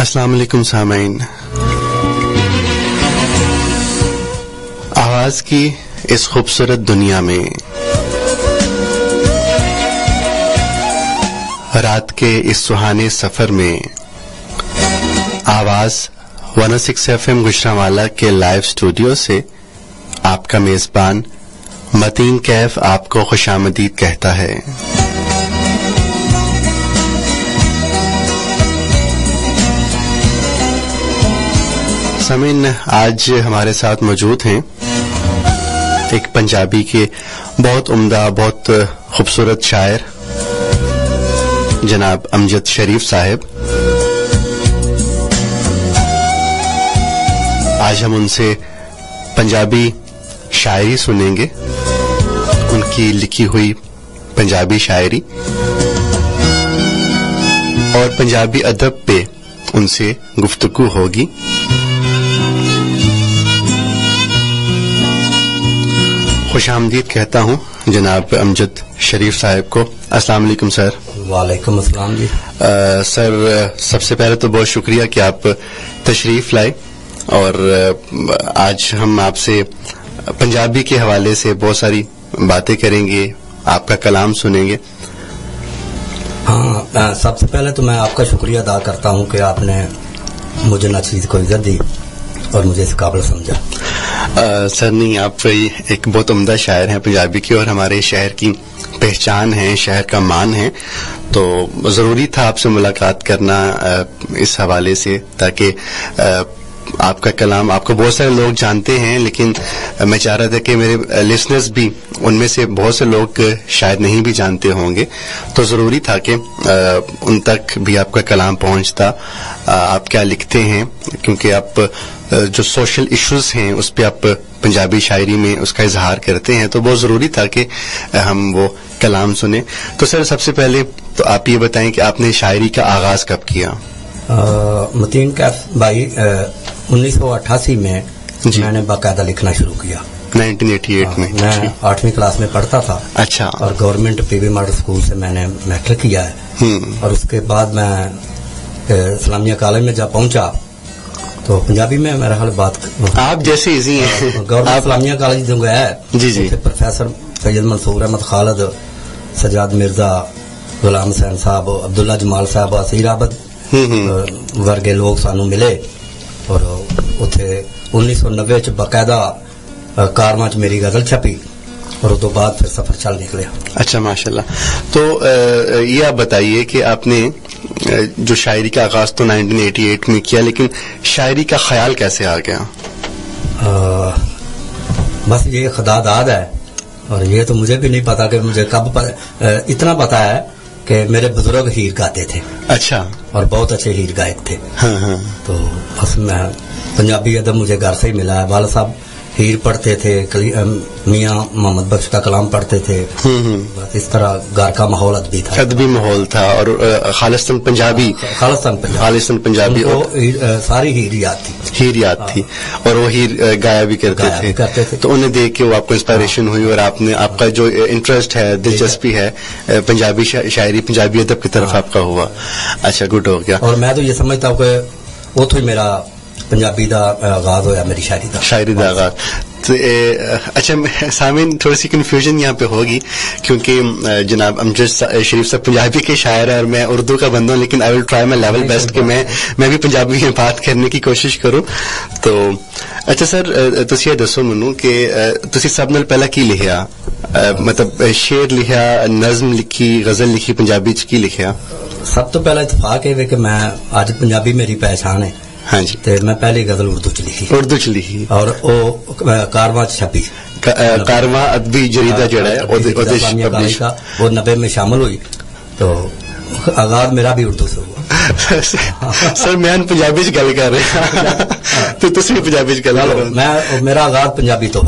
السلام علیکم سامعین، آواز کی اس خوبصورت دنیا میں رات کے اس سہانے سفر میں آواز 106 FM گوجرانوالہ کے لائیو اسٹوڈیو سے آپ کا میزبان متین کیف آپ کو خوش آمدید کہتا ہے۔ سامعین، آج ہمارے ساتھ موجود ہیں ایک پنجابی کے بہت عمدہ بہت خوبصورت شاعر جناب امجد شریف صاحب۔ آج ہم ان سے پنجابی شاعری سنیں گے، ان کی لکھی ہوئی پنجابی شاعری، اور پنجابی ادب پہ ان سے گفتگو ہوگی۔ خوش آمدید کہتا ہوں جناب امجد شریف صاحب کو۔ السلام علیکم سر۔ وعلیکم السلام جی۔ سر، سب سے پہلے تو بہت شکریہ کہ آپ تشریف لائے، اور آج ہم آپ سے پنجابی کے حوالے سے بہت ساری باتیں کریں گے، آپ کا کلام سنیں گے۔ ہاں، سب سے پہلے تو میں آپ کا شکریہ ادا کرتا ہوں کہ آپ نے مجھے نہ چیز کو عزت دی اور مجھے اس قابل سمجھا۔ سر نہیں، آپ ایک بہت عمدہ شاعر ہیں پنجابی کی، اور ہمارے شہر کی پہچان ہے، شہر کا مان ہے، تو ضروری تھا آپ سے ملاقات کرنا اس حوالے سے، تاکہ آپ کا کلام آپ کو بہت سارے لوگ جانتے ہیں، لیکن میں چاہ رہا تھا کہ میرے لسنرز بھی ان میں سے بہت سے لوگ شاید نہیں بھی جانتے ہوں گے، تو ضروری تھا کہ ان تک بھی آپ کا کلام پہنچتا۔ آپ کیا لکھتے ہیں، کیونکہ آپ جو سوشل ایشوز ہیں اس پہ آپ پنجابی شاعری میں اس کا اظہار کرتے ہیں، تو بہت ضروری تھا کہ ہم وہ کلام سنیں۔ تو سر، سب سے پہلے تو آپ یہ بتائیں کہ آپ نے شاعری کا آغاز کب کیا؟ متین کیف بھائی، 1988 میں جی میں نے باقاعدہ لکھنا شروع کیا۔ 1988 میں؟ میں 8ویں کلاس میں پڑھتا تھا۔ اچھا۔ اور government P V model school سے میں نے میٹرک کیا ہے، اور اس کے بعد میں اسلامیہ کالج میں جب پہنچا تو پنجابی میں میرا حال بات آپ جیسے ایزی ہیں۔ گورنمنٹ اسلامیہ کالج جو گیا ہے، جی جی، پروفیسر سید منصور احمد خالد، سجاد مرزا، غلام حسین صاحب، عبداللہ جمال صاحب، اسیر عابد ورگے لوگ سانو ملے، اور اتنے 1990 چ باقاعدہ کارواں چ میری غزل چھپی، اور اس تو بعد پھر سفر چل نکلیا۔ اچھا، ماشاءاللہ۔ تو یہ آپ بتائیے کہ آپ نے جو شاعری کا آغاز تو 1988 میں کیا، لیکن شاعری کا خیال کیسے آ گیا؟ بس یہ خدا داد ہے، اور یہ تو مجھے بھی نہیں پتا کہ مجھے کب اتنا پتا ہے کہ میرے بزرگ ہیر گاتے تھے۔ اچھا۔ اور بہت اچھے ہیر گائک تھے۔ ہاں ہاں۔ تو بس میں پنجابی ادب مجھے گھر سے ہی ملا ہے۔ والد صاحب ہیر پڑھتے تھے، میاں محمد بخش کا کلام پڑھتے تھے، بس اس طرح گھر کا ماحول ادبی تھا، ادبی ماحول تھا، اور خالصتاً پنجابی، خالصتاً پنجابی، اور ساری ہیر یاد تھی، ہیر یاد تھی، اور وہ ہیر گایا بھی کرتے تھے، تو انہیں دیکھ کے وہ آپ کو انسپائریشن ہوئی، اور آپ نے آپ کا جو انٹرسٹ ہے، دلچسپی ہے پنجابی شاعری، پنجابی ادب کی طرف آپ کا ہوا۔ اچھا، گڈ ہو گیا۔ اور میں تو یہ سمجھتا ہوں کہ اتوں ہی میرا پنجابی دا آغاز ہویا، میری شاعری دا آغاز۔ اچھا سامعین، تھوڑی سی کنفیوژن یہاں پہ ہوگی، کیونکہ جناب امجد شریف صاحب پنجابی کے شاعر ہیں اور میں اردو کا بندہ ہوں، لیکن I will try my level best کہ میں بھی پنجابی میں بات کرنے کی کوشش کروں۔ تو اچھا سر، تسی یہ دسو مینوں کہ تسی سب نال پہلا کی لکھیا، مطلب شعر لکھیا، نظم لکھی، غزل لکھی، پنجابی چ کی لکھیا؟ سب تو پہلا اتفاق ہے کہ میں اج پنجابی میری پہچان ہے۔ ہاں جی۔ تے میں پہلی غزل اردو چ لکھی، اور او کارواں چھپی، کارواں ادبی جریدہ جڑا ہے وہ 90 میں شامل ہوئی، تو آغاز میرا بھی اردو سے ہوا۔ سر میں پنجابی چ گل کر رہا تو تسی پنجابی چ گل کر رہے؟ میرا آغاز پنجابی تو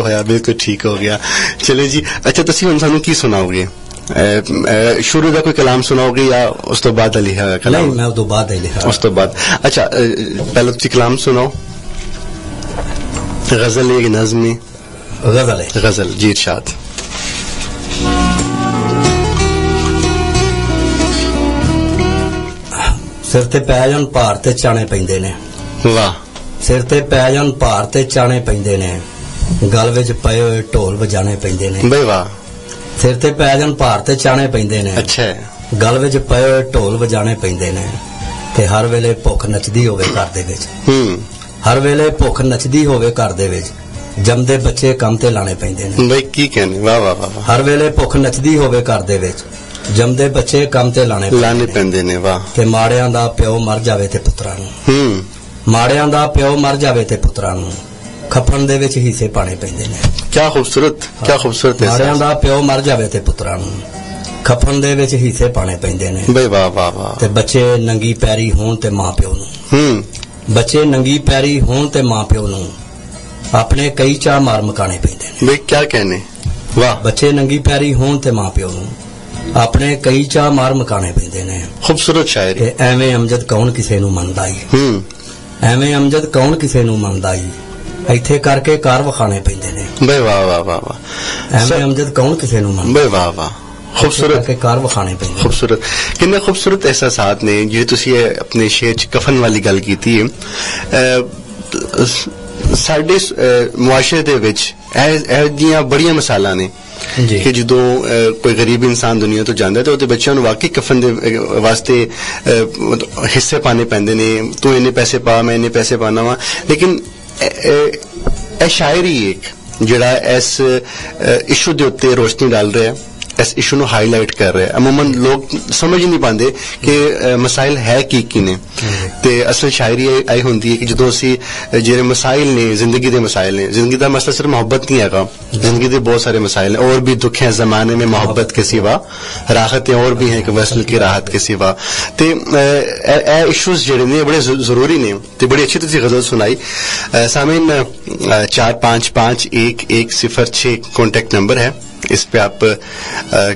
ہویا۔ بالکل ٹھیک ہو گیا۔ چلے جی، اچھا تسی ہن سانوں کی سناؤ گے؟ شروع کا کوئی کلام سناؤ گے یا اس تو بعد لکھا کلام؟ نہیں، میں اس تو بعد ہی لکھا۔ اس تو بعد۔ اچھا، پہلے تسی کلام سناؤ، غزل ہے کہ نظم ہے؟ غزل، جی ارشاد۔ ਸਿਰ ਤੇ ਪੈ ਜਾਣ ਭਾਰ ਤੇ ਚਾਣੇ ਪੈਂਦੇ ਨੇ ਵਾਹ ਸਿਰ ਤੇ ਪੈ ਜਾਣ ਭਾਰ ਤੇ ਚਾਣੇ ਪੈਂਦੇ ਨੇ ਗਲ ਵਿੱਚ ਪਏ ਹੋਏ ਢੋਲ ਵਜਾਣੇ ਪੈਂਦੇ ਨੇ ਬਈ ਵਾਹ ਸਿਰ ਤੇ ਪੈ ਜਾਣ ਭਾਰ ਤੇ ਚਾਣੇ ਪੈਂਦੇ ਨੇ ਅੱਛਾ ਹੈ ਗਲ ਵਿੱਚ ਪਏ ਹੋਏ ਢੋਲ ਵਜਾਣੇ ਪੈਂਦੇ ਨੇ ਤੇ ਹਰ ਵੇਲੇ ਭੁੱਖ ਨੱਚਦੀ ਹੋਵੇ ਘਰ ਦੇ ਵਿੱਚ ਹਰ ਵੇਲੇ ਭੁੱਖ ਨੱਚਦੀ ਹੋਵੇ ਘਰ ਦੇ ਵਿੱਚ ਜੰਮਦੇ ਬੱਚੇ ਕੰਮ ਤੇ ਲਾਣੇ ਪੈਂਦੇ ਨੇ ਬਈ ਕੀ ਕਹਿੰਦੇ ਵਾਹ ਵਾਹ ਵਾਹ ਹਰ ਵੇਲੇ ਭੁੱਖ ਨੱਚਦੀ ਹੋਵੇ ਘਰ ਦੇ ਵਿੱਚ ਜੰਮਦੇ ਬੱਚੇ ਕੰਮ ਤੇ ਲਾਣੇ ਪੈਂਦੇ ਨੇ ਵਾਹ ਤੇ ਮਾੜਿਆਂ ਦਾ ਪਿਓ ਮਰ ਜਾਵੇ ਤੇ ਪੁੱਤਰਾਂ ਨੂੰ ਮਾੜਿਆਂ ਦਾ ਪਿਓ ਮਰ ਜਾਵੇ ਤੇ ਪੁੱਤਰਾਂ ਨੂੰ ਖੱਫਣ ਦੇ ਵਿੱਚ ਹਿੱਸੇ ਪਾਣੇ ਪੈਂਦੇ ਨੇ ਕੀ ਖੂਬਸੂਰਤ ਹੈ ਮਾੜਿਆਂ ਦਾ ਪਿਓ ਮਰ ਜਾਵੇ ਤੇ ਪੁੱਤਰਾਂ ਨੂੰ ਖੱਫਣ ਦੇ ਵਿੱਚ ਹਿੱਸੇ ਪਾਣੇ ਪੈਂਦੇ ਨੇ ਬਈ ਵਾਹ ਵਾਹ ਵਾਹ ਤੇ ਬੱਚੇ ਨੰਗੀ ਪੈਰੀ ਹੋਣ ਤੇ ਮਾਂ ਪਿਓ ਨੂੰ ਬੱਚੇ ਨੰਗੀ ਪੈਰੀ ਹੋਣ ਤੇ ਮਾਂ ਪਿਓ ਨੂੰ ਆਪਣੇ ਕਈ ਚਾਹ ਮਾਰ ਮਕਾਣੇ ਪੈਂਦੇ ਨੇ ਬਈ ਕੀ ਕਹਿੰਦੇ ਵਾਹ ਬੱਚੇ ਨੰਗੀ ਪੈਰੀ ਹੋਣ ਤੇ ਮਾਂ ਪਿਓ ਨੂੰ ਆਪਣੇ ਕਈ ਚਾਹ ਮਾਰ ਮਕਾਣੇ ਪੈਂਦੇ ਨੇ ਖੂਬਸੂਰਤ ਸ਼ਾਇਰੀ ਤੇ ਐਵੇਂ ਅਮਜਦ ਕੌਣ ਕਿਸੇ ਨੂੰ ਮੰਨਦਾ ਈ ਐਵੇਂ ਅਮਜਦ ਕੌਣ ਕਿਸੇ ਨੂੰ ਮੰਨਦਾ ਈ ਇੱਥੇ ਕਰਕੇ ਕਾਰ ਵਿਖਾਣੇ ਪੈਂਦੇ ਨੇ ਬਈ ਵਾਹ ਵਾਹ ਵਾਹ ਵਾਹ ਐਵੇਂ ਅਮਜਦ ਕੌਣ ਕਿਸੇ ਨੂੰ ਮੰਨਦਾ ਬਈ ਵਾਹ ਵਾਹ ਖੂਬਸੂਰਤ ਕੇ ਕਾਰ ਵਿਖਾਣੇ ਪੈਂਦੇ ਖੂਬਸੂਰਤ ਕਿੰਨੇ ਖੂਬਸੂਰਤ ਅਹਿਸਾਸਾਤ ਨੇ ਜੇ ਤੁਸੀਂ ਆਪਣੇ ਸ਼ੇਰ ਚ ਕਫਨ ਵਾਲੀ ਗੱਲ ਕੀਤੀ ਹੈ ਸਾਡੇ ਮੁਆਸ਼ਰੇ ਦੇ ਵਿੱਚ ਇਹ ਦੀਆਂ ਬੜੀਆਂ ਮਿਸਾਲਾਂ ਨੇ ਕਿ ਜਦੋਂ ਕੋਈ ਗਰੀਬ ਇਨਸਾਨ ਦੁਨੀਆ ਤੋਂ ਜਾਂਦਾ ਤਾਂ ਉਹਦੇ ਬੱਚਿਆਂ ਨੂੰ ਵਾਕਈ ਕਫਨ ਦੇ ਵਾਸਤੇ ਹਿੱਸੇ ਪਾਣੇ ਪੈਂਦੇ ਨੇ ਤੂੰ ਇੰਨੇ ਪੈਸੇ ਪਾ ਮੈਂ ਇੰਨੇ ਪੈਸੇ ਪਾਣਾ ਵਾ ਲੇਕਿਨ ਇਹ ਸ਼ਾਇਰੀ ਇੱਕ ਜਿਹੜਾ ਇਸ ਇਸ਼ੂ ਦੇ ਉੱਤੇ ਰੋਸ਼ਨੀ ਡਾਲ ਰਿਹਾ ਇਸ ਇਸ਼ੂ ਨੂੰ ਹਾਈਲਾਈਟ ਕਰ ਰਿਹਾ ਅਮੂਮਨ ਲੋਕ ਸਮਝ ਹੀ ਨਹੀਂ ਪਾਉਂਦੇ ਕਿ ਮਸਾਇਲ ਹੈ ਕੀ ਨੇ ਤੇ ਅਸਲ ਸ਼ਾਇਰੀ ਆਈ ਹੁੰਦੀ ਹੈ ਕਿ ਜਦੋਂ ਅਸੀਂ ਜਿਹੜੇ ਮਸਾਇਲ ਨੇ ਜ਼ਿੰਦਗੀ ਦੇ ਮਸਾਇਲ ਨੇ ਜ਼ਿੰਦਗੀ ਦਾ ਮਸਲਾ ਸਿਰਫ ਮੁਹੱਬਤ ਨਹੀਂ ਹੈਗਾ ਜ਼ਿੰਦਗੀ ਦੇ ਬਹੁਤ ਸਾਰੇ ਮਸਾਇل ہیں اور بھی دکھ ہیں زمانے میں محبت کے سوا راحتیں اور بھی ہیں کہ وصل کی راحت کے سوا تے اے ایشوز جڑے نے بڑے ضروری نے تے بڑی اچھی تسی غزل سنائی سامعین 45511006 کانٹیکٹ نمبر ہے اس پہ آپ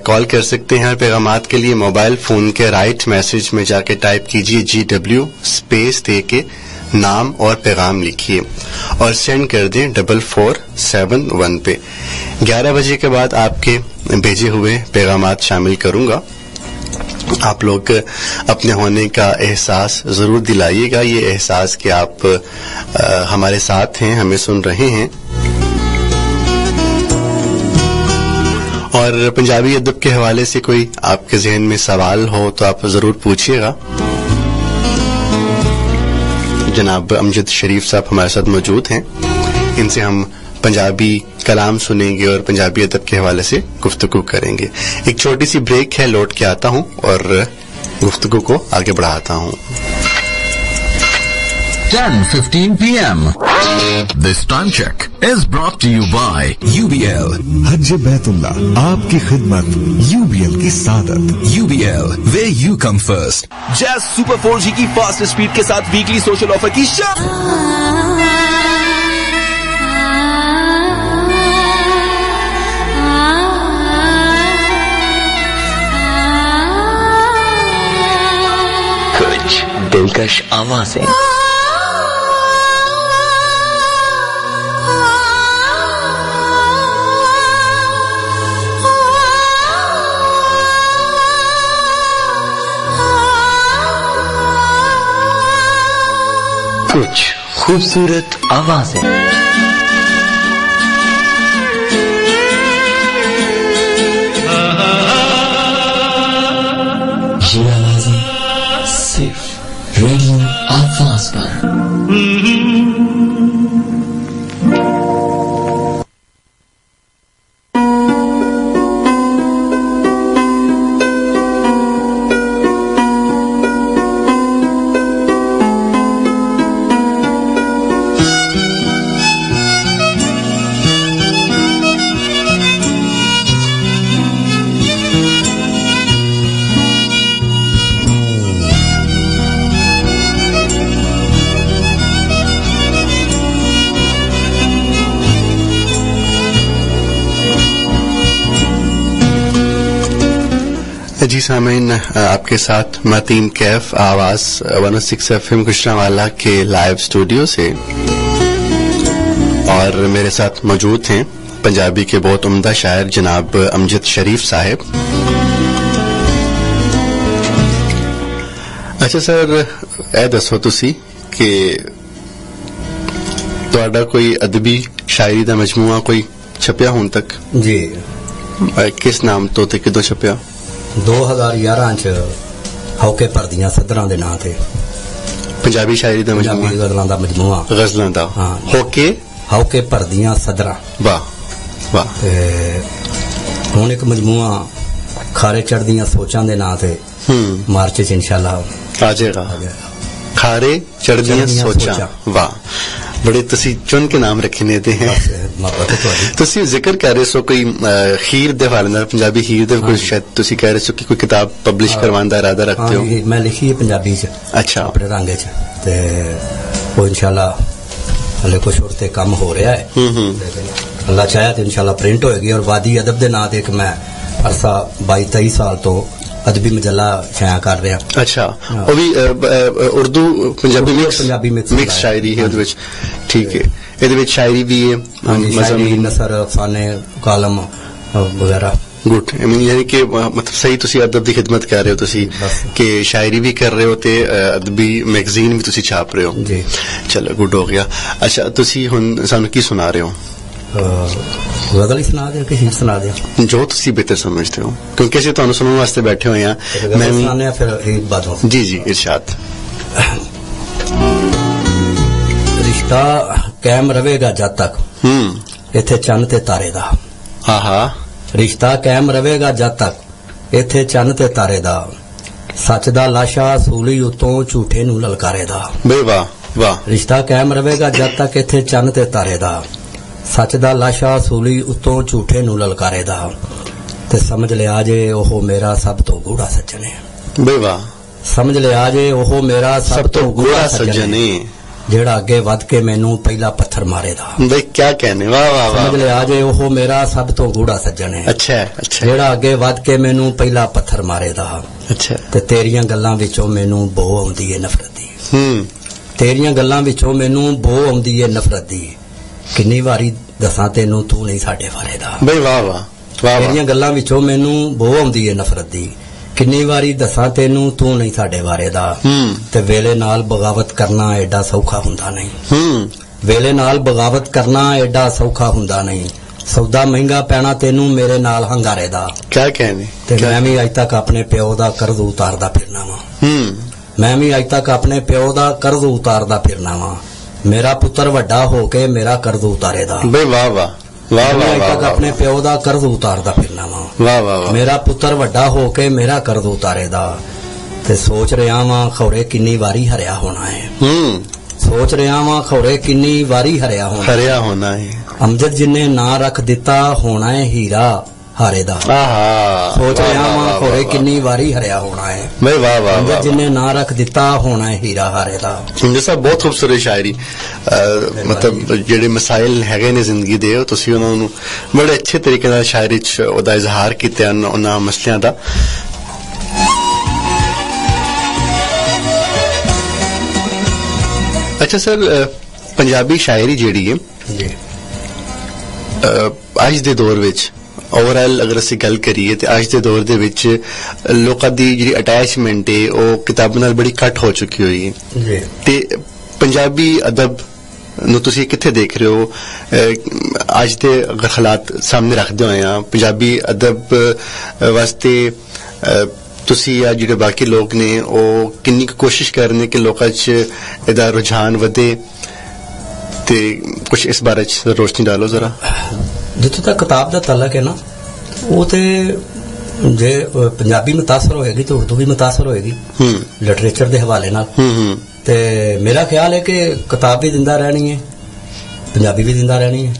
کال کر سکتے ہیں پیغامات کے لیے موبائل فون کے رائٹ میسج میں جا کے ٹائپ کیجئے GW اسپیس دے کے نام اور پیغام لکھیے اور سینڈ کر دیں 4471 پہ 11 بجے کے بعد آپ کے بھیجے ہوئے پیغامات شامل کروں گا آپ لوگ اپنے ہونے کا احساس ضرور دلائیے گا یہ احساس کہ آپ ہمارے ساتھ ہیں ہمیں سن رہے ہیں اور پنجابی ادب کے حوالے سے کوئی آپ کے ذہن میں سوال ہو تو آپ ضرور پوچھیے گا جناب امجد شریف صاحب ہمارے ساتھ موجود ہیں ان سے ہم پنجابی کلام سنیں گے اور پنجابی ادب کے حوالے سے گفتگو کریں گے ایک چھوٹی سی بریک ہے لوٹ کے آتا ہوں اور گفتگو کو آگے بڑھاتا ہوں 10:15 p.m. This time check is brought to you by UBL. حج بیت اللہ آپ کی خدمت UBL کی سعادت UBL, where you come first. Jazz Super 4G key fast speed کے ساتھ ویکلی سوشل آفر کی شرط کچھ دلکش آوازیں کچھ خوبصورت آوازیں یہ آوازیں صرف ریڈیو آواز پر جی سامعین آپ کے ساتھ متین کیف آواز 106 FM گوجرانوالہ کے لائیو اسٹوڈیو سے اور میرے ساتھ موجود ہیں پنجابی کے بہت عمدہ شاعر جناب امجد شریف صاحب ਅੱਛਾ ਸਰ, ਇਹ ਦੱਸੋ ਤੁਸੀਂ ਕਿ ਤੁਹਾਡਾ ਕੋਈ ਅਦਬੀ ਸ਼ਾਇਰੀ ਦਾ ਮਜਮੂਆ ਕੋਈ ਛਪਿਆ ਹੁਣ ਤੱਕ? ਜੀ ਕਿਸ ਨਾਮ ਤੋਂ ਤੇ ਕਿਦੋਂ ਛਪਿਆ? 2011 ਚ ਹੌਕੇ ਭਰਦੀਆਂ ਸਦਰਾਂ ਦੇ ਨਾਂ ਤੇ ਪੰਜਾਬੀ ਸ਼ਾਇਰੀ ਦਾ ਪੰਜਾਬੀ ਮਜਮੂਆ, ਗਜ਼ਲਾਂ ਦਾ ਮਜਮੂਆ, ਗਜ਼ਲਾਂ ਦਾ। ਹਾਂ। ਹੋਕੇ ਭਰਦੀਆਂ ਸਦਰਾਂ। ਵਾਹ ਵਾਹ। ਤੇ ਹੁਣ ਇੱਕ ਮਜਮੂਆ ਖਾਰੇ ਚੜ੍ਹਦੀਆਂ ਸੋਚਾਂ ਦੇ ਨਾਂ ਤੇ ਮਾਰਚ ਚ ਇਨਸ਼ਾਅੱਲਾ ਆ ਜਾਏਗਾ। ਖਾਰੇ ਚੜ੍ਹਦੀਆਂ ਸੋਚਾਂ। ਵਾਹ, ਬੜੇ ਤੁਸੀਂ ਚੁਣ ਕੇ ਨਾਮ ਰੱਖੇ ਨੇ ਤੇ ਹੈ। ਮੁਹੱਬਤ ਹੈ ਤੁਹਾਡੀ। ਤੁਸੀਂ ਜ਼ਿਕਰ ਕਰ ਰਹੇ ਸੋ ਕੋਈ ਖੀਰ ਦੇ ਹਵਾਲੇ ਨਾਲ, ਪੰਜਾਬੀ ਖੀਰ ਦੇ ਕੋਈ ਸ਼ਾਇਦ ਤੁਸੀਂ ਕਹਿ ਰਹੇ ਸੋ ਕਿ ਕੋਈ ਕਿਤਾਬ ਪਬਲਿਸ਼ ਕਰਵਾਉਣ ਦਾ ਇਰਾਦਾ ਰੱਖਦੇ ਹੋ? ਹਾਂ, ਮੈਂ ਲਿਖੀ ਹੈ ਪੰਜਾਬੀ ਚ। ਅੱਛਾ। ਆਪਣੇ ਰੰਗ ਚ, ਤੇ ਉਹ ਇਨਸ਼ਾਅੱਲਾ ਹਲੇ ਕੁਛ ਹੋਰ ਤੇ ਕੰਮ ਹੋ ਰਿਹਾ ਹੈ। ਲੇਕਿਨ ਅੱਲਾ ਚਾਹਿਆ ਤੇ ਇਨਸ਼ਾਅੱਲਾ ਪ੍ਰਿੰਟ ਹੋਏਗੀ। ਔਰ ਵਾਦੀ ਅਦਬ ਦੇ ਨਾਂ ਤੇ ਇੱਕ ਮੈਂ ਅਰਸਾ 22-23 ਸਾਲ ਤੋਂ ਅਦਬੀ ਮਜੱਲਾ ਛਾਇਆ ਕਰ ਰਿਹਾ। ਅੱਛਾ, ਉਹ ਵੀ ਉਰਦੂ ਪੰਜਾਬੀ ਮਿਕਸ ਸ਼ਾਇਰੀ ਹੈ ਉਹਦੇ ਵਿੱਚ? ਠੀਕ ਹੈ। ਇਹਦੇ ਵਿੱਚ ਸ਼ਾਇਰੀ ਵੀ ਹੈ, ਸ਼ਾਇਰੀ, ਨਸਰ, ਅਫਸਾਨੇ, ਕਾਲਮ ਵਗੈਰਾ। ਗੁੱਡ। ਯਾਨੀ ਕਿ ਮਤਲਬ ਸਹੀ ਤੁਸੀਂ ਅਦਬ ਦੀ ਖਿਦਮਤ ਕਰ ਰਹੇ ਹੋ ਤੁਸੀਂ, ਕਿ ਸ਼ਾਇਰੀ ਵੀ ਕਰ ਰਹੇ ਹੋ ਤੇ ਅਦਬੀ ਮੈਗਜ਼ੀਨ ਵੀ ਤੁਸੀਂ ਛਾਪ ਰਹੇ ਹੋ ਜੀ। ਚਲੋ ਗੁੱਡ ਹੋ ਗਿਆ। ਅੱਛਾ, ਤੁਸੀਂ ਹੁਣ ਸਾਨੂੰ ਕੀ ਸੁਣਾ ਰਹੇ ਹੋ? ਗਜ਼ਲ ਹੀ ਸੁਣਾ ਦਿਆਂ ਕਿ ਹੀਰ ਸੁਣਾ ਦਿਆਂ? ਜੋ ਤੁਸੀਂ ਬਿਹਤਰ ਸਮਝਦੇ ਹੋ, ਕਿਉਂਕਿ ਅਸੀਂ ਤੁਹਾਨੂੰ ਸੁਣਨ ਵਾਸਤੇ ਬੈਠੇ ਹੋਏ ਹਾਂ। ਮੈਂ ਵੀ ਸੁਣਾਉਂਦੇ ਹਾਂ, ਫਿਰ ਹੀਰ ਬਾਦੋਂ। ਜੀ ਜੀ, ਇਰਸ਼ਾਦ। ਰਿਸ਼ਤਾ ਕਾਇਮ ਰਵੇਗਾ ਜਦ ਤੱਕ ਇੱਥੇ ਚੰਨ ਤੇ ਤਾਰੇ ਦਾ। ਆਹਾ। ਰਿਸ਼ਤਾ ਕਾਇਮ ਰਵੇਗਾ ਜਦ ਤੱਕ ਇੱਥੇ ਚੰਨ ਤੇ ਤਾਰੇ ਦਾ। ਸੱਚ ਦਾ ਲਾਸ਼ਾ ਸੂਲੀ ਉਤੋਂ ਝੂਠੇ ਨੂੰ ਲਲਕਾਰੇ ਦਾ। ਬੇ ਵਾਹ ਵਾਹ। ਰਿਸ਼ਤਾ ਕਾਇਮ ਰਵੇਗਾ ਜਦ ਤੱਕ ਇੱਥੇ ਚੰਨ ਤੇ ਤਾਰੇ ਦਾ। ਸੱਚ ਦਾ ਲਾਸ਼ਾ ਸੂਲੀ ਉਤੋਂ ਝੂਠੇ ਨੂੰ ਲਲਕਾਰੇ ਦਾ। ਤੇ ਸਮਝ ਲਿਆ ਜੇ ਉਹ ਮੇਰਾ ਸਭ ਤੋਂ ਗੂੜਾ ਸੱਜਣ ਹੈ। ਬੇ ਵਾਹ। ਸਮਝ ਲਿਆ ਜੇ ਉਹ ਮੇਰਾ ਸਭ ਤੋਂ ਗੂੜਾ ਸੱਜਣ ਹੈ, ਜਿਹੜਾ ਅੱਗੇ ਵੱਧ ਕੇ ਮੈਨੂੰ ਪਹਿਲਾ ਪੱਥਰ ਮਾਰੇ ਦਾ। ਬਈ ਕੀ ਕਹਿਣੇ, ਵਾਹ ਵਾਹ ਵਾਹ। ਸਮਝ ਲਿਆ ਜੇ ਉਹ ਮੇਰਾ ਸਭ ਤੋਂ ਗੂੜਾ ਸੱਜਣ ਹੈ। ਅੱਛਾ ਅੱਛਾ। ਜਿਹੜਾ ਅੱਗੇ ਵੱਧ ਕੇ ਮੈਨੂੰ ਪਹਿਲਾ ਪੱਥਰ ਮਾਰੇ ਦਾ। ਅੱਛਾ। ਤੇ ਤੇਰੀਆਂ ਗੱਲਾਂ ਵਿੱਚੋਂ ਮੈਨੂੰ ਬੋ ਆਉਂਦੀ ਏ ਨਫ਼ਰਤ ਦੀ। ਤੇਰੀਆਂ ਗੱਲਾਂ ਵਿੱਚੋਂ ਮੈਨੂੰ ਬੋ ਆਉਂਦੀ ਏ ਨਫ਼ਰਤ ਦੀ। ਕਿੰਨੀ ਵਾਰੀ ਦੱਸਾਂ ਤੈਨੂੰ ਤੂੰ ਨਹੀਂ ਸਾਡੇ ਬਾਰੇ ਦਾ। ਬਈ ਵਾਹ ਵਾਹ ਵਾਹ। ਤੇਰੀਆਂ ਗੱਲਾਂ ਵਿੱਚੋਂ ਮੈਨੂੰ ਬੋ ਆਉਂਦੀ ਏ ਨਫ਼ਰਤ ਦੀ। ਕਿੰਨੀ ਵਾਰੀ ਦੱਸਾਂ ਤੈਨੂੰ ਤੂੰ ਨਹੀਂ ਸਾਡੇ ਬਾਰੇ ਦਾ। ਤੇ ਵੇਲੇ ਨਾਲ ਬਗਾਵਤ ਕਰਨਾ ਐਡਾ ਸੌਖਾ ਹੁੰਦਾ ਨਹੀਂ। ਵੇਲੇ ਨਾਲ ਬਗਾਵਤ ਕਰਨਾ ਐਡਾ ਸੌਖਾ ਹੁੰਦਾ ਨਹੀਂ। ਸੌਦਾ ਮਹਿੰਗਾ ਪੈਣਾ ਤੈਨੂੰ ਮੇਰੇ ਨਾਲ ਹੰਗਾਰੇ ਦਾ। ਕੀ ਕਹਿਣੇ। ਤੇ ਮੈਂ ਵੀ ਅੱਜ ਤੱਕ ਆਪਣੇ ਪਿਓ ਦਾ ਕਰਜ਼ ਉਤਾਰਦਾ ਫਿਰਨਾ ਵਾਂ। ਮੈਂ ਵੀ ਅੱਜ ਤੱਕ ਆਪਣੇ ਪਿਓ ਦਾ ਕਰਜ਼ ਉਤਾਰਦਾ ਫਿਰਨਾ ਵਾਂ। ਮੇਰਾ ਪੁੱਤਰ ਵੱਡਾ ਹੋ ਕੇ ਮੇਰਾ ਕਰਜ਼ ਉਤਾਰੇ ਦਾ। ਬਈ ਵਾਹ ਵਾਹ ਵਾਹ ਵਾਹ। ਅੱਜ ਤੱਕ ਆਪਣੇ ਪਿਓ ਦਾ ਕਰਜ਼ ਉਤਾਰਦਾ ਫਿਰਨਾ ਵਾਂ। ਵਾਹ ਵਾਹ। ਮੇਰਾ ਪੁੱਤਰ ਵੱਡਾ ਹੋ ਕੇ ਮੇਰਾ ਕਰਜ਼ ਉਤਾਰੇ ਦਾ। ਤੇ ਸੋਚ ਰਿਹਾ ਵਾਂ ਖੌਰੇ ਕਿੰਨੀ ਵਾਰੀ ਹਰਿਆ ਹੋਣਾ ਹੈ। ਸੋਚ ਰਿਹਾ ਵਾਂ ਖੌਰੇ ਕਿੰਨੀ ਵਾਰੀ ਹਰਿਆ ਹੋਣਾ ਹੈ। ਅਮਜਦ ਜਿਨੇ ਨਾਂ ਰੱਖ ਦਿੱਤਾ ਹੋਣਾ ਹੈ ਹੀਰਾ ਹਾਰੇ ਦਾ। ਆਹਾ। ਸੋਚ ਰਿਹਾ ਵਾਂ ਖੌਰੇ ਕਿੰਨੀ ਵਾਰੀ ਹਰਿਆ ਹੋਣਾ ਹੈ। ਬਈ ਵਾਹ ਵਾਹ। ਅਮਜਦ ਜਿਨੇ ਨਾਂ ਰੱਖ ਦਿੱਤਾ ਹੋਣਾ ਹੈ ਹੀਰਾ ਹਾਰੇ ਦਾ। ਜਿਸਾ ਬਹੁਤ ਖੂਬਸੂਰਤ ਸ਼ਾਇਰੀ, ਮਤਲਬ ਜਿਹੜੇ ਮਸਾਇਲ ਹੈਗੇ ਨੇ ਜ਼ਿੰਦਗੀ ਦੇ, ਤੁਸੀਂ ਉਹਨਾਂ ਨੂੰ ਬੜੇ ਅੱਛੇ ਤਰੀਕੇ ਨਾਲ ਸ਼ਾਇਰੀ 'ਚ ਉਹਦਾ ਇਜ਼ਹਾਰ ਕੀਤਾ, ਉਹਨਾਂ ਮਸਲਿਆਂ ਦਾ। ਅੱਛਾ ਸਰ, ਪੰਜਾਬੀ ਸ਼ਾਇਰੀ ਜਿਹੜੀ ਹੈ ਅੱਜ ਦੇ ਦੌਰ ਵਿੱਚ ਓਵਰਆਲ ਅਗਰ ਅਸੀਂ ਗੱਲ ਕਰੀਏ ਤੇ ਅੱਜ ਦੇ ਦੌਰ ਦੇ ਵਿੱਚ ਲੋਕਾਂ ਦੀ ਜਿਹੜੀ ਅਟੈਚਮੈਂਟ ਹੈ ਉਹ ਕਿਤਾਬਾਂ ਨਾਲ ਬੜੀ ਘੱਟ ਹੋ ਚੁੱਕੀ ਹੋਈ ਹੈ। ਤੇ ਪੰਜਾਬੀ ਅਦਬ ਨੂੰ ਤੁਸੀਂ ਕਿੱਥੇ ਦੇਖ ਰਹੇ ਹੋ ਅੱਜ ਦੇ ਅਗਰ ਹਾਲਾਤ ਸਾਹਮਣੇ ਰੱਖਦੇ ਹੋਏ ਆ? ਪੰਜਾਬੀ ਅਦਬ ਵਾਸਤੇ ਤੁਸੀਂ ਆ ਜਿਹੜੇ ਬਾਕੀ ਲੋਕ ਨੇ ਉਹ ਕਿੰਨੀ ਕੁ ਕੋਸ਼ਿਸ਼ ਕਰ ਰਹੇ ਨੇ ਕਿ ਲੋਕਾਂ 'ਚ ਇਹਦਾ ਰੁਝਾਨ ਵਧੇ, ਤੇ ਕੁਝ ਇਸ ਬਾਰੇ 'ਚ ਰੋਸ਼ਨੀ ਡਾਲੋ ਜ਼ਰਾ। ਜਿੱਥੋਂ ਤੱਕ ਕਿਤਾਬ ਦਾ ਤਾਲਕ ਹੈ ਨਾ, ਉਹ ਤੇ ਜੇ ਪੰਜਾਬੀ ਮੁਤਾਸਰ ਹੋਏਗੀ ਤਾਂ ਉਰਦੂ ਵੀ ਮੁਤਾਸਰ ਹੋਏਗੀ ਲਿਟਰੇਚਰ ਦੇ ਹਵਾਲੇ ਨਾਲ। ਤੇ ਮੇਰਾ ਖਿਆਲ ਹੈ ਕਿ ਕਿਤਾਬ ਵੀ ਜ਼ਿੰਦਾ ਰਹਿਣੀ ਹੈ, ਪੰਜਾਬੀ ਵੀ ਜ਼ਿੰਦਾ ਰਹਿਣੀ ਹੈ।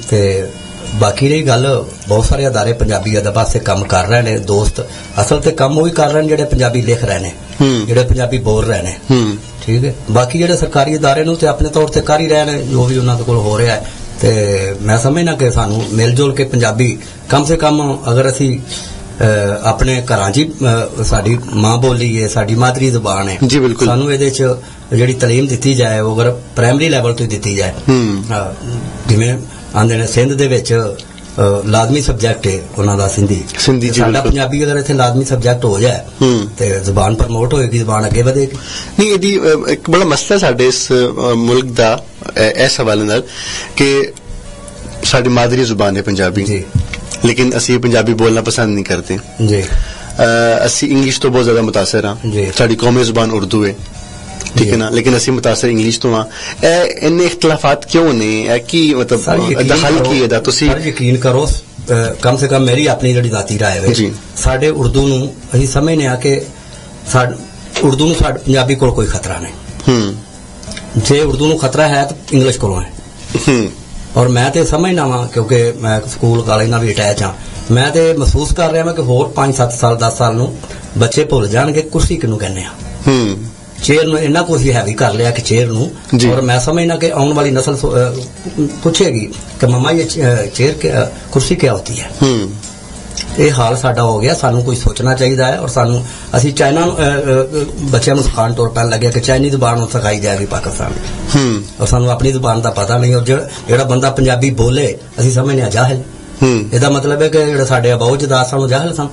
ਤੇ ਬਾਕੀ ਰਹੀ ਗੱਲ, ਬਹੁਤ ਸਾਰੇ ਅਦਾਰੇ ਪੰਜਾਬੀ ਅਦਬ ਵਾਸਤੇ ਕੰਮ ਕਰ ਰਹੇ ਨੇ ਦੋਸਤ। ਅਸਲ ਤੇ ਕੰਮ ਉਹ ਹੀ ਕਰ ਰਹੇ ਨੇ ਜਿਹੜੇ ਪੰਜਾਬੀ ਲਿਖ ਰਹੇ ਨੇ, ਜਿਹੜੇ ਪੰਜਾਬੀ ਬੋਲ ਰਹੇ ਨੇ। ਠੀਕ ਹੈ। ਬਾਕੀ ਜਿਹੜੇ ਸਰਕਾਰੀ ਅਦਾਰੇ ਨੂੰ ਤੇ ਆਪਣੇ ਤੌਰ ਤੇ ਕਰ ਹੀ ਰਹੇ ਨੇ ਜੋ ਵੀ ਉਹਨਾਂ ਦੇ ਕੋਲ ਹੋ ਰਿਹਾ ਹੈ। ਤੇ ਮੈਂ ਸਮਝਣਾ ਕਿ ਸਾਨੂੰ ਮਿਲ ਜੁਲ ਕੇ ਪੰਜਾਬੀ ਕਮ ਸੇ ਕਮ ਅਗਰ ਅਸੀਂ ਆਪਣੇ ਘਰਾਂ 'ਚ ਸਾਡੀ ਮਾਂ ਬੋਲੀ ਹੈ, ਸਾਡੀ ਮਾਦਰੀ ਜ਼ੁਬਾਨ ਹੈ, ਸਾਨੂੰ ਇਹਦੇ 'ਚ ਜਿਹੜੀ ਤਾਲੀਮ ਦਿੱਤੀ ਜਾਏ ਉਹ ਅਗਰ ਪ੍ਰਾਇਮਰੀ ਲੈਵਲ ਤੋਂ ਦਿੱਤੀ ਜਾਏ, ਜਿਵੇਂ ਆਂਦੇ ਨੇ ਸਿੰਧ ਦੇ ਵਿੱਚ ਲਾਜ਼ਮੀ ਸਬਜੈਕਟ ਹੈ ਉਹਨਾਂ ਦਾ ਸਿੰਧੀ ਸਿੰਧੀ ਜੀ, ਸਾਡਾ ਬਿਲਕੁਲ। ਪੰਜਾਬੀ ਅਗਰ ਇੱਥੇ ਲਾਜ਼ਮੀ ਸਬਜੈਕਟ ਹੋ ਜਾਏ ਤੇ ਜ਼ੁਬਾਨ ਪ੍ਰਮੋਟ ਹੋਏਗੀ, ਜ਼ੁਬਾਨ ਅੱਗੇ ਵਧੇਗੀ। ਨਹੀਂ, ਇਹਦੀ ਇੱਕ ਬੜਾ ਮਸਲਾ ਸਾਡੇ ਇਸ ਮੁਲਕ ਦਾ ਇਸ ਹਵਾਲੇ ਨਾਲ ਕਿ ਸਾਡੀ ਮਾਦਰੀ ਜ਼ੁਬਾਨ ਹੈ ਪੰਜਾਬੀ, ਜੀ ਲੇਕਿਨ ਅਸੀਂ ਪੰਜਾਬੀ ਬੋਲਣਾ ਪਸੰਦ ਨਹੀਂ ਕਰਦੇ। ਜੀ ਅਸੀਂ ਇੰਗਲਿਸ਼ ਤੋਂ ਬਹੁਤ ਜ਼ਿਆਦਾ ਮੁਤਾਸਰ ਹਾਂ। ਜੀ। ਸਾਡੀ ਕੌਮੀ ਜ਼ੁਬਾਨ ਉਰਦੂ ਹੈ, ਠੀਕ ਹੈ ਨਾ, ਲੇਕਿਨ ਅਸੀਂ ਮੁਤਾਸਰ ਇੰਗਲਿਸ਼ ਤੋਂ ਹਾਂ। ਇਹ ਇੰਨੇ ਇਖਤਲਾਫਾਤ ਕਿਉਂ ਨੇ? ਇਹ ਕੀ ਮਤਲਬ ਦਖਲ ਕੀ ਇਹਦਾ? ਤੁਸੀਂ ਸਰ ਯਕੀਨ ਕਰੋ, ਕਮ ਸੇ ਕਮ ਮੇਰੀ ਆਪਣੀ ਜਿਹੜੀ ذاتی رائے ਹੈ, ਜੀ। ਸਾਡੇ ਉਰਦੂ ਨੂੰ ਅਸੀਂ ਸਮਝਦੇ ਹਾਂ ਕਿ ਉਰਦੂ ਨੂੰ ਸਾਡੇ ਪੰਜਾਬੀ ਕੋਲ ਕੋਈ ਖਤਰਾ ਨਹੀਂ। ਜੇ ਉਰਦੂ ਨੂੰ ਖਤਰਾ ਹੈ ਤਾਂ ਇੰਗਲਿਸ਼ ਕੋਲੋਂ ਹੈ। ਔਰ ਮੈਂ ਤੇ ਸਮਝਦਾ ਵਾਂ, ਕਿਉਂਕਿ ਮੈਂ ਸਕੂਲ ਕਾਲਜ ਨਾਲ ਵੀ ਅਟੈਚ ਹਾਂ, ਮੈਂ ਤੇ ਮਹਿਸੂਸ ਕਰ ਰਿਹਾ ਮੈਂ ਕਿ ਹੋਰ 5-7 ਸਾਲ 10 ਸਾਲ ਨੂੰ ਬੱਚੇ ਭੁੱਲ ਜਾਣਗੇ ਕੁਰਸੀ ਕਿਹਨੂੰ ਕਹਿੰਦੇ ਆ। ਚੇਅਰ ਨੂੰ ਇੰਨਾ ਕੁਝ ਹੈਵੀ ਕਰ ਲਿਆ ਕਿ ਚੇਅਰ ਨੂੰ, ਜੀ। ਔਰ ਮੈਂ ਸਮਝਦਾ ਕਿ ਆਉਣ ਵਾਲੀ ਨਸਲ ਪੁੱਛੇਗੀ ਕਿ ਮਮਾ ਇਹ ਚੇਅਰ ਕੁਰਸੀ ਕੀ ਹੋਤੀ ਹੈ। ਇਹ ਹਾਲ ਸਾਡਾ ਹੋ ਗਿਆ। ਸਾਨੂੰ ਕੋਈ ਸੋਚਣਾ ਚਾਹੀਦਾ ਹੈ। ਔਰ ਸਾਨੂੰ ਅਸੀਂ ਚਾਈਨਾ ਨੂੰ ਬੱਚਿਆਂ ਨੂੰ ਸਿਖਾਉਣ ਤੁਰ ਪੈਣ ਲੱਗਿਆ ਕਿ ਚਾਈਨੀ ਜ਼ੁਬਾਨ ਨੂੰ ਸਿਖਾਈ ਜਾਏਗੀ ਪਾਕਿਸਤਾਨ ਵਿੱਚ, ਔਰ ਸਾਨੂੰ ਆਪਣੀ ਜ਼ੁਬਾਨ ਦਾ ਪਤਾ ਨਹੀਂ। ਔਰ ਜਿਹੜਾ ਬੰਦਾ ਪੰਜਾਬੀ ਬੋਲੇ ਅਸੀਂ ਸਮਝਦੇ ਹਾਂ ਜਾਹਿਲ। ਇਹਦਾ ਮਤਲਬ ਹੈ ਕਿ ਜਿਹੜੇ ਸਾਡੇ ਅਬਾਉ ਜਦਾਦ ਸਨ ਉਹ ਜਾਹਿਲ ਸਨ,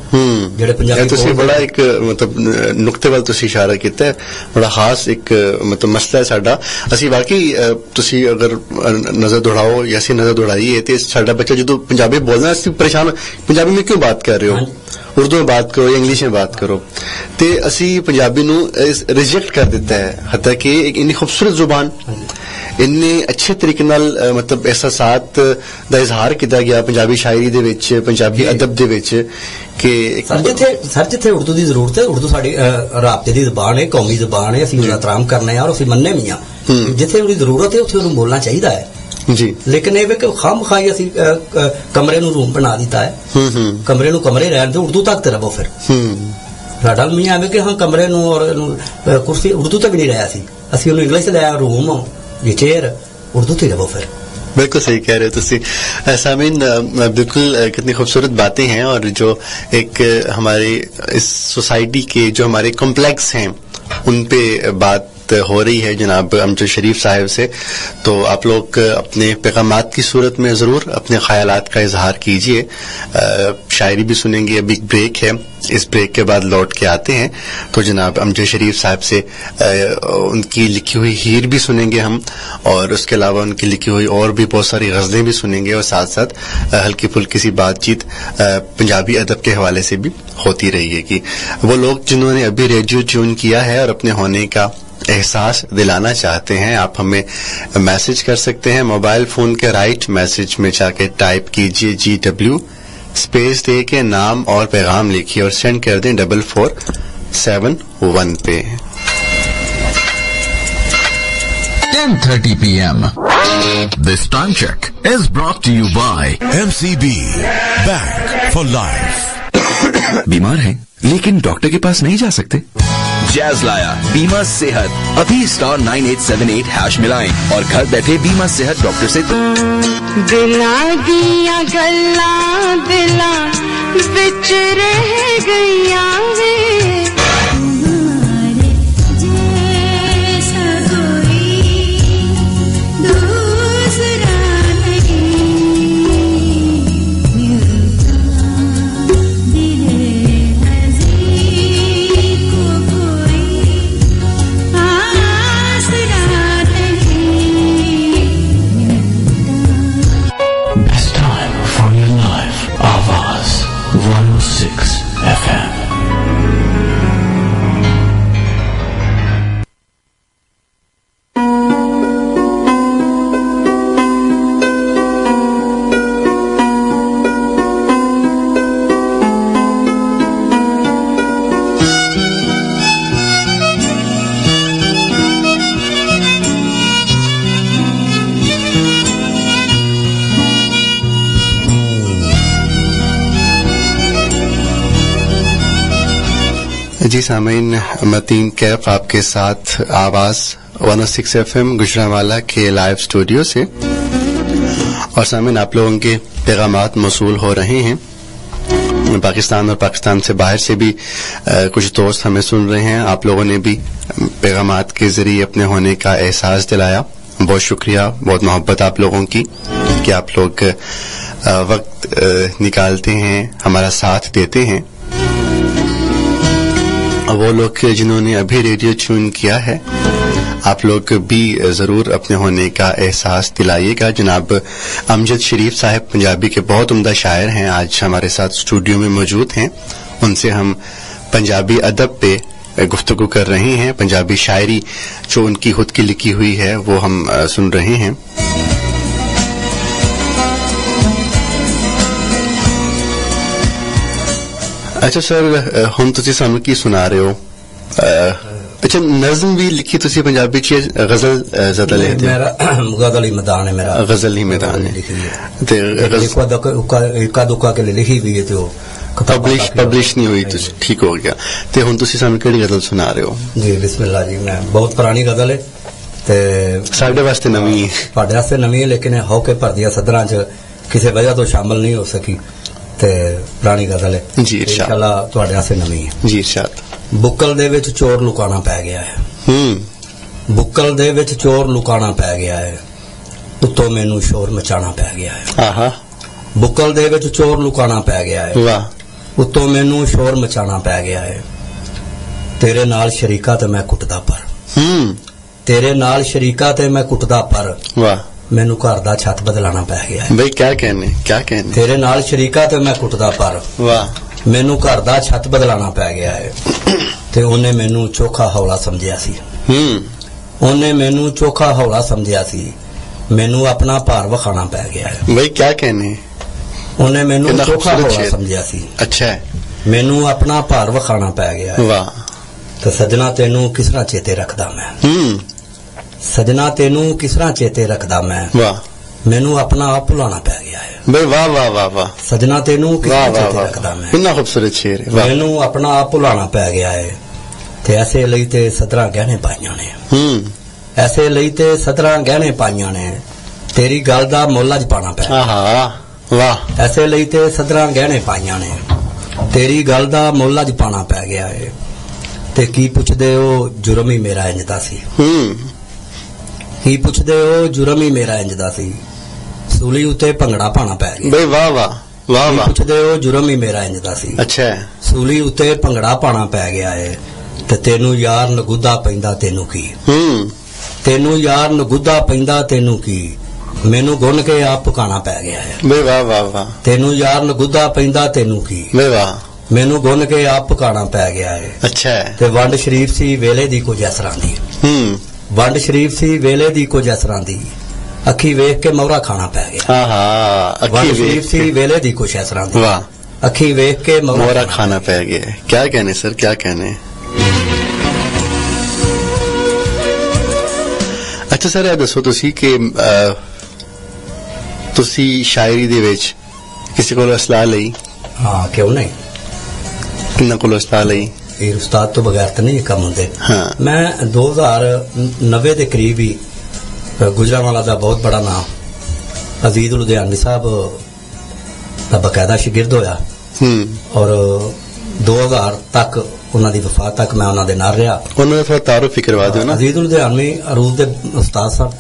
ਜਿਹੜੇ ਪੰਜਾਬੀ ਤੁਸੀਂ ਬੜਾ ਇੱਕ ਮਤਲਬ ਨੁਕਤੇ ਵੱਲ ਤੁਸੀਂ ਇਸ਼ਾਰਾ ਕੀਤਾ ਹੈ, ਬੜਾ ਖਾਸ ਇੱਕ ਮਤਲਬ ਮਸਲਾ ਹੈ ਸਾਡਾ। ਅਸੀਂ ਵਾਕਈ ਤੁਸੀਂ ਅਗਰ ਨਜ਼ਰ ਦੌੜਾਓ ਜਾਂ ਅਸੀਂ ਨਜ਼ਰ ਦੌੜਾਈਏ ਤੇ ਸਾਡਾ ਬੱਚਾ ਜਦੋਂ ਪੰਜਾਬੀ ਬੋਲਣਾ ਅਸੀਂ ਪਰੇਸ਼ਾਨ, ਪੰਜਾਬੀ में क्यों बात कर रहे हो, उर्दू में बात करो या इंग्लिश में बात करो, ਤੇ ਅਸੀਂ ਪੰਜਾਬੀ ਨੂੰ ਰਿਜੈਕਟ ਕਰ ਦਿੱਤਾ ਹੈ। ਹੱਤਾ ਕਿ ਇੱਕ ਇੰਨੀ ਖੂਬਸੂਰਤ ਜ਼ੁਬਾਨ, ਇੰਨੇ ਅੱਛੇ ਤਰੀਕੇ ਨਾਲ ਮਤਲਬ ਅਹਿਸਾਸਾਤ ਦਾ ਇਜ਼ਹਾਰ ਕੀਤਾ ਗਿਆ ਪੰਜਾਬੀ ਸ਼ਾਇਰੀ ਦੇ ਵਿੱਚ, ਪੰਜਾਬੀ ਅਦਬ ਦੇ ਵਿੱਚ ਕਿ ਸਰ ਜਿੱਥੇ ਉਰਦੂ ਦੀ ਜ਼ਰੂਰਤ ਹੈ, ਉਰਦੂ ਸਾਡੀ ਰਾਬਤੇ ਦੀ ਜ਼ਬਾਨ ਹੈ, ਕੌਮੀ ਜ਼ਬਾਨ ਹੈ, ਅਸੀਂ ਉਹਦਾ ਇhtਰਾਮ ਕਰਨਾ ਹੈ ਔਰ ਅਸੀਂ ਮੰਨੇ ਵੀ ਹਾਂ। ਜਿੱਥੇ ਉਹਦੀ ਜ਼ਰੂਰਤ ਹੈ ਉੱਥੇ ਉਹਨੂੰ ਬੋਲਣਾ ਚਾਹੀਦਾ ਹੈ ਜੀ। ਲੇਕਿਨ ਇਹ ਵੀ ਕਿ ਖਾਮਖਾਈ ਅਸੀਂ ਕਮਰੇ ਨੂੰ ਰੂਮ ਬਣਾ ਦਿੱਤਾ ਹੈ। ਕਮਰੇ ਨੂੰ ਕਮਰੇ ਰਹਿਣ ਦਿਓ, ਉਰਦੂ ਤੱਕ ਤੇ ਰਹੋ। ਫਿਰ ਸਾਡਾ ਮੀਆਂ ਐਵੇਂ ਕਿ ਹਾਂ ਕਮਰੇ ਨੂੰ ਔਰ ਕੁਰਸੀ ਉਰਦੂ ਤੱਕ ਨਹੀਂ ਰਿਹਾ ਸੀ, ਅਸੀਂ ਉਹਨੂੰ ਇੰਗਲਿਸ਼ ਲੈ ਆਇਆ, ਰੂਮ ये चेयर उर्दू थी रहो। फिर बिल्कुल सही कह रहे हो तुसी सामीन, बिल्कुल कितनी खूबसूरत बातें हैं। और जो एक हमारे इस सोसाइटी के जो हमारे कॉम्प्लेक्स हैं उन पे बात हो रही है जनाब अमजद शरीफ साहब से। तो आप लोग अपने पैगामात की सूरत में ज़रूर अपने ख्यालात का इजहार कीजिए। शायरी भी सुनेंगे, अभी एक ब्रेक है, इस ब्रेक के बाद लौट के आते हैं तो जनाब अमजद शरीफ साहब से उनकी लिखी हुई हीर भी सुनेंगे हम, और उसके अलावा उनकी लिखी हुई और भी बहुत सारी गज़लें भी सुनेंगे, और साथ साथ हल्की फुल्की सी बातचीत पंजाबी अदब के हवाले से भी होती रहेगी। वो लोग जिन्होंने अभी रेडियो ट्यून किया है और अपने होने का एहसास दिलाना चाहते हैं, आप हमें मैसेज कर सकते हैं। मोबाइल फोन के राइट मैसेज में जाके टाइप कीजिए GW स्पेस दे के नाम और पैगाम लिखिए और सेंड कर दें 4471 पे। 10:30 p.m. This time check is brought to you by MCB bank for life. बीमार हैं लेकिन डॉक्टर के पास नहीं जा सकते? जैज लाया बीमा सेहत। अभी *9878# मिलाएं और घर बैठे बीमा सेहत डॉक्टर से दिला दिया गल्ला दिला बिच रह गईया वे जैसा कोई दूसरा जी सामीन, मतीन कैफ आपके साथ आवाज 106 FM गुजरांवाला के लाइव स्टूडियो से। और सामीन, आप लोगों के पैगामात मौसूल हो रहे हैं पाकिस्तान और पाकिस्तान से बाहर से भी कुछ दोस्त हमें सुन रहे हैं। आप लोगों ने भी पैगामात के जरिए अपने होने का एहसास दिलाया, बहुत शुक्रिया, बहुत मोहब्बत आप लोगों की कि आप लोग वक्त निकालते हैं, हमारा साथ देते हैं। वो लोग जिन्होंने अभी रेडियो ट्यून किया है, आप लोग भी ज़रूर अपने होने का एहसास दिलाइएगा। जनाब अमजद शरीफ साहब पंजाबी के बहुत उम्दा शायर हैं, आज हमारे साथ स्टूडियो में मौजूद हैं। उनसे हम पंजाबी अदब पे गुफ्तगू कर रहे हैं। पंजाबी शायरी जो उनकी खुद की लिखी हुई है वो हम सुन रहे हैं। अच्छा सर, ਹੁਣ ਤੁਸੀਂ ਸਾਨੂੰ ਕੀ ਸੁਣਾ ਰਹੇ ਹੋ? अच्छा नज़म भी लिखी तुसी पंजाबी च, गजल ज्यादा लिखते? मेरा गजल ही मैदान है, मेरा गजल ही मैदान है। ते इक्का दुक्का के लिए लिखी हुई है, तो पब्लिश नहीं हुई। ठीक हो गया। ते हुण तुसी सानू किहड़ी गजल सुना रहे हो? जी बिस्मिल्लाह जी, मैं बहुत पुरानी गजल है ते साडे वास्ते नवी है, तुहाडे वास्ते नवी है, लेकिन हो के भरदिया सदरां च किसी वजह तो शामिल नहीं हो सकी, ते पुरानी गजल है जी। इंशाअल्लाह तुहाडे वास्ते नवी है जी। इरशाद। बुक्कल दे विच चोर लुकाना पै गया है, बुक्कल दे विच चोर लुकाना पै गया है, उत्तों मैनू शोर मचाना पै गया है। आहा, बुक्कल दे विच चोर लुकाना पै गया है, वाह, उत्तों मैनू शोर मचाना पै गया है। तेरे नाल शरीका ते मैं कुटदा पर, तेरे नाल शरीका ते मैं कुटदा पर, वाह, मैनू घर दा छत बदलाना पै गया है। भाई क्या कहने, क्या कहने। तेरे नाल शरीका ते मैं कुटदा पर, वाह, मैनू घर दा छत बदलाना पै गया है। ते ओने मैनू चोखा हौला समझिया सी, ओने मैनू चोखा हौला समझिया सी, मैनू अपना भार वखाना पै गया है। भाई क्या कहने। ओने मैनू चोखा हौला समझिया सी, अच्छा है, मैनू अपना भार वखाना पै गया है। वाह। ते सजना तेनू किस तरह चेते रखदा मैं, सजना तेनू किस तरह चेते रखदा मैं, वाह, मैनू अपना आप भुलाना पै गया है। भाई वाह वाह वाह वाह, सजना तेनू किस वाह तरह वाह चेते रखदा वाह, मैं, कितना खूबसूरत शेर है। वाह। मैनू अपना आप भुलाना पै गया है। ते ऐसे ਲਈ ਤੇ ਸਦਰਾਂ ਗਹਿਣੇ ਪਾਈਆਂ ਨੇ, ऐसे ਲਈ ਤੇ ਸਦਰਾਂ ਗਹਿਣੇ ਪਾਈਆਂ ਨੇ, ਤੇਰੀ ਗੱਲ ਦਾ ਮੁੱਲ ਅੱਜ ਪਾਣਾ ਪੈ। आहा, वाह। ऐसे ਲਈ ਤੇ ਸਦਰਾਂ ਗਹਿਣੇ ਪਾਈਆਂ ਨੇ, ਤੇਰੀ ਗੱਲ ਦਾ ਮੁੱਲ ਅੱਜ ਪਾਣਾ ਪੈ ਗਿਆ ਏ। ਤੇ ਕੀ ਪੁੱਛਦੇ ਹੋ ਜੁਰਮ ਹੀ ਮੇਰਾ ਇੰਜ ਦਾ ਸੀ, ਕੀ ਪੁੱਛਦੇ ਹੋ ਜੁਰਮ ਹੀ ਮੇਰਾ ਇੰਜ ਦਾ ਸੀ, ਸੂਲੀ ਉੱਤੇ ਭੰਗੜਾ ਪਾਣਾ ਪੈ ਗਿਆ। भाई वाह वाह वाह ਕੀ वाह, ਪੁੱਛਦੇ ਹੋ ਜੁਰਮ ਹੀ ਮੇਰਾ ਇੰਜ ਦਾ ਸੀ, अच्छा है। ਸੂਲੀ ਉੱਤੇ ਭੰਗੜਾ ਪਾਣਾ ਪੈ ਗਿਆ ਏ। ਤੇ ਤੈਨੂੰ ਯਾਰ ਨਗੁੱਦਾ ਪੈਂਦਾ ਤੈਨੂੰ ਕੀ, ਤੈਨੂੰ ਯਾਰ ਨਗੁੱਦਾ ਪੈਂਦਾ ਤੈਨੂੰ ਕੀ, ਮੈਨੂੰ ਗੁੰਨ ਕੇ ਆਪ ਪਕਾਣਾ ਪੈ ਗਿਆ ਹੈ। भाई वाह वाह वाह, ਤੈਨੂੰ ਯਾਰ ਨਗੁੱਦਾ ਪੈਂਦਾ ਤੈਨੂੰ ਕੀ, भाई वाह, ਮੈਨੂੰ ਗੁੰਨ ਕੇ ਆਪ ਪਕਾਣਾ ਪੈ ਗਿਆ ਹੈ। अच्छा है। ਤੇ ਵੰਡ ਸ਼ਰੀਫ ਸੀ ਵੇਲੇ ਦੀ ਕੁਝ ਇਸ ਤਰ੍ਹਾਂ ਦੀ, ਵੰਡ ਸ਼ਰੀਫ ਸੀ ਵੇਲੇ ਦੀ ਕੁਝ ਇਸ ਤਰ੍ਹਾਂ ਦੀ, ਅੱਖੀ ਵੇਖ ਕੇ ਮੌਰਾ ਖਾਣਾ ਪੈ ਗਿਆ। आहा, ਵੰਡ अखी ਸ਼ਰੀਫ ਸੀ वेख ਵੇਲੇ ਦੀ ਕੁਝ ਇਸ ਤਰ੍ਹਾਂ ਦੀ, वाह, ਅੱਖੀ ਵੇਖ ਕੇ मोरा खाना पै गया। क्या कहने सर, क्या कहने। अच्छा सर, ਇਹ ਦੱਸੋ ਤੁਸੀਂ ਕਿ ਤੁਸੀਂ ਸ਼ਾਇਰੀ ਦੇ ਵਿੱਚ ਕਿਸੇ ਕੋਲੋਂ ਅਸਲਾਹ ਲਈ? ਹਾਂ ਕਿਉਂ ਨਹੀਂ, ਕਿੰਨਾ ਕੋਲੋਂ ਅਸਲਾਹ ਲਈ? ਇਹ ਉਸਤਾਦ ਤੋਂ ਬਗੈਰ ਤਾਂ ਨਹੀਂ ਇਹ ਕੰਮ ਹੁੰਦੇ। ਹਾਂ। ਮੈਂ 2090 ਦੇ ਕਰੀਬ ਹੀ ਗੁਜਰਾਂਵਾਲਾ ਦਾ ਬਹੁਤ ਬੜਾ ਨਾਮ ਅਜ਼ੀਜ਼ ਲੁਧਿਆਣਵੀ ਸਾਹਿਬ ਦਾ ਬਕਾਇਦਾ ਸ਼ਾਗਿਰਦ ਹੋਇਆ, ਔਰ 2000 ਤੱਕ ਉਹਨਾਂ ਦੀ ਵਫਾਤ ਤੱਕ ਮੈਂ ਉਹਨਾਂ ਦੇ ਨਾਲ ਰਿਹਾ। ਉਹਨਾਂ ਦਾ ਥੋੜਾ ਤਾਰਫ ਹੀ ਕਰਵਾ ਦਿਓ ਨਾ। ਅਜ਼ੀਜ਼ ਲੁਧਿਆਣਵੀ ਅਰੂਜ਼ ਦੇ ਉਸਤਾਦ ਸਾਹਿਬ,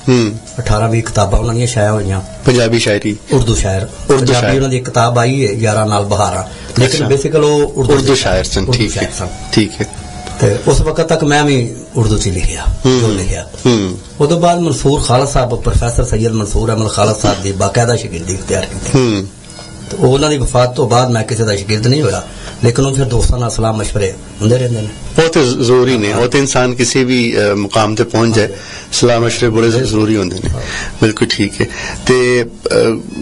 18-20 ਕਿਤਾਬਾਂ ਉਹਨਾਂ ਦੀਆਂ ਛਾਇਆ ਹੋਈਆਂ, ਪੰਜਾਬੀ ਸ਼ਾਇਰੀ, ਉਰਦੂ ਸ਼ਾਇਰ, ਪੰਜਾਬੀ ਉਹਨਾਂ ਦੀ ਇੱਕ ਕਿਤਾਬ ਆਈ ਹੈ 11 ਨਾਲ ਬਹਾਰਾਂ, ਲੇਕਿਨ ਬੇਸਿਕਲ ਉਹ ਉਰਦੂ ਸ਼ਾਇਰ ਸਨ। ਠੀਕ ਹੈ, ਠੀਕ ਹੈ। ਤੇ ਉਸ ਵਕਤ ਤੱਕ ਮੈਂ ਵੀ ਉਰਦੂ ਚ ਲਿਖਿਆ ਜੋ ਲਿਖਿਆ। ਉਦੋਂ ਬਾਅਦ ਮਨਸੂਰ ਖਾਲਦ ਸਾਹਿਬ, ਪ੍ਰੋਫੈਸਰ ਸੈਯਦ ਮਨਸੂਰ ਅਹਿਮਦ ਖਾਲਦ ਸਾਹਿਬ ਦੀ ਬਾਕਾਇਦਾ ਸ਼ਾਗਿਰਦੀ ਇਖਤਿਆਰ ਕੀਤੀ। ਤੇ ਉਹਨਾਂ ਦੀ ਵਫਾਤ ਤੋਂ ਬਾਅਦ ਮੈਂ ਕਿਸੇ ਦਾ ਸ਼ਾਗਿਰਦ ਨਹੀਂ ਹੋਇਆ, ਲੇਕਿਨ ਉਹ ਫਿਰ ਦੋਸਤਾਂ ਨਾਲ ਸਲਾਹ ਮਸ਼ਵਰੇ ਹੁੰਦੇ ਰਹਿੰਦੇ ਨੇ। ਉਹ ਤੇ ਜ਼ਰੂਰੀ ਨੇ, ਉਹ ਤੇ ਇਨਸਾਨ ਕਿਸੇ ਵੀ ਮੁਕਾਮ ਤੇ ਪਹੁੰਚ ਜਾਏ, ਸਲਾਹ ਮਸ਼ਵਰੇ ਬੜੇ ਜ਼ਰੂਰੀ ਹੁੰਦੇ ਨੇ। ਬਿਲਕੁਲ ਠੀਕ ਹੈ। ਤੇ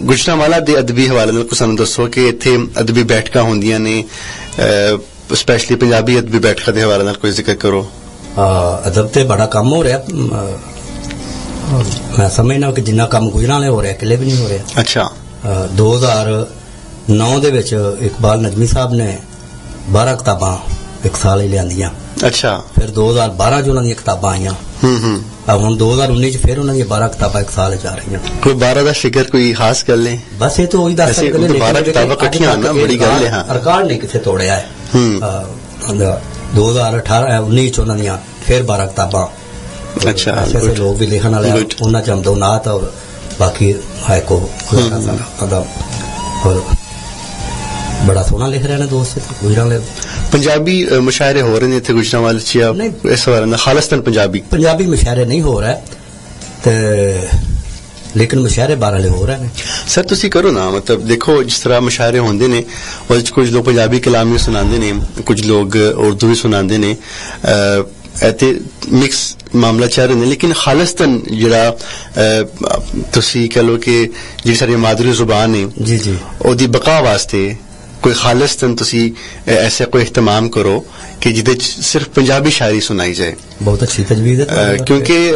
ਗੁਜਰਾਂਵਾਲਾ ਦੇ ਅਦਬੀ ਹਵਾਲੇ ਨਾਲ ਸਾਨੂੰ ਦੱਸੋ ਕਿ ਇੱਥੇ ਅਦਬੀ ਬੈਠਕਾਂ ਹੁੰਦੀਆਂ ਨੇ, ਸਪੈਸ਼ਲੀ ਪੰਜਾਬੀ ਅਦਬੀ ਬੈਠਕਾਂ ਦੇ ਹਵਾਲੇ ਨਾਲ ਕੋਈ ਜ਼ਿਕਰ ਕਰੋ। ਅਦਬ ਤੇ ਬੜਾ ਕੰਮ ਹੋ ਰਿਹਾ, ਮੈਂ ਸਮਝਦਾ ਕਿ ਜਿੰਨਾ ਕੰਮ ਗੁਜਰਾਂਵਾਲੇ ਹੋ ਰਿਹਾ ਕਿਲੇ ਵੀ ਨਹੀਂ ਹੋ ਰਿਹਾ। ਅੱਛਾ। 2009 ਦੇ ਵਿੱਚ ਇਕਬਾਲ ਨਜਮੀ ਸਾਹਿਬ ਨੇ 12 ਕਿਤਾਬਾਂ ਇੱਕ ਸਾਲ ਹੀ ਲਿਆਂਦੀਆਂ। ਅੱਛਾ। ਫਿਰ 2012 ਚ ਉਹਨਾਂ ਦੀਆਂ ਕਿਤਾਬਾਂ ਆਈਆਂ। ਹੁਣ 2019 ਚ ਫਿਰ ਉਹਨਾਂ ਦੀਆਂ 12 ਕਿਤਾਬਾਂ ਇੱਕ ਸਾਲ ਚ ਆ ਰਹੀਆਂ। ਕੋਈ 12 ਦਾ ਜ਼ਿਕਰ ਕੋਈ ਖਾਸ ਗੱਲ ਹੈ? ਬਸ ਇਹ ਤਾਂ ਉਹੀ ਦੱਸ ਸਕਦੇ ਨੇ, 12 ਕਿਤਾਬਾਂ ਇਕੱਠੀਆਂ ਨਾ ਬੜੀ ਗੱਲ ਹੈ। ਰਿਕਾਰਡ ਨਹੀਂ ਕਿਸੇ ਤੋੜਿਆ ਹੈ। 2018-19 ਚ ਉਹਨਾਂ ਦੀਆਂ ਫਿਰ 12 ਕਿਤਾਬਾਂ। ਅੱਛਾ। ਐਸੇ ਲੋਕ ਵੀ ਲਿਖਣ ਵਾਲੇ, ਉਹਨਾਂ ਚ ਅਮਦੋਨਾਤ ਔਰ ਬਾਕੀ ਹਾਇਕੋ اور بڑا سونا لکھ رہے ہیں دوست گجران پنجابی مشاعرے ہو رہے تھے گجرانوالے چ اس بارے خالصتاً پنجابی مشاعرے نہیں ہو رہا تے لیکن مشاعرے بارے ہو رہے ہیں سر تسی کرو نا مطلب دیکھو جس طرح مشاعرے ہوندے نے اور کچھ لوگ پنجابی کلام بھی سناندے نے کچھ لوگ اردو بھی سناندے نے ایتے مکس معاملہ چل رہے ہیں لیکن خالصتاً جڑا تسی کہہ لو کہ جی ساری مادری زبان ہے جی جی او دی بقا واسطے کوئی خالصتاً تسی ایسے کوئی اہتمام کرو کہ جدے صرف پنجابی شاعری سنائی جائے. بہت اچھی تجویز ہے کیونکہ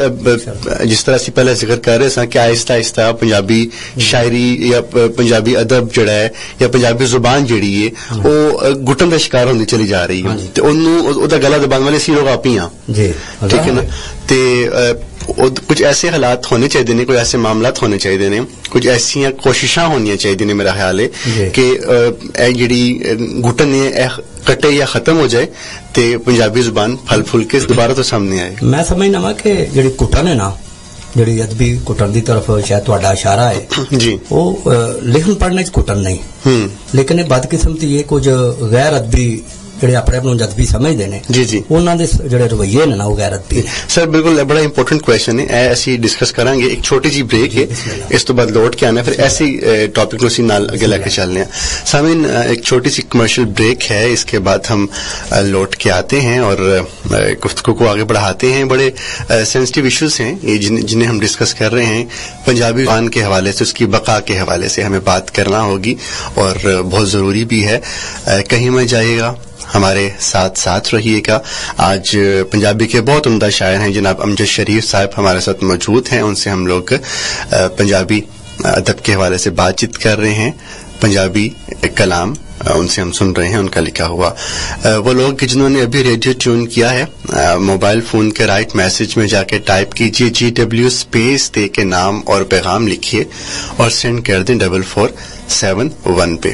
جس طرح سے پہلے ذکر کر رہے سن کہ آہستہ آہستہ پنجابی شاعری یا پنجابی ادب جڑا ہے یا پنجابی زبان جڑی ہے وہ گٹن کا شکار ہوندی چلی جا رہی ہے تے اونوں او دا گلا دبان والے سی لوگ آپ ہی ہاں جی ٹھیک ہے نا. تے کچھ ایسے حالات ہونے چاہیے نے کوئی ایسے معاملات ہونے چاہیے نے کچھ ایسی کوششاں ہونی چاہیے نے میرا خیال ہے کہ اے جڑی گھٹن ہے کٹے یا ختم ہو جائے تے پنجابی زبان پھل پھول کے دوبارہ تو سامنے آئے. میں سمجھنا وا کہ جڑی کٹن ہے نا جڑی ادبی کٹن دی طرف شاید تہاڈا اشارہ ہے جی وہ لکھن پڑھنے چ کٹن نہیں لیکن بد قسمتی یہ کچھ غیر ادبی جڑے اپنے آپ ادبی سمجھتے ہیں جی جی انہوں نے جڑے رویے نے نا وہ غیر ادبی سر بالکل بڑا امپورٹنٹ کوشچن ہے اسی ڈسکس کریں گے ایک چھوٹی جی بریک ہے اس تو بعد لوٹ کے آنا پھر ایسی ٹاپک نو اسی نال اگے لے کے چلنے ہیں. سامعین ایک چھوٹی سی کمرشل بریک ہے اس کے بعد ہم لوٹ کے آتے ہیں اور گفتگو کو آگے بڑھاتے ہیں. بڑے سینسٹیو ایشوز ہیں جنہیں ہم ڈسکس کر رہے ہیں پنجابی زبان کے حوالے سے اس کی بقا کے حوالے سے ہمیں بات کرنا ہوگی اور بہت ضروری بھی ہے. کہیں میں جائے گا ہمارے ساتھ رہیے گا. آج پنجابی کے بہت عمدہ شاعر ہیں جناب امجد شریف صاحب ہمارے ساتھ موجود ہیں. ان سے ہم لوگ پنجابی ادب کے حوالے سے بات چیت کر رہے ہیں. پنجابی کلام ان سے ہم سن رہے ہیں ان کا لکھا ہوا. وہ لوگ جنہوں نے ابھی ریڈیو ٹیون کیا ہے موبائل فون کے رائٹ میسج میں جا کے ٹائپ کیجیے GW اسپیس دے کے نام اور پیغام لکھیے اور سینڈ کر دیں 4471 پہ.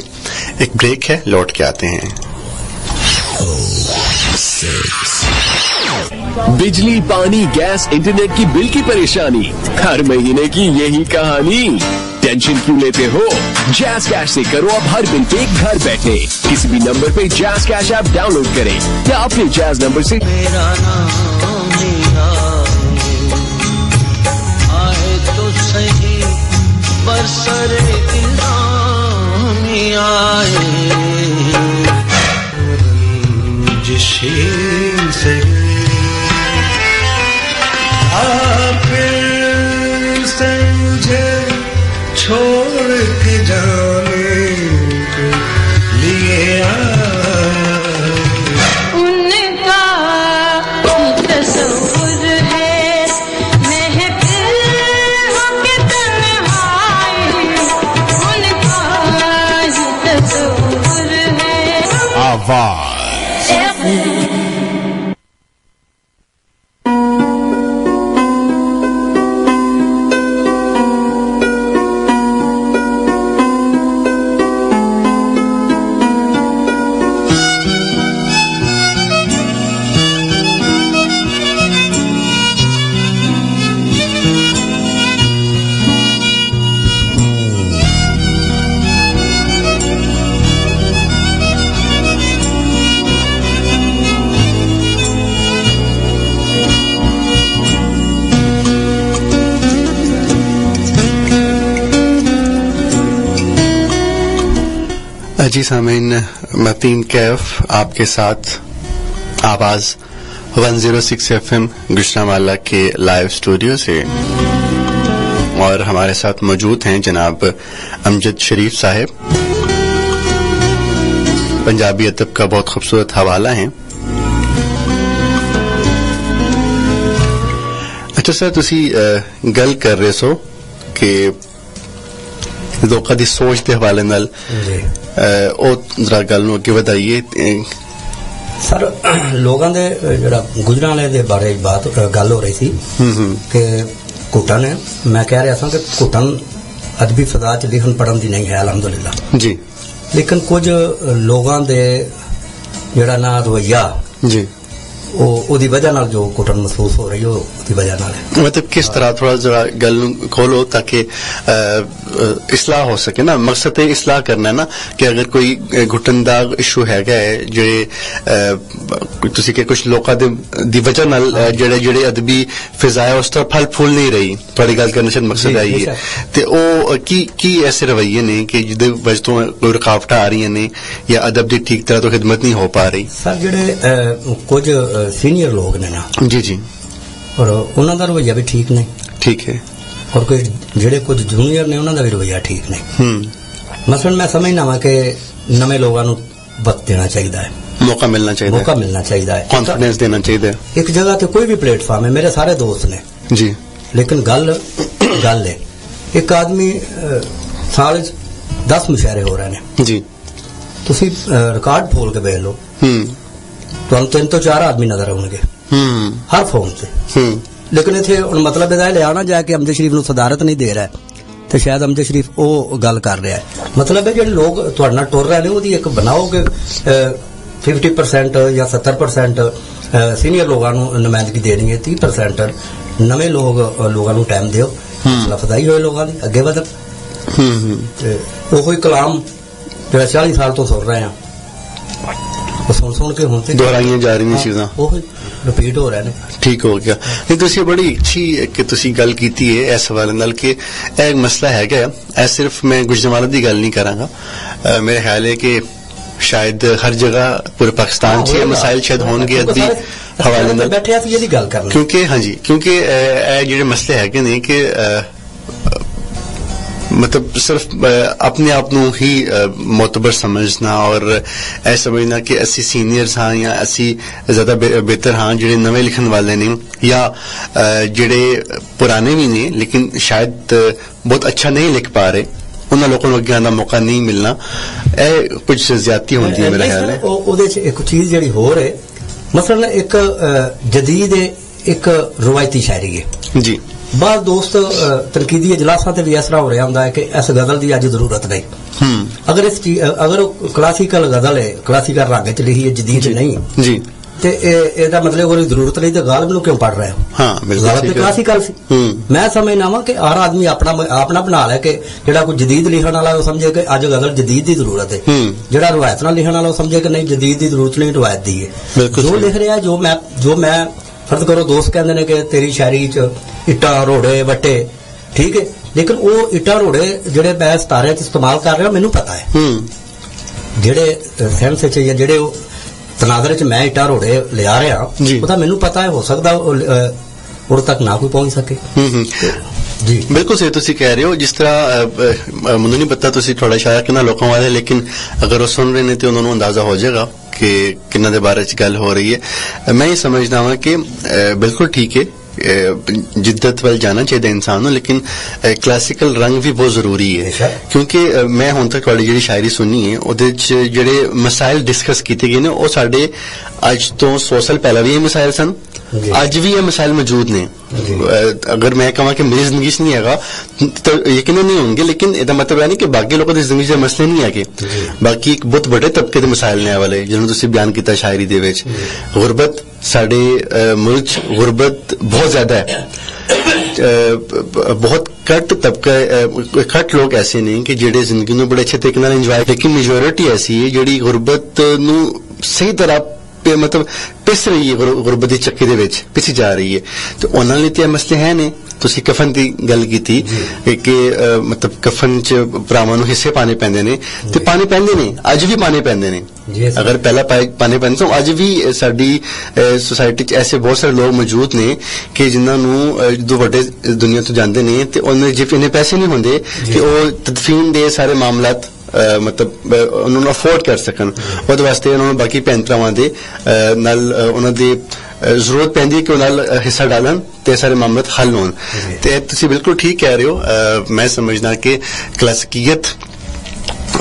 ایک بریک ہے لوٹ کے آتے ہیں. بجلی پانی گیس انٹرنیٹ کی بل کی پریشانی ہر مہینے کی یہی کہانی. ٹینشن کیوں لیتے ہو؟ جیز کیش سے کرو اب ہر بل پہ گھر بیٹھے. کسی بھی نمبر پہ جیز کیش ایپ ڈاؤن لوڈ کریں یا اپنے جیز نمبر سے میرا نام آئے تو صحیح پر سر الزامی آئے جشین سے آپ سے مجھے چھوڑ کے جانے کے لیے ان کا تصور ہے محفل ہم کے تنہائی ان کا تصور ہے آواز جی سامعین متین کیف آپ کے ساتھ آواز 106 FM گجرانوالہ کے لائیو اسٹوڈیو سے اور ہمارے ساتھ موجود ہیں جناب امجد شریف صاحب. پنجابی ادب کا بہت خوبصورت حوالہ ہیں. اچھا سر تسی گل کر رہے سو کہ دی سوچ کے حوالے نال او ذرا گل نو اگے بتائیے. سر لوگاں دے جڑا گجرانوالے دے بارے بات گل ہو رہی تھی کہ کٹن ہے. میں کہہ رہا تھا کہ کٹن ادبی فضا چ لکھن پڑھن دی نہیں ہے الحمدللہ جی لیکن کچھ لوگاں دے جڑا نا رویہ جی ਉਹਦੀ ਵਜ੍ਹਾ ਨਾਲ ਜੋ ਘੁਟਨ ਮਹਿਸੂਸ ਹੋ ਰਹੀ ਉਹਦੀ ਵਜ੍ਹਾ ਨਾਲ ਹੈ। मतलब किस तरह थोड़ा जरा गल खोलो ताकि इस्लाह हो सके ना। मकसद है इस्लाह करना है ना कि अगर कोई घुटन ਦਾ ਇਸ਼ੂ ਹੈਗਾ ਹੈ ਜਿਹੜੇ ਤੁਸੀਂ ਕਿ ਕੁਝ ਲੋਕਾਂ ਦੀ ਵਜ੍ਹਾ ਨਾਲ ਜਿਹੜੇ ਅਦਬੀ ਫਿਜ਼ਾ ਹੈ ਉਸ ਤਰ੍ਹਾਂ ਫਲ ਫੁੱਲ ਨਹੀਂ ਰਹੀ। ਤੁਹਾਡੀ ਗੱਲ ਕਰਨ ਦਾ ਮਕਸਦ ਹੈ ਇਹ ਤੇ ਉਹ ਕੀ ਐਸੇ ਰਵੱਈਏ ਨੇ ਕਿ ਜਿਹਦੇ ਵਜ੍ਹਾ ਤੋਂ ਕੋਈ ਰੁਕਾਵਟਾਂ ਆ ਰਹੀਆਂ ਨੇ ਜਾਂ ਅਦਬ ਦੀ ਠੀਕ ਤਰ੍ਹਾਂ ਤੋਂ ਖਿਦਮਤ ਨਹੀਂ ਹੋ ਪਾ ਰਹੀ। ਸਰ ਜਿਹੜੇ ਕੁਝ ਸੀਨੀਅਰ ਲੋਕ ਨੇ ਨਾ ਜੀ ਜੀ ਔਰ ਉਹਨਾਂ ਦਾ ਰਵੱਈਆ ਵੀ ਠੀਕ ਨਹੀਂ। ਠੀਕ ਹੈ। ਔਰ ਕੋਈ ਜਿਹੜੇ ਕੁਝ ਜੂਨੀਅਰ ਨੇ ਉਹਨਾਂ ਦਾ ਵੀ ਰਵੱਈਆ ਠੀਕ ਨਹੀਂ। ਮਸਲਨ ਮੈਂ ਸਮਝਦਾ ਵਾਂ ਕਿ ਨਵੇਂ ਲੋਕਾਂ ਨੂੰ ਵਕਤ ਦੇਣਾ ਚਾਹੀਦਾ ਹੈ, ਮੌਕਾ ਮਿਲਣਾ ਚਾਹੀਦਾ ਹੈ, ਕੌਨਫੀਡੈਂਸ ਦੇਣਾ ਚਾਹੀਦਾ ਹੈ। ਇੱਕ ਜਗ੍ਹਾ ਤੇ ਕੋਈ ਵੀ ਪਲੇਟਫਾਰਮ ਹੈ, ਮੇਰੇ ਸਾਰੇ ਦੋਸਤ ਨੇ ਜੀ, ਲੇਕਿਨ ਗੱਲ ਹੈ ਇੱਕ ਆਦਮੀ ਸਾਲ 'ਚ 10 ਮੁਸ਼ਾਇਰੇ ਹੋ ਰਹੇ ਨੇ ਜੀ। ਤੁਸੀਂ ਰਿਕਾਰਡ ਖੋਲ ਕੇ ਵੇਖ ਲਓ, ਤੁਹਾਨੂੰ 3 ਤੋਂ 4 ਆਦਮੀ ਨਜ਼ਰ ਆਉਣਗੇ ਹਰ ਫੋਨ ਤੇ। ਲੇਕਿਨ ਇੱਥੇ ਹੁਣ ਮਤਲਬ ਇਹਦਾ ਲਿਆ ਨਾ ਜਾਏ ਕਿ ਅਮਜਦ ਸ਼ਰੀਫ ਨੂੰ ਸਦਾਰਤ ਨਹੀਂ ਦੇ ਰਿਹਾ ਤੇ ਸ਼ਾਇਦ ਅਮਜਦ ਸ਼ਰੀਫ ਉਹ ਗੱਲ ਕਰ ਰਿਹਾ ਹੈ। ਮਤਲਬ ਹੈ ਜਿਹੜੇ ਲੋਕ ਤੁਹਾਡੇ ਨਾਲ ਟੁਰ ਰਹੇ ਨੇ ਉਹਦੀ ਇੱਕ ਬਣਾਓ ਕਿ 50% ਜਾਂ 70% ਸੀਨੀਅਰ ਲੋਕਾਂ ਨੂੰ ਨੁਮਾਇੰਦਗੀ ਦੇਣੀ ਹੈ, 30% ਨਵੇਂ ਲੋਕਾਂ ਨੂੰ ਟਾਈਮ ਦਿਓ, ਲਫ਼ਜ਼ਾਈ ਹੋਏ ਲੋਕਾਂ ਦੀ ਅੱਗੇ ਵਧਣ। ਤੇ ਉਹੀ ਕਲਾਮ ਜਿਹੜਾ 40 ਸਾਲ ਤੋਂ ਸੁਣ ਰਹੇ ਆ ਉਹ ਸੁਣ ਕੇ ਹੁਣ ਤੇ ਦੁਹਰਾਈਆਂ ਜਾ ਰਹੀਆਂ ਚੀਜ਼ਾਂ ਉਹ ਰਿਪੀਟ ਹੋ ਰਹੇ ਨੇ। ਠੀਕ ਹੋ ਗਿਆ। ਨਹੀਂ ਤੁਸੀਂ ਬੜੀ ਅੱਛੀ ਕਿ ਤੁਸੀਂ ਗੱਲ ਕੀਤੀ ਹੈ ਇਸ ਹਵਾਲੇ ਨਾਲ ਕਿ ਇਹ ਇੱਕ ਮਸਲਾ ਹੈਗਾ। ਇਹ ਸਿਰਫ ਮੈਂ ਗੁਜਰਾਤ ਦੀ ਗੱਲ ਨਹੀਂ ਕਰਾਂਗਾ, ਮੇਰੇ ਖਿਆਲ ਹੈ ਕਿ ਸ਼ਾਇਦ ਹਰ ਜਗ੍ਹਾ ਪੂਰੇ ਪਾਕਿਸਤਾਨ 'ਚ ਇਹ ਮਸਾਇਲ ਸ਼ਾਇਦ ਹੋਣਗੇ ਅਦਬੀ ਹਵਾਲੇ ਨਾਲ ਬੈਠੇ ਅਸੀਂ ਇਹਦੀ ਗੱਲ ਕਰਨੀ ਕਿਉਂਕਿ ਇਹ ਜਿਹੜੇ ਮਸਲੇ ਹੈਗੇ ਨੇ ਕਿ मतलब सिर्फ अपने आप ਨੂੰ ਹੀ ਮੋਤਬਰ ਸਮਝਣਾ ਔਰ ਇਹ ਸਮਝਣਾ ਕਿ ਅਸੀਂ ਸੀਨੀਅਰਸ ਹਾਂ ਜਾਂ ਅਸੀਂ ਜ਼ਿਆਦਾ ਬਿਹਤਰ ਹਾਂ ਜਿਹੜੇ ਨਵੇਂ ਲਿਖਣ ਵਾਲੇ ਨੇ ਜਾਂ ਜਿਹੜੇ ਪੁਰਾਣੇ ਵੀ ਨੇ ਲੇਕਿਨ ਸ਼ਾਇਦ ਬਹੁਤ ਅੱਛਾ ਨਹੀਂ ਲਿਖ ਪਾ ਰਹੇ, ਉਹਨਾਂ ਲੋਕਾਂ ਨੂੰ ਅੱਗੇ ਆਉਣ ਦਾ ਮੌਕਾ ਨਹੀਂ ਮਿਲਣਾ, ਇਹ ਕੁਝ ਜ਼ਿਆਦਤੀ ਹੁੰਦੀ ਹੈ ਮੇਰਾ ਖਿਆਲ ਹੈ। ਉਹਦੇ 'ਚ ਇੱਕ ਚੀਜ਼ ਜਿਹੜੀ ਹੋਰ ਹੈ, ਮਸਲਨ ਇੱਕ ਜਦੀਦ ਇੱਕ ਰਵਾਇਤੀ ਸ਼ਾਇਰੀ ਹੈ ਜੀ। ਬਾਅਦ ਦੋਸਤ ਤਨਕੀਦੀ ਇਜਲਾਸਾਂ ਤੇ ਵੀ ਇਸ ਤਰ੍ਹਾਂ ਹੋ ਰਿਹਾ ਹੁੰਦਾ ਹੈ ਕਿ ਇਸ ਗਜ਼ਲ ਦੀ ਅੱਜ ਜ਼ਰੂਰਤ ਨਹੀਂ। ਅਗਰ ਉਹ ਕਲਾਸੀਕਲ ਗਜ਼ਲ ਹੈ, ਕਲਾਸੀਕਲ ਰੰਗ 'ਚ ਲਿਖੀ ਹੈ, ਜਦੀਦ ਨਹੀਂ ਜੀ, ਤੇ ਇਹਦਾ ਮਤਲਬ ਕੋਈ ਜ਼ਰੂਰਤ ਨਹੀਂ ਤੇ ਗਾਲਬ ਨੂੰ ਕਿਉਂ ਪੜ ਰਹੇ ਹੋ? ਹਾਂ ਬਿਲਕੁਲ ਗਾਲਬ ਤੇ ਕਲਾਸੀਕਲ ਸੀ। ਮੈਂ ਸਮਝਦਾ ਵਾਂ ਕਿ ਹਰ ਆਦਮੀ ਆਪਣਾ ਬਣਾ ਲੈ ਕਿ ਜਿਹੜਾ ਕੋਈ ਜਦੀਦ ਲਿਖਣ ਵਾਲਾ ਉਹ ਸਮਝੇ ਕਿ ਅੱਜ ਗਜ਼ਲ ਜਦੀਦ ਦੀ ਜ਼ਰੂਰਤ ਹੈ, ਜਿਹੜਾ ਰਵਾਇਤ ਨਾਲ ਲਿਖਣ ਵਾਲਾ ਉਹ ਸਮਝੇ ਕਿ ਨਹੀਂ ਜਦੀਦ ਦੀ ਜ਼ਰੂਰਤ ਨਹੀਂ, ਰਵਾਇਤ ਦੀ ਹੈ। ਜੋ ਲਿਖ ਰਿਹਾ ਜੋ ਮੈਂ ਫਰਜ਼ ਕਰੋ ਦੋਸਤ ਕਹਿੰਦੇ ਨੇ ਕਿ ਤੇਰੀ ਸ਼ਾਇਰੀ 'ਚ ਇੱਟਾਂ ਰੋੜੇ ਵੱਟੇ, ਠੀਕ ਹੈ, ਲੇਕਿਨ ਉਹ ਇੱਟਾਂ ਰੋੜੇ ਜਿਹੜੇ ਮੈਂ ਸਤਾਰਿਆਂ 'ਚ ਇਸਤੇਮਾਲ ਕਰ ਰਿਹਾ ਮੈਨੂੰ ਪਤਾ ਹੈ, ਜਿਹੜੇ ਸੈਂਸ 'ਚ ਜਾਂ ਜਿਹੜੇ ਉਹ ਤਨਾਜ਼ਰ 'ਚ ਮੈਂ ਇੱਟਾਂ ਰੋੜੇ ਲਿਆ ਰਿਹਾ ਉਹ ਤਾਂ ਮੈਨੂੰ ਪਤਾ ਹੈ, ਹੋ ਸਕਦਾ ਉਦੋਂ ਤੱਕ ਨਾ ਕੋਈ ਪਹੁੰਚ ਸਕੇ। ਜੀ ਬਿਲਕੁਲ ਸਹੀ ਤੁਸੀਂ ਕਹਿ ਰਹੇ ਹੋ। ਜਿਸ ਤਰ੍ਹਾਂ ਮੈਨੂੰ ਨਹੀਂ ਪਤਾ ਤੁਸੀਂ ਥੋੜਾ ਸ਼ਾਇਦ ਕਿੰਨਾ ਲੋਕਾਂ ਵਾਲੇ, ਲੇਕਿਨ ਅਗਰ ਉਹ ਸੁਣ ਰਹੇ ਨੇ ਤੇ ਉਹਨਾਂ ਨੂੰ ਅੰਦਾਜ਼ਾ ਹੋ ਜਾਏਗਾ ਕਿ ਕਿੰਨਾਂ ਦੇ ਬਾਰੇ 'ਚ ਗੱਲ ਹੋ ਰਹੀ ਹੈ। ਮੈਂ ਇਹ ਸਮਝਦਾ ਹਾਂ ਕਿ ਬਿਲਕੁਲ ਠੀਕ ਹੈ, ਜਿੱਦਤ ਵੱਲ ਜਾਣਾ ਚਾਹੀਦਾ ਇਨਸਾਨ ਨੂੰ, ਲੇਕਿਨ ਕਲਾਸੀਕਲ ਰੰਗ ਵੀ ਬਹੁਤ ਜ਼ਰੂਰੀ ਹੈ ਕਿਉਂਕਿ ਮੈਂ ਹੁਣ ਤੱਕ ਤੁਹਾਡੀ ਜਿਹੜੀ ਸ਼ਾਇਰੀ ਸੁਣੀ ਹੈ ਉਹਦੇ 'ਚ ਜਿਹੜੇ ਮਸਾਇਲ ਡਿਸਕਸ ਕੀਤੇ ਗਏ ਨੇ ਉਹ ਸਾਡੇ ਅੱਜ ਤੋਂ 100 ਸਾਲ ਪਹਿਲਾਂ ਵੀ ਇਹ ਮਸਾਇਲ ਸਨ, ਅੱਜ ਵੀ ਇਹ ਮਸਾਇਲ ਮੌਜੂਦ ਨੇ। ਅਗਰ ਮੈਂ ਕਹਾਂ ਕਿ ਮੇਰੀ ਜ਼ਿੰਦਗੀ 'ਚ ਨਹੀਂ ਹੈਗਾ ਤਾਂ ਯਕੀਨਨ ਨਹੀਂ ਹੋਣਗੇ, ਲੇਕਿਨ ਇਹਦਾ ਮਤਲਬ ਇਹ ਨਹੀਂ ਕਿ ਬਾਕੀ ਲੋਕਾਂ ਦੀ ਜ਼ਿੰਦਗੀ 'ਚ ਮਸਲੇ ਨਹੀਂ ਹੈਗੇ। ਬਾਕੀ ਇੱਕ ਬਹੁਤ ਵੱਡੇ ਤਬਕੇ ਦੇ ਮਸਾਇਲ ਨੇ ਵਾਲੇ ਜਿਹਨੂੰ ਤੁਸੀਂ ਬਿਆਨ ਕੀਤਾ ਸ਼ਾਇਰੀ ਦੇ ਵਿੱਚ। ਗੁਰਬਤ ਸਾਡੇ ਮੁਲਕ 'ਚ ਗੁਰਬਤ ਬਹੁਤ ਜ਼ਿਆਦਾ ਹੈ, ਬਹੁਤ ਘੱਟ ਤਬਕਾ ਘੱਟ ਲੋਕ ਐਸੇ ਨੇ ਕਿ ਜਿਹੜੇ ਜ਼ਿੰਦਗੀ ਨੂੰ ਬੜੇ ਅੱਛੇ ਤਰੀਕੇ ਨਾਲ ਇੰਜੋਏ, ਲੇਕਿਨ ਮੈਜੋਰਿਟੀ ਐਸੀ ਹੈ ਜਿਹੜੀ ਗੁਰਬਤ ਨੂੰ ਸਹੀ ਤਰ੍ਹਾਂ ਮਤਲਬ ਪਿਸ ਰਹੀ ਹੈ, ਗੁਰਬਤ ਦੀ ਚੱਕੀ ਦੇ ਵਿੱਚ ਪਿੱਛੇ ਜਾ ਰਹੀ ਹੈ। ਤੇ ਉਹਨਾਂ ਲਈ ਤੇ ਇਹ ਮਸਲੇ ਹੈ ਨੇ। ਤੁਸੀਂ ਕਫਨ ਦੀ ਗੱਲ ਕੀਤੀ ਕਿ ਮਤਲਬ ਕਫਨ 'ਚ ਭਰਾਵਾਂ ਨੂੰ ਹਿੱਸੇ ਪਾਣੇ ਪੈਂਦੇ ਨੇ ਤੇ ਪਾਣੇ ਪੈਂਦੇ ਨੇ, ਅੱਜ ਵੀ ਪਾਣੇ ਪੈਂਦੇ ਨੇ। ਅਗਰ ਪਹਿਲਾਂ ਪਾਣੇ ਪੈਂਦੇ ਤਾਂ ਅੱਜ ਵੀ ਸਾਡੀ ਸੋਸਾਇਟੀ 'ਚ ਐਸੇ ਬਹੁਤ ਸਾਰੇ ਲੋਕ ਮੌਜੂਦ ਨੇ ਕਿ ਜਿਨ੍ਹਾਂ ਨੂੰ ਜਦੋਂ ਵੱਡੇ ਦੁਨੀਆ ਤੋਂ ਜਾਂਦੇ ਨੇ ਤੇ ਉਹਨਾਂ ਦੇ ਜਿਵੇਂ ਇੰਨੇ ਪੈਸੇ ਨਹੀਂ ਹੁੰਦੇ ਕਿ ਉਹ ਤਦਫੀਨ ਦੇ ਸਾਰੇ ਮਾਮਲਾਤ ਮਤਲਬ ਉਹਨਾਂ ਨੂੰ ਅਫੋਰਡ ਕਰ ਸਕਣ। ਉਹਦੇ ਵਾਸਤੇ ਉਹਨਾਂ ਨੂੰ ਬਾਕੀ ਭੈਣ ਭਰਾਵਾਂ ਦੇ ਨਾਲ ਉਹਨਾਂ ਦੀ ਜ਼ਰੂਰਤ ਪੈਂਦੀ ਹੈ ਕਿ ਉਹਨਾਂ ਨਾਲ ਹਿੱਸਾ ਡਾਲਣ ਤੇ ਸਾਰੇ ਮਾਮਲੇ ਹੱਲ ਹੋਣ। ਤੇ ਤੁਸੀਂ ਬਿਲਕੁਲ ਠੀਕ ਕਹਿ ਰਹੇ ਹੋ। ਮੈਂ ਸਮਝਦਾ ਕਿ ਕਲਾਸਿਕੀਅਤ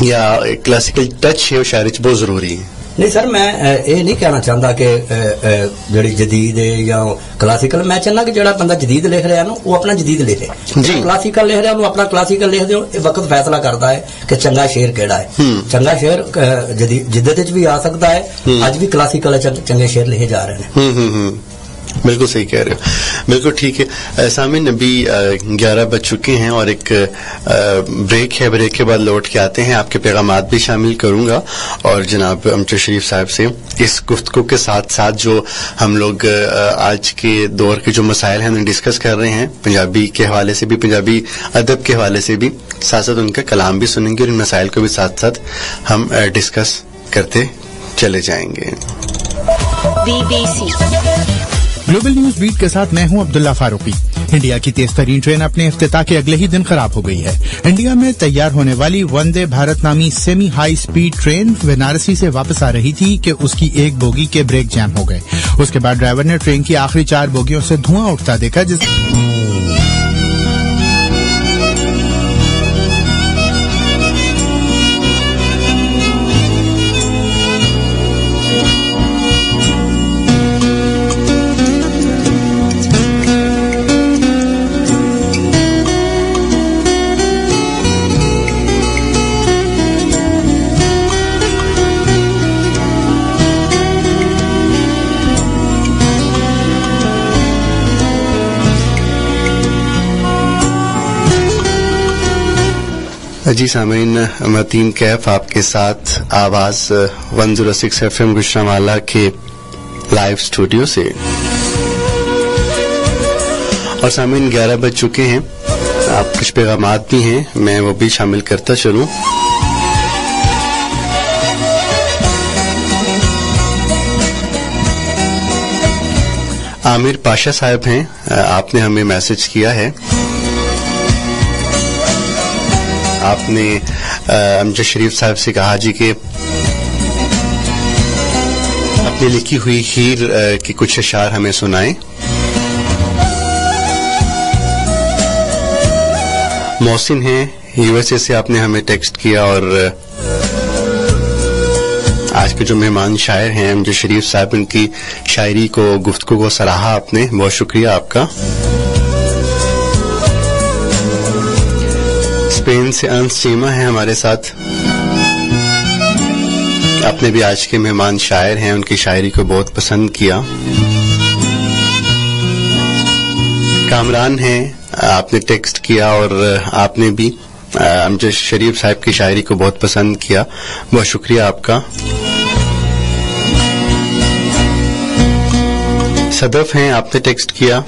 ਜਾਂ ਕਲਾਸਿਕਲ ਟੱਚ ਹੈ ਉਹ ਸ਼ਾਇਰੀ 'ਚ ਬਹੁਤ ਜ਼ਰੂਰੀ ਹੈ। ਨਹੀਂ ਸਰ, ਮੈਂ ਇਹ ਨਹੀਂ ਕਹਿਣਾ ਚਾਹੁੰਦਾ ਕਿ ਜਿਹੜੀ ਜਦੀਦ ਹੈ ਜਾਂ ਕਲਾਸੀਕਲ। ਮੈਂ ਚਾਹੁੰਦਾ ਕਿ ਜਿਹੜਾ ਬੰਦਾ ਜਦੀਦ ਲਿਖ ਰਿਹਾ ਨਾ ਉਹ ਆਪਣਾ ਜਦੀਦ ਲਿਖੇ, ਕਲਾਸੀਕਲ ਲਿਖ ਰਿਹਾ ਉਹਨੂੰ ਆਪਣਾ ਕਲਾਸੀਕਲ ਲਿਖ ਦਿਓ। ਇਹ ਵਕਤ ਫੈਸਲਾ ਕਰਦਾ ਹੈ ਕਿ ਚੰਗਾ ਸ਼ੇਰ ਕਿਹੜਾ ਹੈ। ਚੰਗਾ ਸ਼ੇਰ ਜਦੀਦ ਵਿੱਚ ਵੀ ਆ ਸਕਦਾ ਹੈ, ਅੱਜ ਵੀ ਕਲਾਸੀਕਲ ਚੰਗੇ شعر لکھے جا رہے ہیں. بالکل صحیح کہہ رہے ہو, بالکل ٹھیک ہے. سامعین ابھی 11 بج چکے ہیں اور ایک بریک ہے, بریک کے بعد لوٹ کے آتے ہیں. آپ کے پیغامات بھی شامل کروں گا اور جناب امجد شریف صاحب سے اس گفتگو کے ساتھ ساتھ جو ہم لوگ آج کے دور کے جو مسائل ہیں انہیں ڈسکس کر رہے ہیں, پنجابی کے حوالے سے بھی, پنجابی ادب کے حوالے سے بھی, ساتھ ساتھ ان کا کلام بھی سنیں گے اور ان مسائل کو بھی ساتھ ساتھ ہم ڈسکس کرتے چلے جائیں گے. BBC گلوبل نیوز بیٹ کے ساتھ میں ہوں عبداللہ فاروقی. انڈیا کی تیز ترین ٹرین اپنے افتتاح کے اگلے ہی دن خراب ہو گئی ہے. انڈیا میں تیار ہونے والی وندے بھارت نامی semi high speed train Varanasi سے واپس آ رہی تھی کہ اس کی ایک بوگی کے بریک جام ہو گئے. اس کے بعد ڈرائیور نے ٹرین کی آخری 4 بوگیوں سے دھواں اٹھتا دیکھا, جس جی سامعین, متین کیف آپ کے ساتھ آواز 106 FM گوجرانوالہ کے لائیو اسٹوڈیو سے. اور سامعین 11 بج چکے ہیں, آپ کچھ پیغامات بھی ہیں, میں وہ بھی شامل کرتا چلوں. عامر پاشا صاحب ہیں, آپ نے ہمیں میسج کیا ہے. آپ نے امجد شریف صاحب سے کہا جی کہ اپنی لکھی ہوئی ہیر کی کچھ اشعار ہمیں سنائیں. محسن ہیں USA سے, آپ نے ہمیں ٹیکسٹ کیا اور آج کے جو مہمان شاعر ہیں امجد شریف صاحب, ان کی شاعری کو, گفتگو کو سراہا آپ نے, بہت شکریہ آپ کا. اسپین سے انس چیما ہیں ہمارے ساتھ, آپ نے بھی آج کے مہمان شاعر ہیں, ان کی شاعری کو بہت پسند کیا. کامران ہیں, آپ نے ٹیکسٹ کیا اور آپ نے بھی امجد شریف صاحب کی شاعری کو بہت پسند کیا, بہت شکریہ آپ کا. صدف ہیں, آپ نے ٹیکسٹ کیا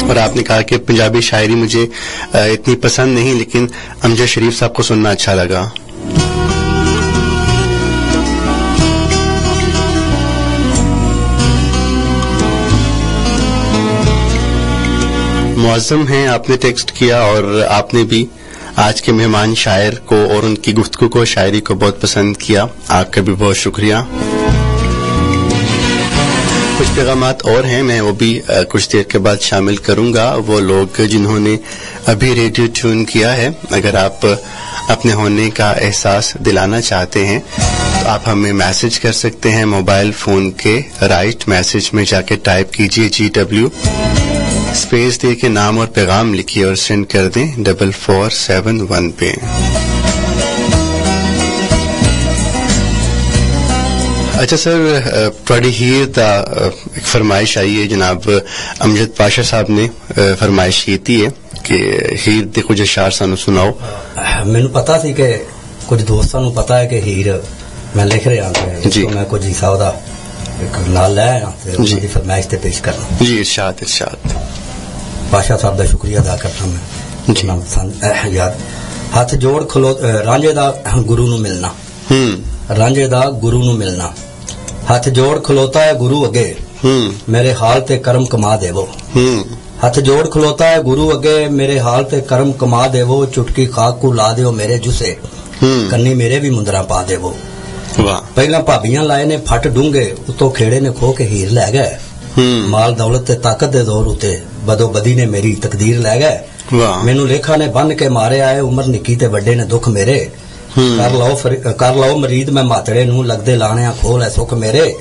اور آپ نے کہا کہ پنجابی شاعری مجھے اتنی پسند نہیں, لیکن امجد شریف صاحب کو سننا اچھا لگا. معظم ہیں, آپ نے ٹیکسٹ کیا اور آپ نے بھی آج کے مہمان شاعر کو اور ان کی گفتگو کو, شاعری کو بہت پسند کیا, آپ کا بھی بہت شکریہ. کچھ پیغامات اور ہیں, میں وہ بھی کچھ دیر کے بعد شامل کروں گا. وہ لوگ جنہوں نے ابھی ریڈیو ٹیون کیا ہے, اگر آپ اپنے ہونے کا احساس دلانا چاہتے ہیں تو آپ ہمیں میسج کر سکتے ہیں. موبائل فون کے رائٹ میسج میں جا کے ٹائپ کیجئے GW اسپیس دے کے نام اور پیغام لکھیے اور سینڈ کر دیں 4471 پہ. اچھا سر, تھوڑی ہیر دا ایک فرمائش آئی ہے, جناب امجد پاشا صاحب نے فرمائش کی تھی کہ ہیر دے کچھ اشعار سانو سناؤ. مینو پتا سی کہ کچھ دوستاں نو پتا ہے کہ ہیر میں لکھ رہا ہوں, جی میں کچھ حصہ دا نال لے آیا تے ان دی فرمائش تے پیش کرنا. جی ارشاد ارشاد. پاشا صاحب دا شکریہ ادا کرتا میں جی. یاد ہاتھ جوڑ کھلو رانجے دا گرو نو ملنا, رانجے دا گرو نو ملنا, ہاتھ جوڑ کھلوتا ہے گرو اگے میرے حال تے کرم کما دے وہ, ہاتھ جوڑ کھلوتا ہے گرو اگے میرے حال تے کرم کما دے وہ, چٹکی خاک کو لا دیو میرے جسے کنی میرے بھی مندرا پا دے وہ. پہلا بھابیاں لائے نے پھٹ ڈونگے, اتو کھیڑے نے کھو کے ہیر لے گئے, مال دولت تے طاقت دے دور اتے بدو بدی نے میری تقدیر لے گئے. مینو لیکھا نے بن کے مارے آئے, عمر نکی تے بڑے نے دکھ میرے, ਕਰ ਲਓ ਮਰੀਦ ਮੈਂ ਮਾਤੜੇ ਨੂੰ ਲੱਗਦੇ ਲਾਣਿਆਂ ਖੋਲ ਐ ਸੁੱਖ ਮੇਰੇ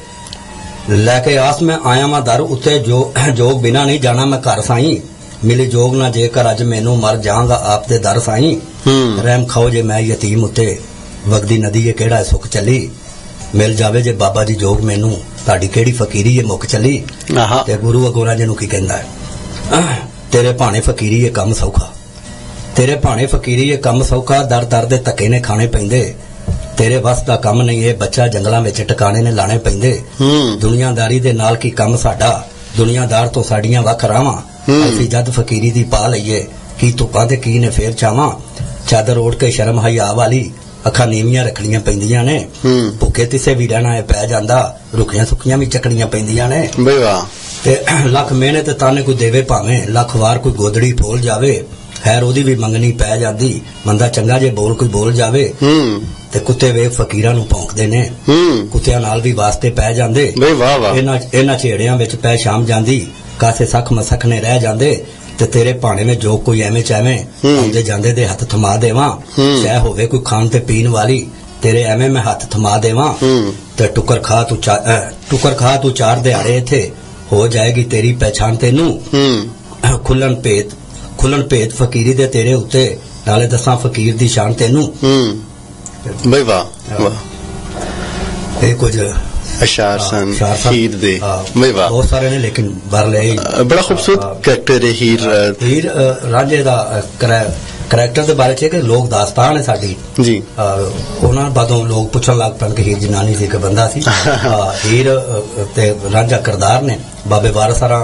ਲੈ ਕੇ ਆਸ ਮੈਂ ਆਇਆ ਵਾਂ ਦਰ ਉੱਤੇ ਜੋਗ ਬਿਨਾ ਨਹੀਂ ਜਾਣਾ ਮੈਂ ਘਰ ਸਾਈਂ ਮਿਲੇ ਜੋਗ ਨਾ ਜੇਕਰ ਅੱਜ ਮੈਨੂੰ ਮਰ ਜਾਵਾਂਗਾ ਆਪ ਦੇ ਦਰ ਸਾਈਂ ਰਹਿਮ ਖਾਓ ਜੇ ਮੈਂ ਯਤੀਮ ਉੱਤੇ ਵਗਦੀ ਨਦੀ ਇਹ ਕਿਹੜਾ ਸੁੱਖ ਚੱਲੀ ਮਿਲ ਜਾਵੇ ਜੇ ਬਾਬਾ ਜੀ ਜੋਗ ਮੈਨੂੰ ਤੁਹਾਡੀ ਕਿਹੜੀ ਫਕੀਰੀ ਇਹ ਮੁੱਕ ਚੱਲੀ ਤੇ ਗੁਰੂ ਅਗੋਰਾ ਜੀ ਨੂੰ ਕੀ ਕਹਿੰਦਾ ਹੈ ਤੇਰੇ ਭਾਣੇ ਫਕੀਰੀ ਇਹ ਕੰਮ ਸੌਖਾ ਤੇਰੇ ਭਾਣੇ ਫਕੀਰੀ ਇਹ ਕੰਮ ਸੌਖਾ ਦਰ ਦਰ ਦੇ ਧੱਕੇ ਨੇ ਖਾਣੇ ਪੈਂਦੇ ਤੇਰੇ ਵੱਸ ਦਾ ਕੰਮ ਨਹੀਂ ਇਹ ਬੱਚਾ ਜੰਗਲਾਂ ਵਿੱਚ ਟਿਕਾਣੇ ਨੇ ਲਾਣੇ ਪੈਂਦੇ ਦੁਨੀਆਦਾਰੀ ਦੇ ਨਾਲ ਕੀ ਕੰਮ ਸਾਡਾ ਦੁਨੀਆਦਾਰ ਤੋਂ ਸਾਡੀਆਂ ਵੱਖ ਰਾਵਾਂ ਅਸੀਂ ਜਦ ਫਕੀਰੀ ਦੀ ਪਾ ਲਈਏ ਕੀ ਧੁੱਪਾਂ ਤੇ ਕੀ ਨੇ ਫੇਰ ਚਾਵਾਂ ਚਾਦਰ ਓੜ ਕੇ ਸ਼ਰਮ ਹਯਾ ਵਾਲੀ ਅੱਖਾਂ ਨੀਵੀਆਂ ਰੱਖਣੀਆਂ ਪੈਂਦੀਆਂ ਨੇ ਭੁੱਖੇ ਤਿਸੇ ਵੀ ਰਹਿਣਾ ਹੈ ਪੈ ਜਾਂਦਾ ਰੁੱਖੀਆਂ ਸੁੱਕੀਆਂ ਵੀ ਚੱਕਣੀਆਂ ਪੈਂਦੀਆਂ ਨੇ ਬਈ ਵਾਹ ਤੇ ਲੱਖ ਮਿਹਨਤ ਤਾਨੇ ਕੋਈ ਦੇਵੇ ਭਾਵੇਂ ਲੱਖ ਵਾਰ ਕੋਈ ਗੋਦੜੀ ਫੋਲ ਜਾਵੇ ਖੈਰ ਉਹਦੀ ਵੀ ਮੰਗਣੀ ਪੈ ਜਾਂਦੀ ਬੰਦਾ ਚੰਗਾ ਜੇ ਬੋਲ ਕੋਈ ਬੋਲ ਜਾਵੇ ਤੇ ਕੁੱਤੇ ਵੇਖ ਫਕੀਰਾਂ ਨੂੰ ਭੌਂਕਦੇ ਨੇ ਕੁੱਤਿਆਂ ਨਾਲ ਵੀ ਵਾਸਤੇ ਪੈ ਜਾਂਦੇ ਬਈ ਵਾਹ ਵਾਹ ਇਹਨਾਂ ਛੇੜਿਆਂ ਵਿੱਚ ਪੈ ਸ਼ਾਮ ਜਾਂਦੀ ਕਾਸੇ ਸਖ ਮਸਖ ਨੇ ਰਹਿ ਜਾਂਦੇ ਤੇ ਤੇਰੇ ਭਾਣੇ ਵਿੱਚ ਜੋ ਕੋਈ ਐਵੇਂ ਚਾਵੇਂ ਆਉਂਦੇ ਜਾਂਦੇ ਦੇ ਹੱਥ ਥਮਾ ਦੇਵਾਂ ਚਾਹੇ ਹੋਵੇ ਕੋਈ ਖਾਣ ਤੇ ਪੀਣ ਵਾਲੀ ਤੇਰੇ ਐਵੇਂ ਮੈਂ ਹੱਥ ਥਮਾ ਦੇਵਾਂ ਤੇ ਟੁਕਰ ਖਾ ਤੂੰ 4 ਦਿਹਾੜੇ ਇੱਥੇ ਹੋ ਜਾਏਗੀ ਤੇਰੀ ਪਹਿਚਾਣ ਤੈਨੂੰ ਖੁੱਲਣ ਭੇਤ ਫਕੀਰੀ ਦੇ ਤੇਰੇ ਉੱਤੇ ਨਾਲੇ ਦੱਸਾਂ ਫਕੀਰ ਦੀ ਸ਼ਾਨ ਤੈਨੂੰ ਬਈ ਵਾਹ ਵਾਹ ਇਹ ਕੁਝ अशार सन हीर दे बई वाह बहुत सारे ने लेकिन बारले बड़ा खूबसूरत कैरेक्टर है हीर रांझे दा करैक्टर दे बारे च कि लोग दास्तान है साडी जी ਉਹਨਾਂ ਬਾਦੋਂ ਲੋਕ ਪੁੱਛਣ ਲੱਗ ਪੈਣ ਕਿ ਹੀਰ ਜਨਾਨੀ ਸੀ ਕਿ ਬੰਦਾ ਸੀ ਹੀਰ ਤੇ ਰਾਂਝਾ ਕਿਰਦਾਰ ਨੇ ਬਾਬੇ ਵਾਰਸਾਰਾ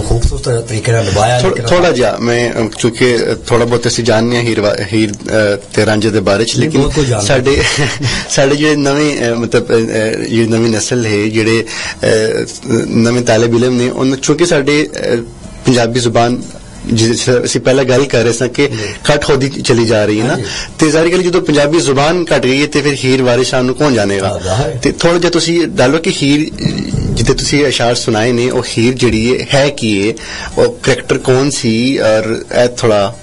खूबसूरत तरीके ਨਾਲ ਨਿਭਾਇਆ ਥੋੜਾ ਜਿਹਾ ਮੈਂ ਕਿਉਂਕਿ ਥੋੜਾ ਬਹੁਤ ਅਸੀਂ ਜਾਣਦੇ ਹਾਂ ਹੀਰ ਤੇ ਰਾਂਝੇ ਦੇ ਬਾਰੇ ਚ ਲੇਕਿਨ ਸਾਡੇ ਜਿਹੜੇ ਨਵੇਂ ਮਤਲਬ ਇਹ ਨਵੀਂ ਨਸਲ ਹੈ ਜਿਹੜੇ ਨਵੇਂ ਤਾਲਿਬ ਇਲਮ ਨੇ ਉਹਨਾਂ ਕਿਉਂਕਿ ਸਾਡੇ ਪੰਜਾਬੀ ਜ਼ੁਬਾਨ ਅਸੀਂ ਪਹਿਲਾਂ ਗੱਲ ਕਰ ਰਹੇ ਸਾਂ ਕਿ ਘੱਟ ਹੋਦੀ ਚਲੀ ਜਾ ਰਹੀ ਹੈ ਨਾ ਤੇ ਜ਼ਾਹਿਰ ਗੱਲ ਜਦੋਂ ਪੰਜਾਬੀ ਜ਼ੁਬਾਨ ਘਟ ਗਈ ਹੈ ਤੇ ਫਿਰ ਹੀਰ ਵਾਰਿਸ ਸ਼ਾਹ ਨੂੰ ਕੌਣ ਜਾਣੇਗਾ ਤੇ ਥੋੜਾ ਜਿਹਾ ਤੁਸੀਂ ਡਾਲੋ ਕਿ ਹੀਰ ਜਿੱਥੇ ਤੁਸੀਂ ਅਸ਼ਾਰ ਸੁਣਾਏ ਨੇ ਉਹ ਹੀਰ ਜਿਹੜੀ ਹੈ ਕੀ ਹੈ ਉਹ ਕਰੈਕਟਰ ਕੌਣ ਸੀ ਔਰ ਇਹ ਥੋੜਾ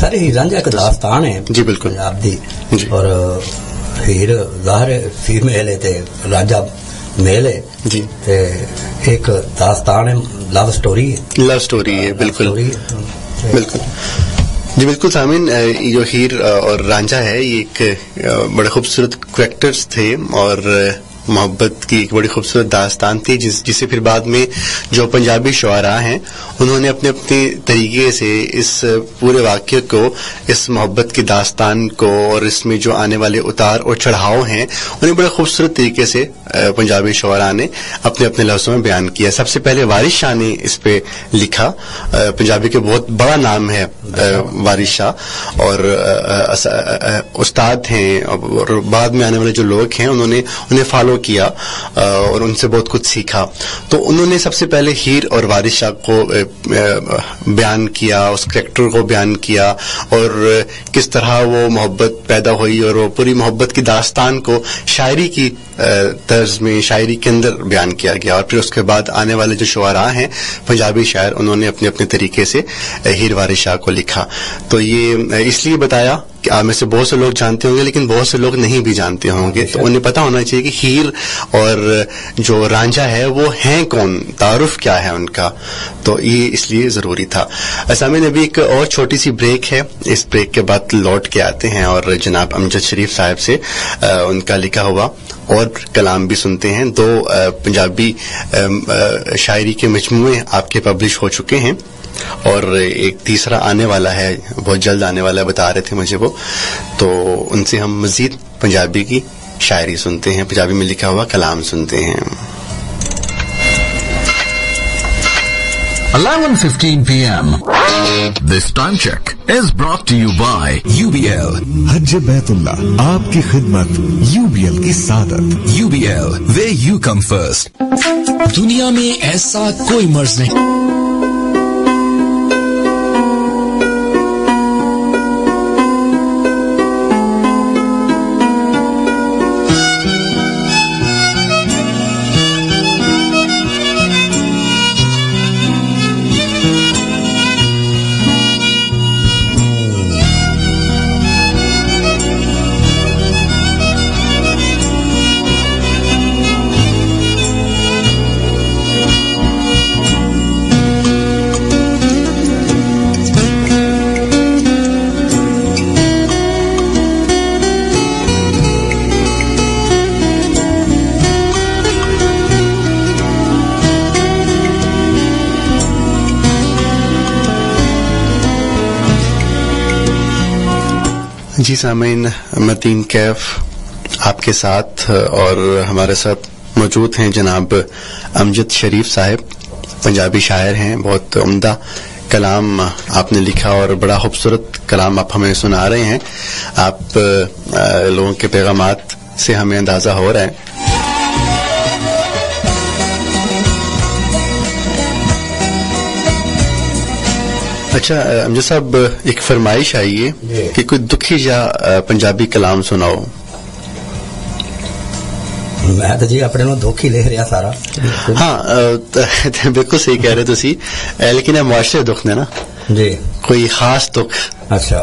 ਸਾਰੇ ਹੀਰ ਰਾਂਝਾ ਇੱਕ ਦਾਸਤਾਨ ਹੈ ਜੀ ਬਿਲਕੁਲ ਪੰਜਾਬ ਦੀ ਔਰ ਹੀਰ ਜ਼ਾਹਿਰ ਫੀਮੇਲ ਹੈ ਤੇ ਰਾਂਝਾ मेल है जी ते एक दास्तान है लव स्टोरी है बिल्कुल बिल्कुल जी बिल्कुल सामिन जो हीर और रांझा है ये एक बड़े खूबसूरत कैरेक्टर्स थे और मोहब्बत की एक बड़ी खूबसूरत दास्तान थी जिसे फिर बाद में जो पंजाबी शुआरा हैं उन्होंने अपने अपने तरीके से इस पूरे वाक़े को इस मोहब्बत की दास्तान को और इसमें जो आने वाले उतार और चढ़ाव हैं उन्हें बड़े खूबसूरत तरीके से पंजाबी शुआरा ने अपने अपने लफ्ज़ों में बयान किया। सबसे पहले वारिस शाह ने इस पे लिखा। पंजाबी के बहुत बड़ा नाम है वारिस शाह और उस्ताद हैं और बाद में आने वाले जो लोग हैं उन्होंने उन्हें फॉलो किया और उनसे बहुत कुछ सीखा। तो उन्होंने सबसे पहले हीर और वारिस शाह को बयान किया, उस कैरेक्टर को बयान किया और किस तरह वो मोहब्बत पैदा हुई और वो पूरी मोहब्बत की दास्तान को शायरी की तर्ज में शायरी के अंदर बयान किया गया। और फिर उसके बाद आने वाले जो शुआरा हैं पंजाबी शायर उन्होंने अपने अपने तरीके से हीर वारिस शाह को लिखा। तो ये इसलिए बताया कि आप में से बहुत से लोग जानते होंगे लेकिन बहुत से लोग नहीं भी जानते होंगे, तो उन्हें पता होना चाहिए कि हीर और जो रांझा है वो हैं कौन, तारुफ क्या है उनका। तो ये इसलिए ज़रूरी था। सामने अभी एक और छोटी सी ब्रेक है, इस ब्रेक के बाद लौट के आते हैं और जनाब अमजद शरीफ साहब से उनका लिखा हुआ और कलाम भी सुनते हैं। 2 पंजाबी शायरी के मजमूए आपके पब्लिश हो चुके हैं और एक तीसरा आने वाला है, बहुत जल्द आने वाला है, बता रहे थे मुझे वो। तो उनसे हम मजीद पंजाबी की शायरी सुनते हैं, पंजाबी में लिखा हुआ कलाम सुनते हैं। 11:15 p.m. This time check is brought to you by UBL. हज बैतुल्ला आपकी खिदमत, UBL की सादत। UBL, where you come first. दुनिया में ऐसा कोई मर्ज नहीं जी सामीन, मतीन कैफ आपके साथ और हमारे साथ मौजूद हैं जनाब अमजद शरीफ साहब, पंजाबी शायर हैं. बहुत उम्दा कलाम आपने लिखा और बड़ा खूबसूरत कलाम आप हमें सुना रहे हैं. आप लोगों के पैगामात से हमें अंदाज़ा हो रहा है. अच्छा अमजद साहब, एक फरमाइश आई है कि कोई दुखी या पंजाबी कलाम सुनाओ. मैं तो जी अपने ਨੂੰ ਦੁੱਖ ਹੀ ਲਿਖ ਰਿਹਾ ਸਾਰਾ. हाँ बिल्कुल सही कह रहे तुसी, लेकिन ਇਹ ਮੁਆਸ਼ਰੇ ਦੁੱਖ ਨੇ ਨਾ ਜੀ. ਕੋਈ ਖਾਸ ਦੁੱਖ ਅੱਛਾ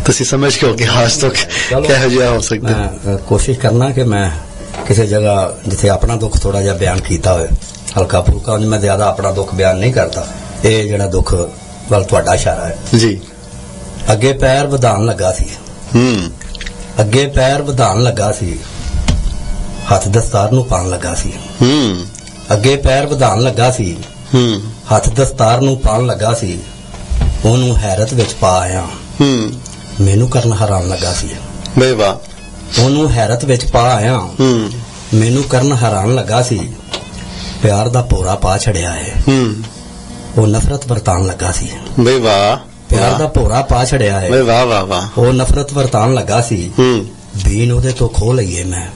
ਤੁਸੀਂ ਸਮਝ ਕੇ ਹੋ ਕਿ ਖਾਸ ਦੁੱਖ ਕਿਹੋ ਜਿਹਾ ਹੋ ਸਕਦਾ. ਮੈਂ ਕੋਸ਼ਿਸ਼ ਕਰਨਾ ਕਿ ਮੈਂ ਕਿਸੇ ਜਗ੍ਹਾ ਜਿੱਥੇ ਆਪਣਾ ਦੁੱਖ ਥੋੜਾ ਜਿਹਾ ਬਿਆਨ ਕੀਤਾ ਹੋਵੇ, ਹਲਕਾ ਫੁਲਕਾ, ਉਂਝ ਮੈਂ ਜ਼ਿਆਦਾ ਆਪਣਾ ਦੁੱਖ ਬਿਆਨ ਨਹੀਂ ਕਰਦਾ. ਇਹ ਜਿਹੜਾ ਦੁੱਖ ਵੱਲ ਤੁਹਾਡਾ ਇਸ਼ਾਰਾ ਹੈ ਜੀ. ਅੱਗੇ ਪੈਰ ਵਧਾਉਣ ਲੱਗਾ ਸੀ, ਅੱਗੇ ਪੈਰ ਵਧਾਉਣ ਲੱਗਾ ਸੀ, ਹੱਥ ਦਸਤਾਰ ਨੂੰ ਪਾਣ ਲੱਗਾ ਸੀ. ਅੱਗੇ ਪੈਰ ਵਧਾਉਣ ਲੱਗਾ ਸੀ, ਹੱਥ ਦਸਤਾਰ ਨੂੰ ਪਾਣ ਲੱਗਾ ਸੀ, ਉਹਨੂੰ ਹੈਰਤ ਵਿੱਚ ਪਾ ਆਇਆ, ਮੈਨੂੰ ਕਰਨ ਹੈਰਾਨ ਲੱਗਾ ਸੀ. ਬਈ ਵਾਹ. ਉਹਨੂੰ ਹੈਰਤ ਵਿੱਚ ਪਾ ਆਇਆ, ਮੈਨੂੰ ਕਰਨ ਹੈਰਾਨ ਲੱਗਾ ਸੀ, ਪਿਆਰ ਦਾ ਭੋਰਾ ਪਾ ਛੜਿਆ ਹੈ, ਉਹ ਨਫ਼ਰਤ ਵਰਤਾਉਣ ਲੱਗਾ ਸੀ. ਬਈ ਵਾਹ. ਪਿਆਰ ਦਾ ਭੋਰਾ ਪਾ ਛੜਿਆ ਹੈ, ਬਈ ਵਾਹ ਵਾਹ ਵਾਹ. ਉਹ ਨਫ਼ਰਤ ਵਰਤਾਉਣ ਲੱਗਾ ਸੀ. ਬੀਨ ਉਹਦੇ ਤੋਂ ਖੋਹ ਲਈਏ ਮੈਂ,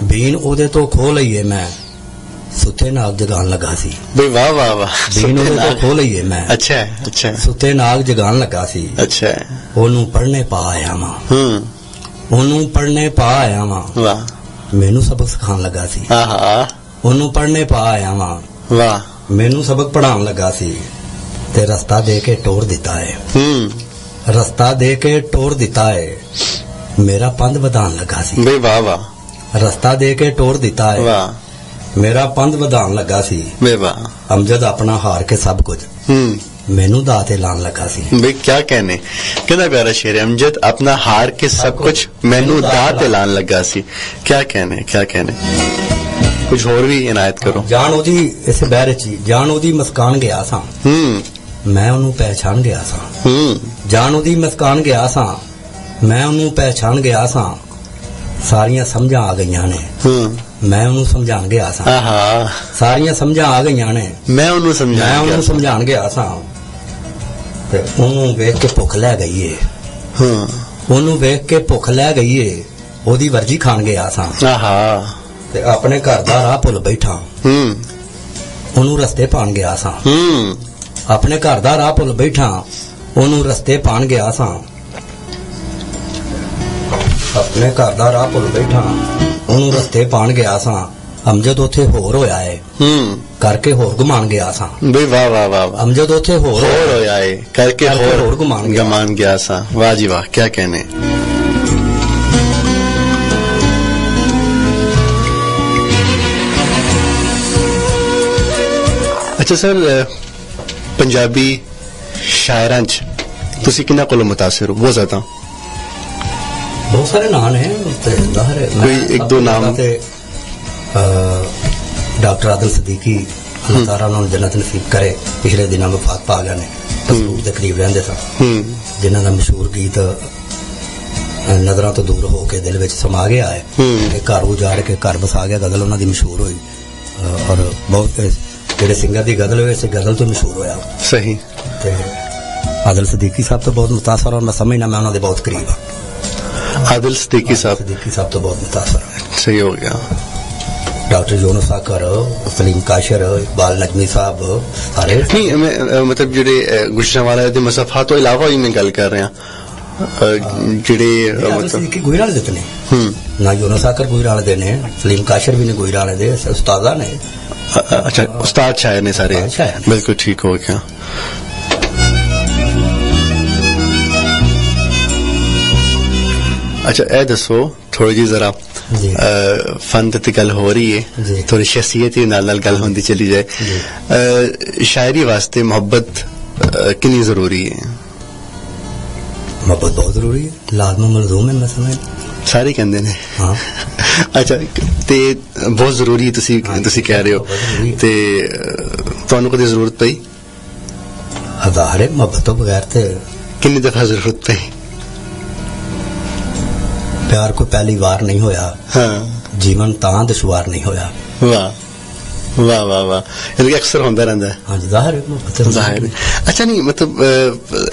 ਬੀਨ ਉਹਦੇ ਤੋਂ ਖੋਹ ਲਈਏ ਮੈਂ, ਸੁੱਤੇ ਨਾਗ ਜਗਾਉਣ ਲੱਗਾ ਸੀ. ਬਈ ਵਾਹ ਵਾਹ ਵਾਹ. ਬੀਨ ਉਹਦੇ ਤੋਂ ਖੋਹ ਲਈਏ ਮੈਂ, ਅੱਛਾ ਅੱਛਾ. ਸੁੱਤੇ ਨਾਗ ਜਗਾਉਣ ਲੱਗਾ ਸੀ. ਅੱਛਾ. ਉਹਨੂੰ ਪੜ੍ਹਨੇ ਪਾ ਆਇਆ ਵਾਂ, ਉਹਨੂੰ ਪੜ੍ਹਨੇ ਪਾ ਆਇਆ ਵਾਂ, ਵਾਹ. ਮੈਨੂੰ ਸਬਕ ਸਿਖਾਉਣ ਲੱਗਾ ਸੀ. ਆਹਾ. ਉਹਨੂੰ ਪੜ੍ਹਨੇ ਪਾ ਆਇਆ ਵਾਂ, ਵਾਹ. ਮੈਨੂੰ ਸਬਕ ਪੜ੍ਹਾਉਣ ਲੱਗਾ ਸੀ, ਤੇ ਰਸਤਾ ਦੇ ਕੇ ਟੋਰ ਦਿੱਤਾ ਹੈ, ਰਸਤਾ ਦੇ ਕੇ ਟੋਰ ਦਿੱਤਾ ਹੈ, ਮੇਰਾ ਪੰਧ ਵਧਾਉਣ ਲੱਗਾ ਸੀ. ਬਈ ਵਾਹ ਵਾਹ. ਰਸਤਾ ਦੇ ਕੇ ਟੋਰ ਦਿੱਤਾ ਹੈ, ਵਾਹ. ਮੇਰਾ ਪੰਧ ਵਧਾਉਣ ਲੱਗਾ ਸੀ. ਬਈ ਵਾਹ. ਅਮਜਦ ਆਪਣਾ ਹਾਰ ਕੇ ਸਭ ਕੁਝ ਮੈਨੂੰ ਦਾਅ ਤੇ ਲਾਉਣ ਲੱਗਾ ਸੀ. ਬਈ ਕਿਆ ਕਹਿਨੇ, ਕਿੰਨਾ ਪਿਆਰਾ ਸ਼ੇਰ ਹੈ. ਅਮਜਦ ਆਪਣਾ ਹਾਰ ਕੇ ਸਭ ਕੁਝ ਮੈਨੂੰ ਦਾਅ ਤੇ ਲਾਉਣ ਲੱਗਾ ਸੀ. ਕਿਆ ਕਹਿਨੇ, ਕਿਆ ਕਹਿਨੇ. ਕੁਝ ਹੋਰ ਵੀ ਇਨਾਇਤ ਕਰੋ. ਜਾਨ ਉਹਦੀ ਇਸ ਬਹਿਰ ਚ ਹੀ, ਜਾਨ ਉਹਦੀ ਮੁਸਕਾਨ ਗਿਆ ਸਾਂ, ਮੈਂ ਉਹਨੂੰ ਪਹਿਚਾਨ ਗਿਆ ਸਾਂ. ਜਾਨ ਉਹਦੀ ਮੁਸਕਾਨ ਗਿਆ ਸਾਂ, ਮੈਂ ਉਹਨੂੰ ਪਹਿਚਾਨ ਗਿਆ ਸਾਂ, ਸਾਰੀਆਂ ਸਮਝਾਂ ਆ ਗਈਆਂ ਨੇ, ਮੈਂ ਉਹਨੂੰ ਸਮਝਾਣ ਗਿਆ ਸਾਂ. ਆਹਾ. ਸਾਰੀਆਂ ਸਮਝਾਂ ਆ ਗਈਆਂ ਨੇ, ਮੈਂ ਉਹਨੂੰ ਸਮਝਾਣ ਗਿਆ ਸਾਂ, ਤੇ ਉਹਨੂੰ ਵੇਖ ਕੇ ਭੁੱਖ ਲੈ ਗਈ ਏ, ਉਹਨੂੰ ਵੇਖ ਕੇ ਭੁੱਖ ਲੈ ਗਈ ਏ, ਉਹਦੀ ਵਰਜੀ ਖਾਣ ਗਿਆ ਸਾਂ. ਆਹਾ. ਤੇ ਆਪਣੇ ਘਰ ਦਾ ਰਾਹ ਭੁੱਲ ਬੈਠਾ, ਉਹਨੂੰ ਰਸਤੇ ਪਾਣ ਗਿਆ ਸਾਂ. ਆਪਣੇ ਘਰ ਦਾ ਰਾਹ ਭੁੱਲ ਬੈਠਾ, ਉਹਨੂੰ ਰਸਤੇ ਪਾਣ ਗਿਆ ਸਾਂ. ਆਪਣੇ ਘਰ ਦਾ ਰਾਹ ਭੁੱਲ ਬੈਠਾ, ਉਹਨੂੰ ਰਸਤੇ ਪਾਣ ਗਿਆ ਸਾਂ. ਅਮਜਦ ਉੱਥੇ ਹੋਰ ਹੋਇਆ ਏ, ਕਰਕੇ ਹੋਰ ਘੁਮਾਣ ਗਿਆ ਸਾਂ. ਬਈ ਵਾਹ ਵਾਹ ਵਾਹ. ਅਮਜਦ ਉੱਥੇ ਹੋਰ ਹੋਇਆ ਏ, ਕਰਕੇ ਹੋਰ ਘੁਮਾਣ ਗਿਆ ਸਾਂ. ਵਾਹ ਜੀ ਵਾਹ, ਕਿਆ ਕਹਿਨੇ. ਅੱਛਾ ਸਰ, ਪੰਜਾਬੀ ਸ਼ਾਇਰਾਂ 'ਚ ਤੁਸੀਂ ਕਿੰਨਾ ਕੋਲੋਂ ਮੁਤਾਸਿਰ ਹੋ? ਬਹੁਤ ਜ਼ਿਆਦਾ. ਬਹੁਤ ਸਾਰੇ ਨਾਂ ਨੇ, ਕੋਈ ਇੱਕ ਦੋ ਨਾਮ. ਡਾਕਟਰ ਆਦਿਲ ਸਦੀਕੀ, ਅੱਲਾਹ ਤਾਲਾ ਉਹਨਾਂ ਨੂੰ ਜੰਨਤ ਨਸੀਬ ਕਰੇ, ਪਿਛਲੇ ਦਿਨਾਂ ਵਫਾਤ ਪਾ ਗਏ ਨੇ. ਤਸਵੀਰ ਦੇ ਕਰੀਬ ਰਹਿੰਦੇ ਸਨ, ਜਿਨ੍ਹਾਂ ਦਾ ਮਸ਼ਹੂਰ ਗੀਤ ਨਜ਼ਰਾਂ ਤੋਂ ਦੂਰ ਹੋ ਕੇ ਦਿਲ ਵਿੱਚ ਸਮਾ ਗਿਆ ਹੈ, ਕਿ ਘਰ ਉਜਾੜ ਕੇ ਘਰ ਵਸਾ ਗਿਆ, ਗਜ਼ਲ ਉਹਨਾਂ ਦੀ ਮਸ਼ਹੂਰ ਹੋਈ. ਔਰ ਬਹੁਤ ਜਿਹੜੇ ਸਿੰਗਰ ਦੀ ਗਜ਼ਲ ਹੋਈ, ਇਸ ਗਜ਼ਲ ਤੋਂ ਮਸ਼ਹੂਰ ਹੋਇਆ. ਸਹੀ. ਤੇ ਆਦਿਲ ਸਦੀਕੀ ਸਾਹਿਬ ਤੋਂ ਬਹੁਤ ਮੁਤਾਸਰ, ਔਰ ਮੈਂ ਸਮਝਣਾ ਮੈਂ ਉਹਨਾਂ ਦੇ ਬਹੁਤ ਕਰੀਬ ਹਾਂ. आदिल सिद्दीकी साहब. सिद्दीकी साहब तो बहुत मुतासर है. सही हो गया. डॉक्टर यूनुस आकर, सलीम काशर, इकबाल नजमी साहब, सारे नहीं मैं मतलब जेडे गुजरांवाला दे मसफा तो इलावा ही मैं गल कर रहा जेडे मतलब गुजरांवाले दे ने ना यूनुस आकर गुजरांवाले दे ने, सलीम काशर भी ने गुजरांवाले दे, उस्तादा ने. अच्छा उस्ताद शायर ने सारे. बिल्कुल ठीक हो गया. अच्छा ए दसो थोड़ी जी जरा फन ते गल हो रही है, थोड़ी शख्सियत नाल गल होंदी चली जाए. शायरी वास्ते मोहब्बत कितनी जरूरी है? मोहब्बत बहुत जरूरी है, लाजम मलजूम है. मैं समझ सारे कहंदे ने. हाँ. अच्छा ते बहुत जरूरी तुसी कह रहे हो, ते तुहानू कदे जरूरत पई? हजार है मोहब्बत तो बगैर ते. कितनी दफा जरूरत पई? ਪਿਆਰ ਕੋਈ ਪਹਿਲੀ ਵਾਰ ਨਹੀਂ ਹੋਇਆ, ਹਾਂ ਜੀਵਨ ਤਾਂ ਦੁਸ਼ਵਾਰ ਨਹੀਂ ਹੋਇਆ। ਵਾਹ ਵਾਹ ਵਾਹ ਵਾਹ, ਯਾਨੀ ਕਿ ਅਕਸਰ ਹੁੰਦਾ ਰਹਿੰਦਾ ਹੈ। ਹਾਂਜੀ ਜ਼ਾਹਿਰ ਹੈ, ਜ਼ਾਹਿਰ ਹੈ। ਅੱਛਾ, ਨਹੀਂ ਮਤਲਬ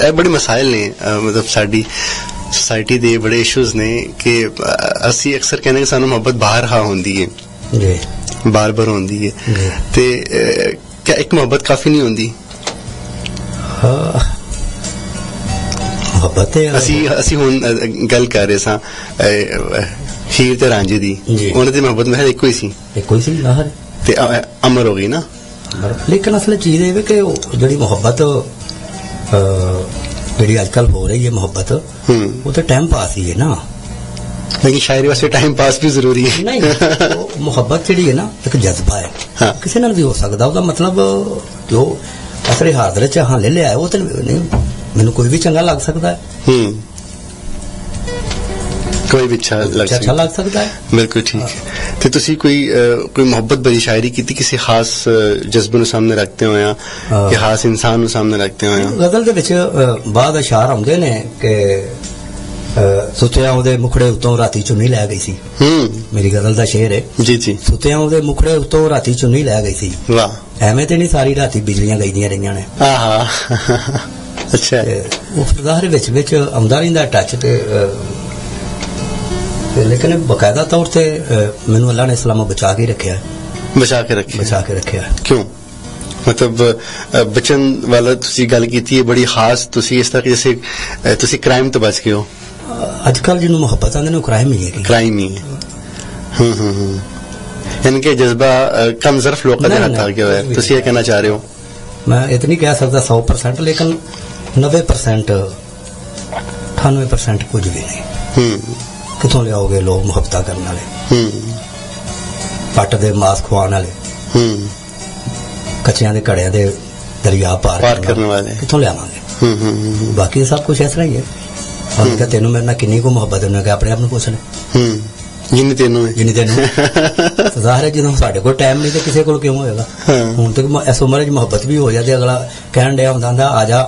ਇਹ ਬੜੇ ਮਸਾਇਲ ਨੇ, ਮਤਲਬ ਸਾਡੀ ਸੋਸਾਇਟੀ ਦੇ ਬੜੇ ਇਸ਼ੂਜ਼ ਨੇ ਕਿ ਅਸੀਂ ਅਕਸਰ ਕਹਿੰਦੇ ਕਿ ਸਾਨੂੰ ਮੁਹੱਬਤ ਬਾਹਰ ਹਾਂ ਹੁੰਦੀ ਹੈ, ਜੀ ਬਾਰ ਬਾਰ ਹੁੰਦੀ ਹੈ, ਤੇ ਕਿਆ ਇੱਕ ਮੁਹੱਬਤ ਕਾਫੀ ਨਹੀਂ ਹੁੰਦੀ? ਮੁਹੱਬਤ ਹੈ। ਅਸੀਂ ਹੁਣ ਗੱਲ ਕਰ ਰਹੇ ਸਾਂ ਹੀਰ ਤੇ ਰਾਂਝੇ ਦੀ, ਉਹਨਾਂ ਦੀ ਮੁਹੱਬਤ ਮੈਂ ਇੱਕੋ ਹੀ ਸੀ, ਇੱਕੋ ਹੀ ਸੀ ਜ਼ਾਹਿਰ, ਤੇ ਅਮਰ ਹੋ ਗਈ ਨਾ। ਲੇਕਿਨ ਅਸਲ ਚੀਜ਼ ਇਹ ਵੀ ਕਿ ਉਹ ਜਿਹੜੀ ਮੁਹੱਬਤ ਜਿਹੜੀ ਅੱਜ ਕੱਲ ਹੋ ਰਹੀ ਹੈ ਮੁਹੱਬਤ, ਉਹ ਤਾਂ ਟਾਈਮ ਪਾਸ ਹੀ ਹੈ ਨਾ। लेकिन शायरी वास्ते टाइम पास भी जरूरी है। नहीं, ਮੁਹੱਬਤ ਜਿਹੜੀ ਹੈ ਨਾ ਇੱਕ ਜਜ਼ਬਾ ਹੈ, ਕਿਸੇ ਨਾਲ ਵੀ ਹੋ ਸਕਦਾ। ਉਹਦਾ ਮਤਲਬ ਜੋ ਅਸਰੇ ਹਾਜ਼ਰ ਚ ਹਾਂ ਲੈ ਲਿਆ ਉਹ ਤੇ ਨਹੀਂ, ਮੈਨੂੰ ਕੋਈ ਵੀ ਚੰਗਾ ਲੱਗ ਸਕਦਾ ਹੈ, कोई भी अच्छा लग सकता है। बिल्कुल ठीक है। तो तुसी कोई मोहब्बत भरी शायरी की थी किसी खास जज्बे ਨੂੰ ਸਾਹਮਣੇ ਰੱਖਦੇ ਹੋ ਜਾਂ ਕਿ ਖਾਸ ਇਨਸਾਨ ਨੂੰ ਸਾਹਮਣੇ ਰੱਖਦੇ ਹੋ? ਗਜ਼ਲ ਦੇ ਵਿੱਚ ਬਾਅਦ ਅਸ਼ਾਰ ਆਉਂਦੇ ਨੇ ਕਿ ਸੁੱਤਿਆਂ ਉਹਦੇ ਮੁਖੜੇ ਉੱਤੋਂ ਰਾਤੀ ਚੁੰਨੀ ਲੈ ਗਈ ਸੀ। ਮੇਰੀ ਗਜ਼ਲ ਦਾ ਸ਼ੇਰ ਹੈ ਜੀ ਜੀ। ਸੁੱਤਿਆਂ ਉਹਦੇ ਮੁਖੜੇ ਉੱਤੋਂ ਰਾਤੀ ਚੁੰਨੀ ਲੈ ਗਈ ਸੀ। ਵਾਹ। ਐਵੇਂ ਤੇ ਨਹੀਂ ਸਾਰੀ ਰਾਤੀ ਬਿਜਲੀਆਂ ਗਈਆਂ ਰਹੀਆਂ ਨੇ। ਆਹਾ ਅੱਛਾ। ਉਹ ਜ਼ਾਹਿਰ ਵਿੱਚ ਆਉਂਦਾ ਰਹਿੰਦਾ ਟੱਚ ਤੇ लेकिन बाकायदा तौर से मैनू अल्लाह ने इस्लाम बचा के रखा है। बचा के रखा क्यों? मतलब बचन वाला तुसी गल कीती है बड़ी खास, तुसी इस तरह जैसे तुसी क्राइम तो बच गए हो। आजकल जिन्हों मोहब्बत आंदे ने क्राइम ही है। क्राइम ही है। इनके जज्बा कम ज़र्फ लोग का देहात आ गया है। तुसी ये कहना चाह रहे हो? मैं इतनी कह सकता 100%, लेकिन 90% 98% कुछ भी नहीं। कितों लियाओगे लोग मुहब्बत करने वाले, पट दे मास खुआने वाले, कच्चियां दे घड़ियां दे दरिया पार करने वाले कितों लियावांगे? बाकी सब कुछ इस तरह ही है। और क्या तेनों मेरे नाल किन्नी को मुहब्बत है? अपने आप नूं पुछ ले जिन्नी तेनों ज़ाहिर है जो साढ़े को टाइम नहीं तो किसी को क्यों होएगा? हुण तक इस उम्र च मुहब्बत भी हो जाती, अगला कहन दिया हुंदा आ जा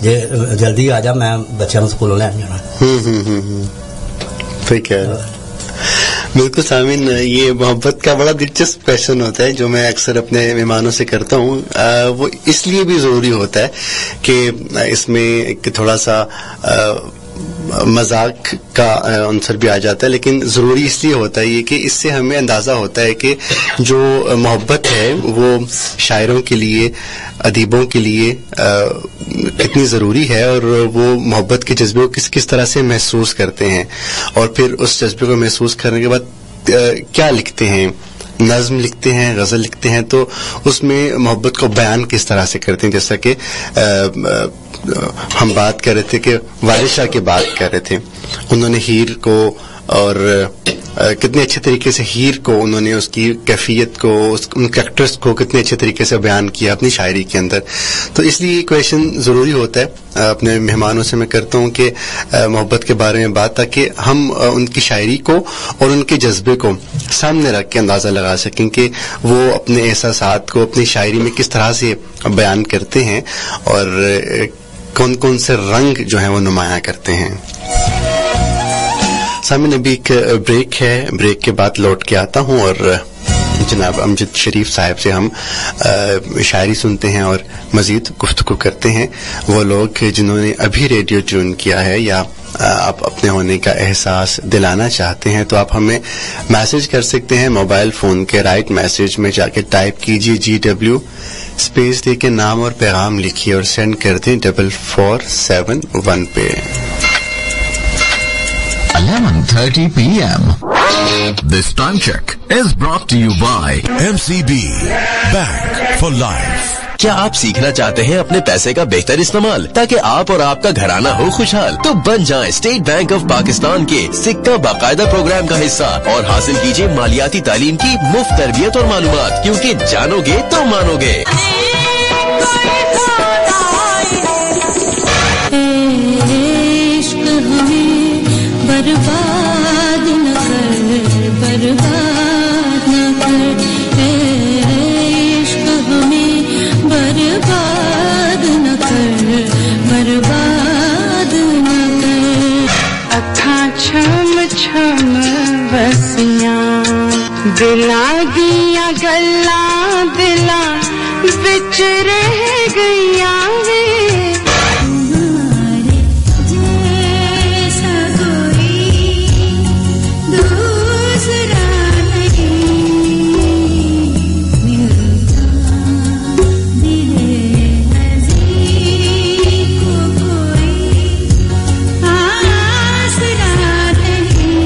जे जल्दी आ जा, मैं बच्चों नूं स्कूलों लैन जाना। ठीक है, बिल्कुल सामिन। ये मोहब्बत का बड़ा दिलचस्प क्वेश्चन होता है जो मैं अक्सर अपने मेहमानों से करता हूँ। वो इसलिए भी ज़रूरी होता है कि इसमें एक थोड़ा सा मजाक का अंसर भी आ जाता है, लेकिन ज़रूरी इसलिए होता है ये कि इससे हमें अंदाज़ा होता है कि जो मोहब्बत है वो शायरों के लिए, अदीबों के लिए कितनी ज़रूरी है, और वो मोहब्बत के जज्बे को किस किस तरह से महसूस करते हैं, और फिर उस जज्बे को महसूस करने के बाद क्या लिखते हैं, नज़्म लिखते हैं, गज़ल लिखते हैं, तो उसमें मोहब्बत को बयान किस तरह से करते हैं। जैसा कि हम बात कर रहे थे कि वारिस शाह की बात कर रहे थे, उन्होंने हीर को और कितने अच्छे तरीके से हीर को उन्होंने उसकी कैफियत को, उन कैरेक्टर्स को कितने अच्छे तरीके से बयान किया अपनी शायरी के अंदर। तो इसलिए ये क्वेश्चन ज़रूरी होता है अपने मेहमानों से मैं करता हूँ कि मोहब्बत के बारे में बात, ताकि हम उनकी शायरी को और उनके जज्बे को सामने रख के अंदाज़ा लगा सकें कि वो अपने एहसासात को अपनी शायरी में किस तरह से बयान करते हैं और कौन कौन से रंग जो हैं वो नुमायां करते हैं। सामने अभी एक ब्रेक है, ब्रेक के बाद लौट के आता हूँ और जनाब अमजद शरीफ साहब से हम शायरी सुनते हैं और मज़ीद गुफ्तगू करते हैं। वो लोग जिन्होंने अभी रेडियो ट्यून किया है या आप अपने होने का एहसास दिलाना चाहते हैं, तो आप हमें मैसेज कर सकते हैं। मोबाइल फ़ोन के राइट मैसेज में जाके टाइप कीजिए GW स्पेस दे के नाम और पैगाम लिखिए और सेंड कर दें 4471 पे। 11:30 p.m. This time check is brought to you by MCB Bank for Life। क्या आप सीखना चाहते हैं अपने पैसे का बेहतर इस्तेमाल ताकि आप और आपका घराना हो खुशहाल? तो बन जाएं स्टेट बैंक ऑफ पाकिस्तान के सिक्का बाकायदा प्रोग्राम का हिस्सा और हासिल कीजिए मालियाती तालीम की मुफ्त तरबियत और मालूमात, क्योंकि जानोगे तो मानोगे। बर्बाद न कर, बर्बाद न कर, इश्क हमें बर्बाद न कर, बर्बाद न कर। अखा छम छम बसियां दिलां दियां गल्लां दिलां विच रह गईयां वे तुम्हारे जैसा कोई दूसरा नहीं मिलता दिले नज़ीक को कोई आसरा नहीं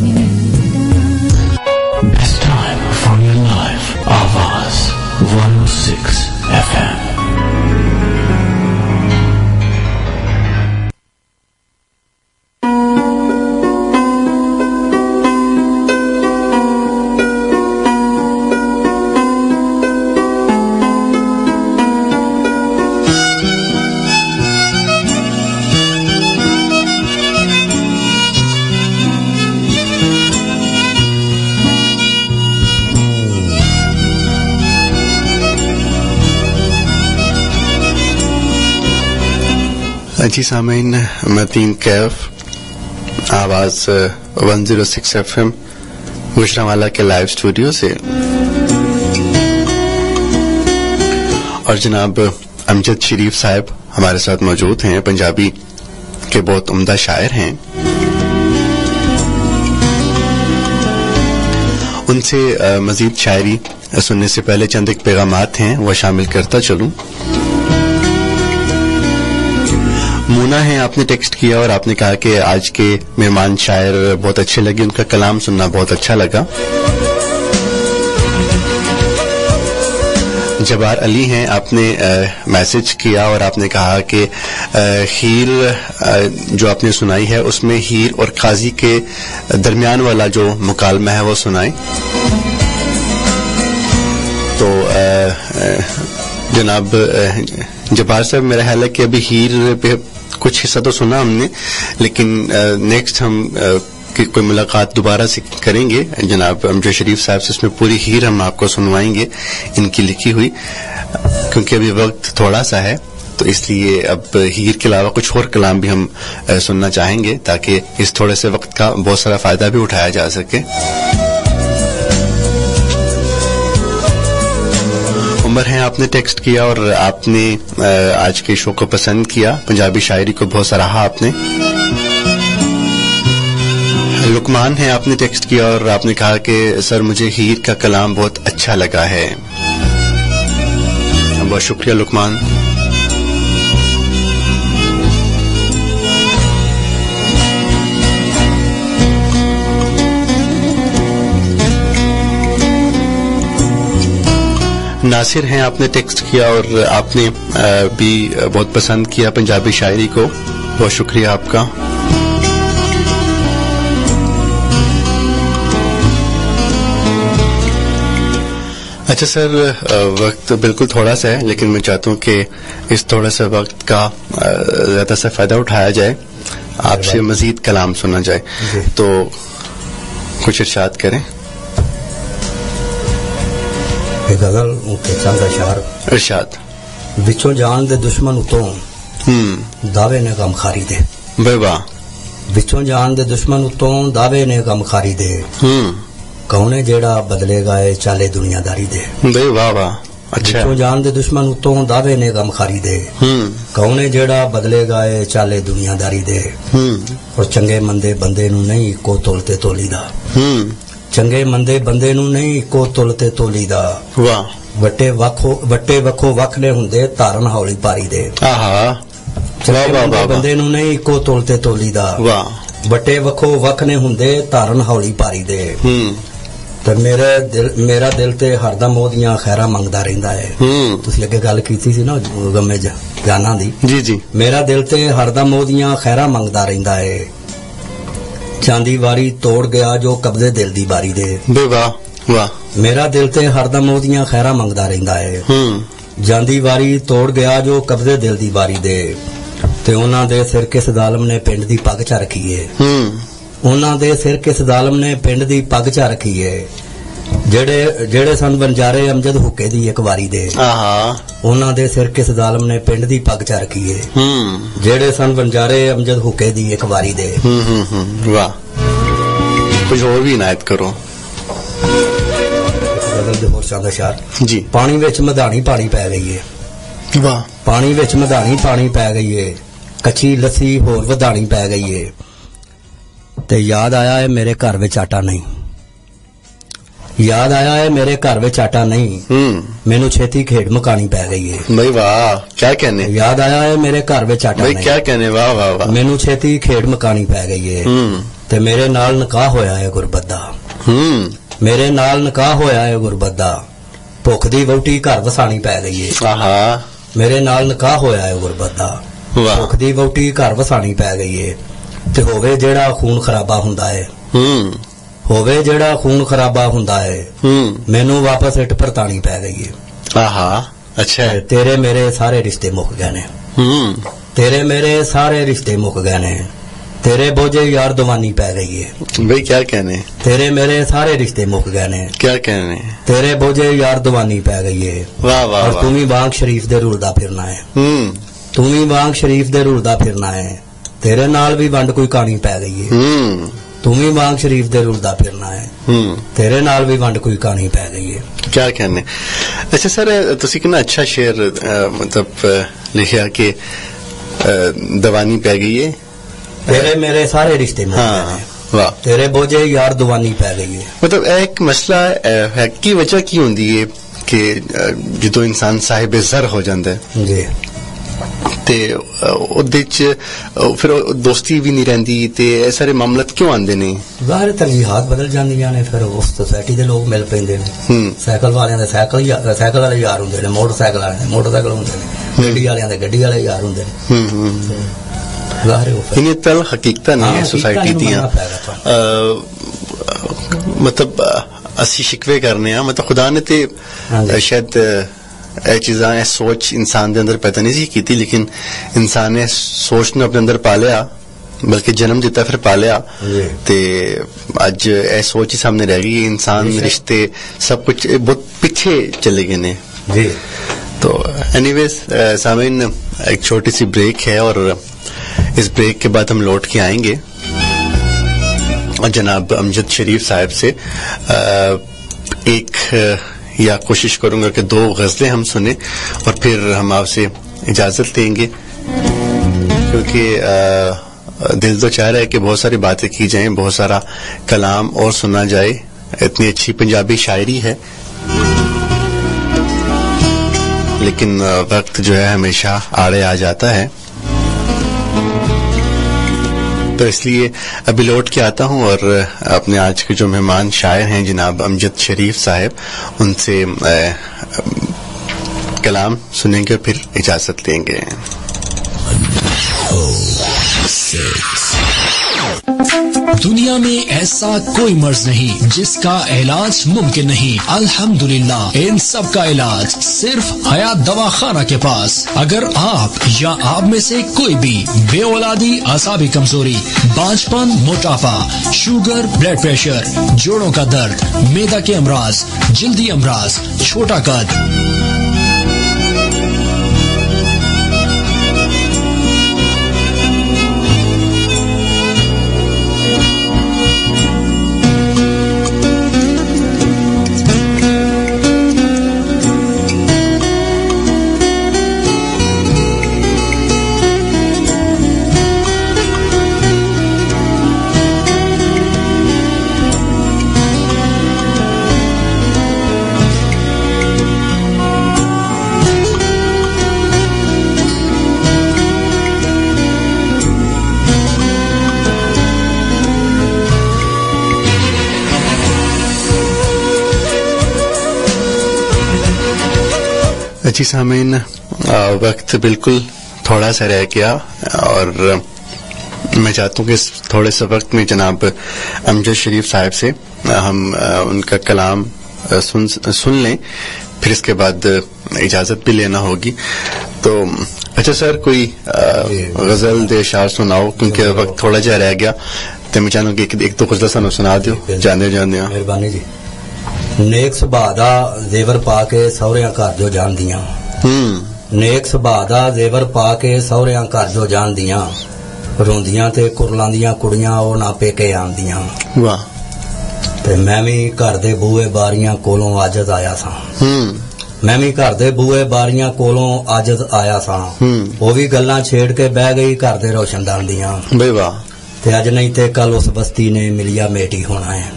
मिलता. Best time from your life. Avaz 106 FM. जी सामीन, मतीन कैफ आवाज 106 FM गुजरांवाला के लाइव स्टूडियो से, और जनाब अमजद शरीफ साहब हमारे साथ मौजूद हैं, पंजाबी के बहुत उम्दा शायर हैं. उनसे मजीद शायरी सुनने से पहले चंद एक पैगामात हैं, वो शामिल करता चलूं. मूना है, आपने टेक्स्ट किया और आपने कहा कि आज के मेहमान शायर बहुत अच्छे लगे, उनका कलाम सुनना बहुत अच्छा लगा. जबार अली हैं, आपने मैसेज किया और आपने कहा कि हीर जो आपने सुनाई है उसमें हीर और काजी के दरमियान वाला जो मुकालमा है वो सुनाए. तो जनाब जबार साहब, मेरा ख्याल है कि अभी हीर पे कुछ हिस्सा तो सुना हमने, लेकिन नेक्स्ट हम कोई मुलाकात दोबारा से करेंगे जनाब अमजद शरीफ साहब से, इसमें पूरी हीर हम आपको सुनवाएंगे इनकी लिखी हुई, क्योंकि अभी वक्त थोड़ा सा है, तो इसलिए अब हीर के अलावा कुछ और कलाम भी हम सुनना चाहेंगे ताकि इस थोड़े से वक्त का बहुत सारा फायदा भी उठाया जा सके. उमर हैं, आपने टेक्स्ट किया और आपने आज के शो को पसंद किया, पंजाबी शायरी को बहुत सराहा आपने. लुकमान हैं, आपने टेक्स्ट किया और आपने कहा कि सर मुझे हीर का कलाम बहुत अच्छा लगा है. बहुत शुक्रिया लुकमान. नासिर हैं, आपने टेक्स्ट किया और आपने भी बहुत पसंद किया पंजाबी शायरी को, बहुत शुक्रिया आपका. अच्छा सर, वक्त बिल्कुल थोड़ा सा है, लेकिन मैं चाहता हूँ कि इस थोड़ा सा वक्त का ज़्यादा से फ़ायदा उठाया जाए, आपसे मज़ीद कलाम सुना जाए, तो कुछ इरशाद करें. एक गजल के चंद अशार. इरशाद. विचों जान दे दुश्मन उतों दावे ने गम खारी दे. बेवा. विचों जान दे दुश्मन उतों दावे ने गम खारी दे. कौने जेड़ा बदलेगा ए चाले दुनियादारी दे. बे वाह वाह. अच्छा. विचों जान दे दुश्मन उतों दावे ने गम खारी दे. कौने जेड़ा बदलेगा ए चाले दुनियादारी दे. और चंगे मंदे बंदे नू नहीं को तोलते तोली दा. चंगे मंदे बंदे नू नहीं को तोलते तोली दा. वाह. वट्टे वखो वख ने हुंदे धारन हौली पारी दे. आहा. चंगे मंदे बंदे नू नहीं को तोलते तोली दा. वाह. वट्टे वखो वख ने हुंदे धारन हौली पारी दे. ਤੇ ਮੇਰਾ ਦਿਲ ਤੇ ਹਰਦਮ ਉਹਦੀਆਂ ਖੈਰਾਂ ਮੰਗਦਾ ਰਹਿੰਦਾ ਹੈ. ਤੁਸੀਂ ਅੱਗੇ ਗੱਲ ਕੀਤੀ ਸੀ ਨਾ ਗਮੇ ਜਾਨਾਂ ਦੀ. ਜੀ ਜੀ. ਮੇਰਾ ਦਿਲ ਤੇ ਹਰਦਮ ਉਹਦੀਆਂ ਖੈਰਾਂ ਮੰਗਦਾ ਰਹਿੰਦਾ ਹੈ. ਚਾਂਦੀ ਵਾਰੀ ਤੋੜ ਗਿਆ ਜੋ ਕਬਜ਼ੇ ਦਿਲ ਦੀ ਬਾਰੀ ਦੇ. ਬੇ ਵਾਹ ਵਾਹ. ਮੇਰਾ ਦਿਲ ਤੇ ਹਰਦਮ ਉਹਦੀਆਂ ਖੈਰਾਂ ਮੰਗਦਾ ਰਹਿੰਦਾ ਹੈ. ਜਾਂਦੀ ਵਾਰੀ ਤੋੜ ਗਿਆ ਜੋ ਕਬਜ਼ੇ ਦਿਲ ਦੀ ਬਾਰੀ ਦੇ. ਤੇ ਉਹਨਾਂ ਦੇ ਸਿਰ ਕਿਸ ਜ਼ਾਲਮ ਨੇ ਪਿੰਡ ਦੀ ਪੱਗ ਚ ਰੱਖੀ ਏ. ਉਹਨਾਂ ਦੇ ਸਿਰ ਕਿਸ ਜ਼ਾਲਮ ਨੇ ਪਿੰਡ ਦੀ ਪੱਗ ਚ ਰੱਖੀ ਏ. ਜਿਹੜੇ ਸਨ ਵਣਜਾਰੇ ਅਮਜਦ ਹੁੱਕੇ ਦੀ ਇੱਕ ਵਾਰੀ ਦੇ ਆਹਾ ਉਹਨਾਂ ਦੇ ਸਿਰ ਕਿਸ ਜ਼ਾਲਮ ਨੇ ਪਿੰਡ ਦੀ ਪੱਗ ਚਾ ਰੱਖੀ ਏ ਜਿਹੜੇ ਸਨ ਵਣਜਾਰੇ ਅਮਜਦ ਹੁੱਕੇ ਦੀ ਇੱਕ ਵਾਰੀ ਦੇ ਵਾਹ ਕੁਝ ਹੋਰ ਵੀ ਇਨਾਇਤ ਕਰੋ ਗਜ਼ਲ ਦੇ ਹੋਰ ਸ਼ਾਨਦਾਰ ਸ਼ਾਰ ਜੀ ਪਾਣੀ ਵਿੱਚ ਮਧਾਣੀ ਪਾਣੀ ਪੈ ਗਈ ਏ ਵਾਹ ਪਾਣੀ ਵਿੱਚ ਮਧਾਣੀ ਪਾਣੀ ਪੈ ਗਈ ਏ ਕੱਚੀ ਲੱਸੀ ਹੋਰ ਵਧਾਣੀ ਪੈ ਗਈ ਏ ਤੇ ਯਾਦ ਆਇਆ ਏ ਮੇਰੇ ਘਰ ਵਿੱਚ ਆਟਾ ਨਹੀਂ ਯਾਦ ਆਇਆ ਏ ਮੇਰੇ ਘਰ ਵਿੱਚ ਆਟਾ ਨਹੀਂ ਮੈਨੂੰ ਛੇਤੀ ਖੇਡ ਮੁਕਾਣੀ ਪੈ ਗਈ ਏ भाई वाह क्या कहने ਯਾਦ ਆਇਆ ਏ ਮੇਰੇ ਘਰ ਵਿੱਚ ਆਟਾ भाई ਨਹੀਂ क्या कहने वाह वाह वाह ਮੈਨੂੰ ਛੇਤੀ ਖੇਡ ਮੁਕਾਣੀ ਪੈ ਗਈ ਏ ਤੇ ਮੇਰੇ ਨਾਲ ਨਿਕਾਹ ਹੋਇਆ ਏ ਗੁਰਬਤ ਦਾ ਮੇਰੇ ਨਾਲ ਨਿਕਾਹ ਹੋਇਆ ਏ ਗੁਰਬਤ ਦਾ ਭੁੱਖ ਦੀ ਵਹੁਟੀ ਘਰ ਵਸਾਣੀ ਪੈ ਗਈ ਏ आहा ਮੇਰੇ ਨਾਲ ਨਿਕਾਹ ਹੋਇਆ ਏ ਗੁਰਬਤ ਦਾ वाह ਭੁੱਖ ਦੀ ਵਹੁਟੀ ਘਰ ਵਸਾਣੀ ਪੈ ਗਈ ਏ ਤੇ ਹੋਵੇ ਜਿਹੜਾ ਖੂਨ ਖਰਾਬਾ ਹੁੰਦਾ ਏ ਹੋਵੇ ਜਿਹੜਾ ਖੂਨ ਖਰਾਬਾ ਹੁੰਦਾ ਏ ਮੈਨੂੰ ਵਾਪਸ ਇੱਟ ਪਰਤਾਣੀ ਪੈ ਗਈ ਏ आहा अच्छा है ਤੇਰੇ ਮੇਰੇ ਸਾਰੇ ਰਿਸ਼ਤੇ ਮੁੱਕ ਗਏ ਨੇ ਤੇਰੇ ਮੇਰੇ ਸਾਰੇ ਰਿਸ਼ਤੇ ਮੁੱਕ ਗਏ ਨੇ ਤੇਰੇ ਬੋਝੇ ਯਾਰ ਦਵਾਨੀ ਪੈ ਗਈ ਏ भाई क्या कहने ਤੇਰੇ ਮੇਰੇ ਸਾਰੇ ਰਿਸ਼ਤੇ ਮੁੱਕ ਗਏ ਨੇ क्या कहने ਤੇਰੇ ਬੋਝੇ ਯਾਰ ਦਵਾਨੀ ਪੈ ਗਈ ਏ वाह वाह ਔਰ वाह ਤੂੰ ਵੀ ਵਾਂਗ ਸ਼ਰੀਫ ਦੇ ਰੁਲਦਾ ਫਿਰਨਾ ਏ ਤੂੰ ਵੀ ਵਾਂਗ ਸ਼ਰੀਫ ਦੇ ਰੁਲਦਾ ਫਿਰਨਾ ਏ ਤੇਰੇ ਨਾਲ ਵੀ ਵੰਡ ਕੋਈ ਕਹਾਣੀ ਪੈ ਗਈ ਏ ਤੂੰ ਵੀ ਵਾਂਗ ਸ਼ਰੀਫ ਦੇ ਰੁਲਦਾ ਫਿਰਨਾ ਏ ਤੇਰੇ ਨਾਲ ਵੀ ਵੰਡ ਕੋਈ ਕਹਾਣੀ ਪੈ ਗਈ ਏ क्या कहने अच्छा सर तुसी कितना अच्छा शेर मतलब लिखा कि दवानी पै गई है ਤੇਰੇ ਮੇਰੇ ਸਾਰੇ ਰਿਸ਼ਤੇ ਮੁੱਕ ਗਏ ਨੇ हाँ वाह ਤੇਰੇ ਬੋਝੇ ਯਾਰ ਦਵਾਨੀ ਪੈ ਗਈ ਏ मतलब एक मसला है की वजह की होंदी है कि जो इंसान साहिब जर हो जाता है ਜੀ ਤੇ ਉਹਦੇ ਚ ਫਿਰ ਦੋਸਤੀ ਵੀ ਨਹੀਂ ਰਹਿੰਦੀ ਤੇ ਇਹ ਸਾਰੇ ਮਾਮਲਾਤ ਕਿਉਂ ਆਉਂਦੇ ਨੇ ਜ਼ਾਹਿਰ ਤਰਜੀਹਾਤ ਬਦਲ ਜਾਂਦੀਆਂ ਨੇ ਫਿਰ ਉਸ ਸੋਸਾਇਟੀ ਦੇ ਲੋਕ ਮਿਲ ਪੈਂਦੇ ਨੇ ਸਾਈਕਲ ਵਾਲਿਆਂ ਦੇ ਸਾਈਕਲ ਵਾਲੇ ਯਾਰ ਹੁੰਦੇ ਨੇ ਮੋਟਰਸਾਈਕਲ ਵਾਲਿਆਂ ਦੇ ਮੋਟਰਸਾਈਕਲ ਹੁੰਦੇ ਨੇ ਗੱਡੀ ਵਾਲਿਆਂ ਦੇ ਗੱਡੀ ਵਾਲੇ ਯਾਰ ਹੁੰਦੇ ਨੇ ਜ਼ਾਹਿਰ ਉਹ ਫਿਰ ਇਹ ਤਲ ਹਕੀਕਤਾਂ ਨਹੀਂ ਹੈ ਹਾਂ, ਸੋਸਾਇਟੀ ਹਕੀਕਤਾਂ ਦੀਆਂ ਨੂੰ ਮੰਨਣਾ ਮਤਲਬ ਅਸੀਂ ਸ਼ਿਕਵੇ ਕਰਨੇ ਆ ਮਤਲਬ ਖੁਦਾ ਨੇ ਤੇ ਹਾਂਜੀ। ਸ਼ਾਇਦ ਇਹ ਚੀਜ਼ਾਂ ਇਹ ਸੋਚ ਇਨਸਾਨ ਦੇ ਅੰਦਰ ਪੈਦਾ ਨਹੀਂ ਸੀ ਕੀਤੀ ਲੇਕਿਨ ਇਨਸਾਨ ਨੇ ਸੋਚ ਨੂੰ ਆਪਣੇ ਅੰਦਰ ਪਾਲਿਆ ਬਲਕਿ ਜਨਮ ਦਿੱਤਾ ਫਿਰ ਪਾਲਿਆ ਜੀ। ਤੇ ਅੱਜ ਇਹ ਸੋਚ ਹੀ ਸਾਹਮਣੇ ਰਹਿ ਗਈ ਇਨਸਾਨ ਜੀ, ਰਿਸ਼ਤੇ ਸਭ ਕੁਝ ਬਹੁਤ ਪਿੱਛੇ ਚਲੇ ਗਏ ਨੇ ਜੀ तो एनीवेज सामीन एक छोटी सी ब्रेक है और इस ब्रेक के बाद हम लौट के आएंगे और जनाब अमजद शरीफ साहब से एक या कोशिश करूंगा कि 2 गज़लें हम सुने और फिर हम आपसे इजाज़त देंगे क्योंकि दिल तो चाह रहा है कि बहुत सारी बातें की जाएं बहुत सारा कलाम और सुना जाए इतनी अच्छी पंजाबी शायरी है लेकिन वक्त जो है हमेशा आड़े आ जाता है तो इसलिए अभी लौट के आता हूं और अपने आज के जो मेहमान शायर हैं जनाब अमजद शरीफ साहब उनसे कलाम सुनेंगे फिर इजाजत लेंगे दुनिया में ऐसा कोई मर्ज नहीं जिसका इलाज मुमकिन नहीं। अल्हम्दुलिल्लाह इन सब का इलाज सिर्फ हयात दवा खाना के पास। अगर आप या आप में से कोई भी बेऔलादी, असाबी कमजोरी, बांझपन, मोटापा, शुगर, ब्लड प्रेशर, जोड़ों का दर्द, मैदा के अमराज, जल्दी अमराज, छोटा कद, जी सामीन वक्त बिल्कुल थोड़ा सा रह गया और मैं चाहता हूँ कि इस थोड़े से वक्त में जनाब अमजद शरीफ साहब से हम उनका कलाम सुन लें फिर इसके बाद इजाज़त भी लेना होगी तो अच्छा सर कोई गज़ल दे शार सुनाओ क्योंकि वक्त थोड़ा जा रह गया तो मैं चाहता हूँ कि एक 2 गज़ल सानू सुना दो जाने मेहरबानी जी ਨੇਕ ਸੁਭਾਅ ਦਾ ਜ਼ੇਵਰ ਪਾ ਕੇ ਸਹੁਰਿਆਂ ਘਰ ਜੋ ਜਾਂਦੀਆਂ। ਨੇਕ ਸੁਭਾਅ ਦਾ ਜ਼ੇਵਰ ਪਾ ਕੇ ਸਹੁਰਿਆਂ ਘਰ ਜੋ ਜਾਂਦੀਆਂ, ਰੋਂਦੀਆਂ ਤੇ ਕੁਰਲਾਂ ਦੀਆਂ ਕੁੜੀਆਂ ਉਹ ਨਾ ਪੇਕੇ ਆਉਂਦੀਆਂ। ਵਾਹ। ਤੇ ਮੈਂ ਵੀ ਘਰ ਦੇ ਬੂਹੇ ਬਾਰੀਆਂ ਕੋਲੋਂ ਆਜਜ਼ ਆਇਆ ਸਾਂ। ਮੈਂ ਵੀ ਘਰ ਦੇ ਬੂਹੇ ਬਾਰੀਆਂ ਕੋਲੋਂ ਆਜਜ਼ ਆਇਆ ਸਾਂ। ਉਹ ਵੀ ਗੱਲਾਂ ਛੇੜ ਕੇ ਬਹਿ ਗਈ ਘਰ ਦੇ ਰੋਸ਼ਨਦਾਨ ਦੀਆਂ। ਬਈ ਵਾਹ। ਤੇ ਅੱਜ ਨਹੀਂ ਤੇ ਕੱਲ ਉਸ ਬਸਤੀ ਨੇ ਮਿਲਿਆ ਮੇਟੀ ਹੋਣਾ ਹੈ।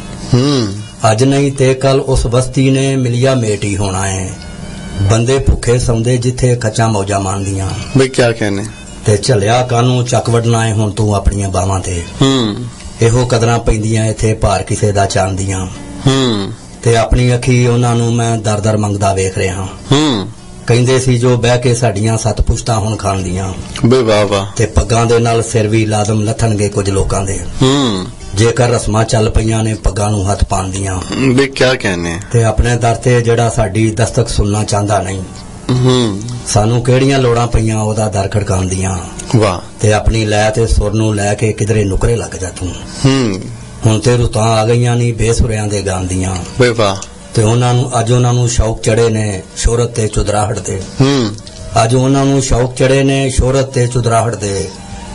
ਅੱਜ ਨਹੀਂ ਤੇ ਕੱਲ ਉਸ ਬਸਤੀ ਨੇ ਮਿਲਿਆ ਮੇਟੀ ਹੋਣਾ ਹੈ। ਬੰਦੇ ਭੁੱਖੇ ਸੌਂਦੇ ਜਿੱਥੇ ਖੱਚਾਂ ਮੌਜਾਂ ਮਾਣਦੀਆਂ। ਬਈ ਕੀ ਕਹਨੇ। ਤੇ ਝੱਲਿਆ ਕਾਨੂੰ ਚੱਕ ਵੜਨਾ ਹੈ ਹੁਣ ਤੂੰ ਆਪਣੀਆਂ ਬਾਹਾਂ ਤੇ। ਇਹੋ ਕਦਰਾਂ ਪੈਂਦੀਆਂ ਇੱਥੇ ਭਾਰ ਕਿਸੇ ਦਾ ਚਾਂਦੀਆਂ। ਤੇ ਆਪਣੀ ਅੱਖੀ ਉਹਨਾਂ ਨੂੰ ਮੈਂ ਦਰ-ਦਰ ਮੰਗਦਾ ਵੇਖ ਰਿਹਾ। ਕਹਿੰਦੇ ਸੀ ਜੋ ਬਹਿ ਕੇ ਸਾਡੀਆਂ 7 ਪੁਸ਼ਤਾਂ ਹੁਣ ਖਾਂਦੀਆਂ। ਬਈ ਵਾਹ ਵਾਹ। ਤੇ ਪੱਗਾਂ ਦੇ ਨਾਲ ਸਿਰ ਵੀ ਲਾਜ਼ਮ ਲੱਥਣਗੇ ਕੁਝ ਲੋਕਾਂ ਦੇ। ਜੇਕਰ ਰਸਮਾਂ ਚੱਲ ਪਈਆਂ ਨੇ ਪੱਗਾਂ ਨੂੰ ਹੱਥ ਪਾਉਂਦੀਆਂ। ਬਈ ਕੀ ਕਹਨੇ। ਤੇ ਆਪਣੇ ਦਰ ਤੇ ਜਿਹੜਾ ਸਾਡੀ ਦਸਤਕ ਸੁਣਨਾ ਚਾਹੁੰਦਾ ਨਹੀਂ। ਸਾਨੂੰ ਕਿਹੜੀਆਂ ਲੋੜਾਂ ਪਈਆਂ ਉਹਦਾ ਦਰ ਖੜਕਾਉਂਦੀਆਂ। ਵਾਹ। ਤੇ ਆਪਣੀ ਲੈ ਤੇ ਸੁਰ ਨੂੰ ਲੈ ਕੇ ਕਿਧਰੇ ਨੁਕਰੇ ਲੱਗ ਜਾ ਤੂੰ। ਹੁਣ ਤੇ ਰੁੱਤਾਂ ਆ ਗਈਆਂ ਨਹੀਂ ਬੇਸੁਰਿਆਂ ਦੇ ਗਾਉਂਦੀਆਂ। ਬਈ ਵਾਹ। ਤੇ ਅੱਜ ਉਹਨਾਂ ਨੂੰ ਸ਼ੌਕ ਚੜੇ ਨੇ ਸ਼ੋਹਰਤ ਤੇ ਚੁਦਰਾਹਟ ਦੇ। ਅੱਜ ਉਹਨਾਂ ਨੂੰ ਸ਼ੌਕ ਚੜੇ ਨੇ ਸ਼ੋਹਰਤ ਤੇ ਚੁਦਰਾਹਟ ਦੇ।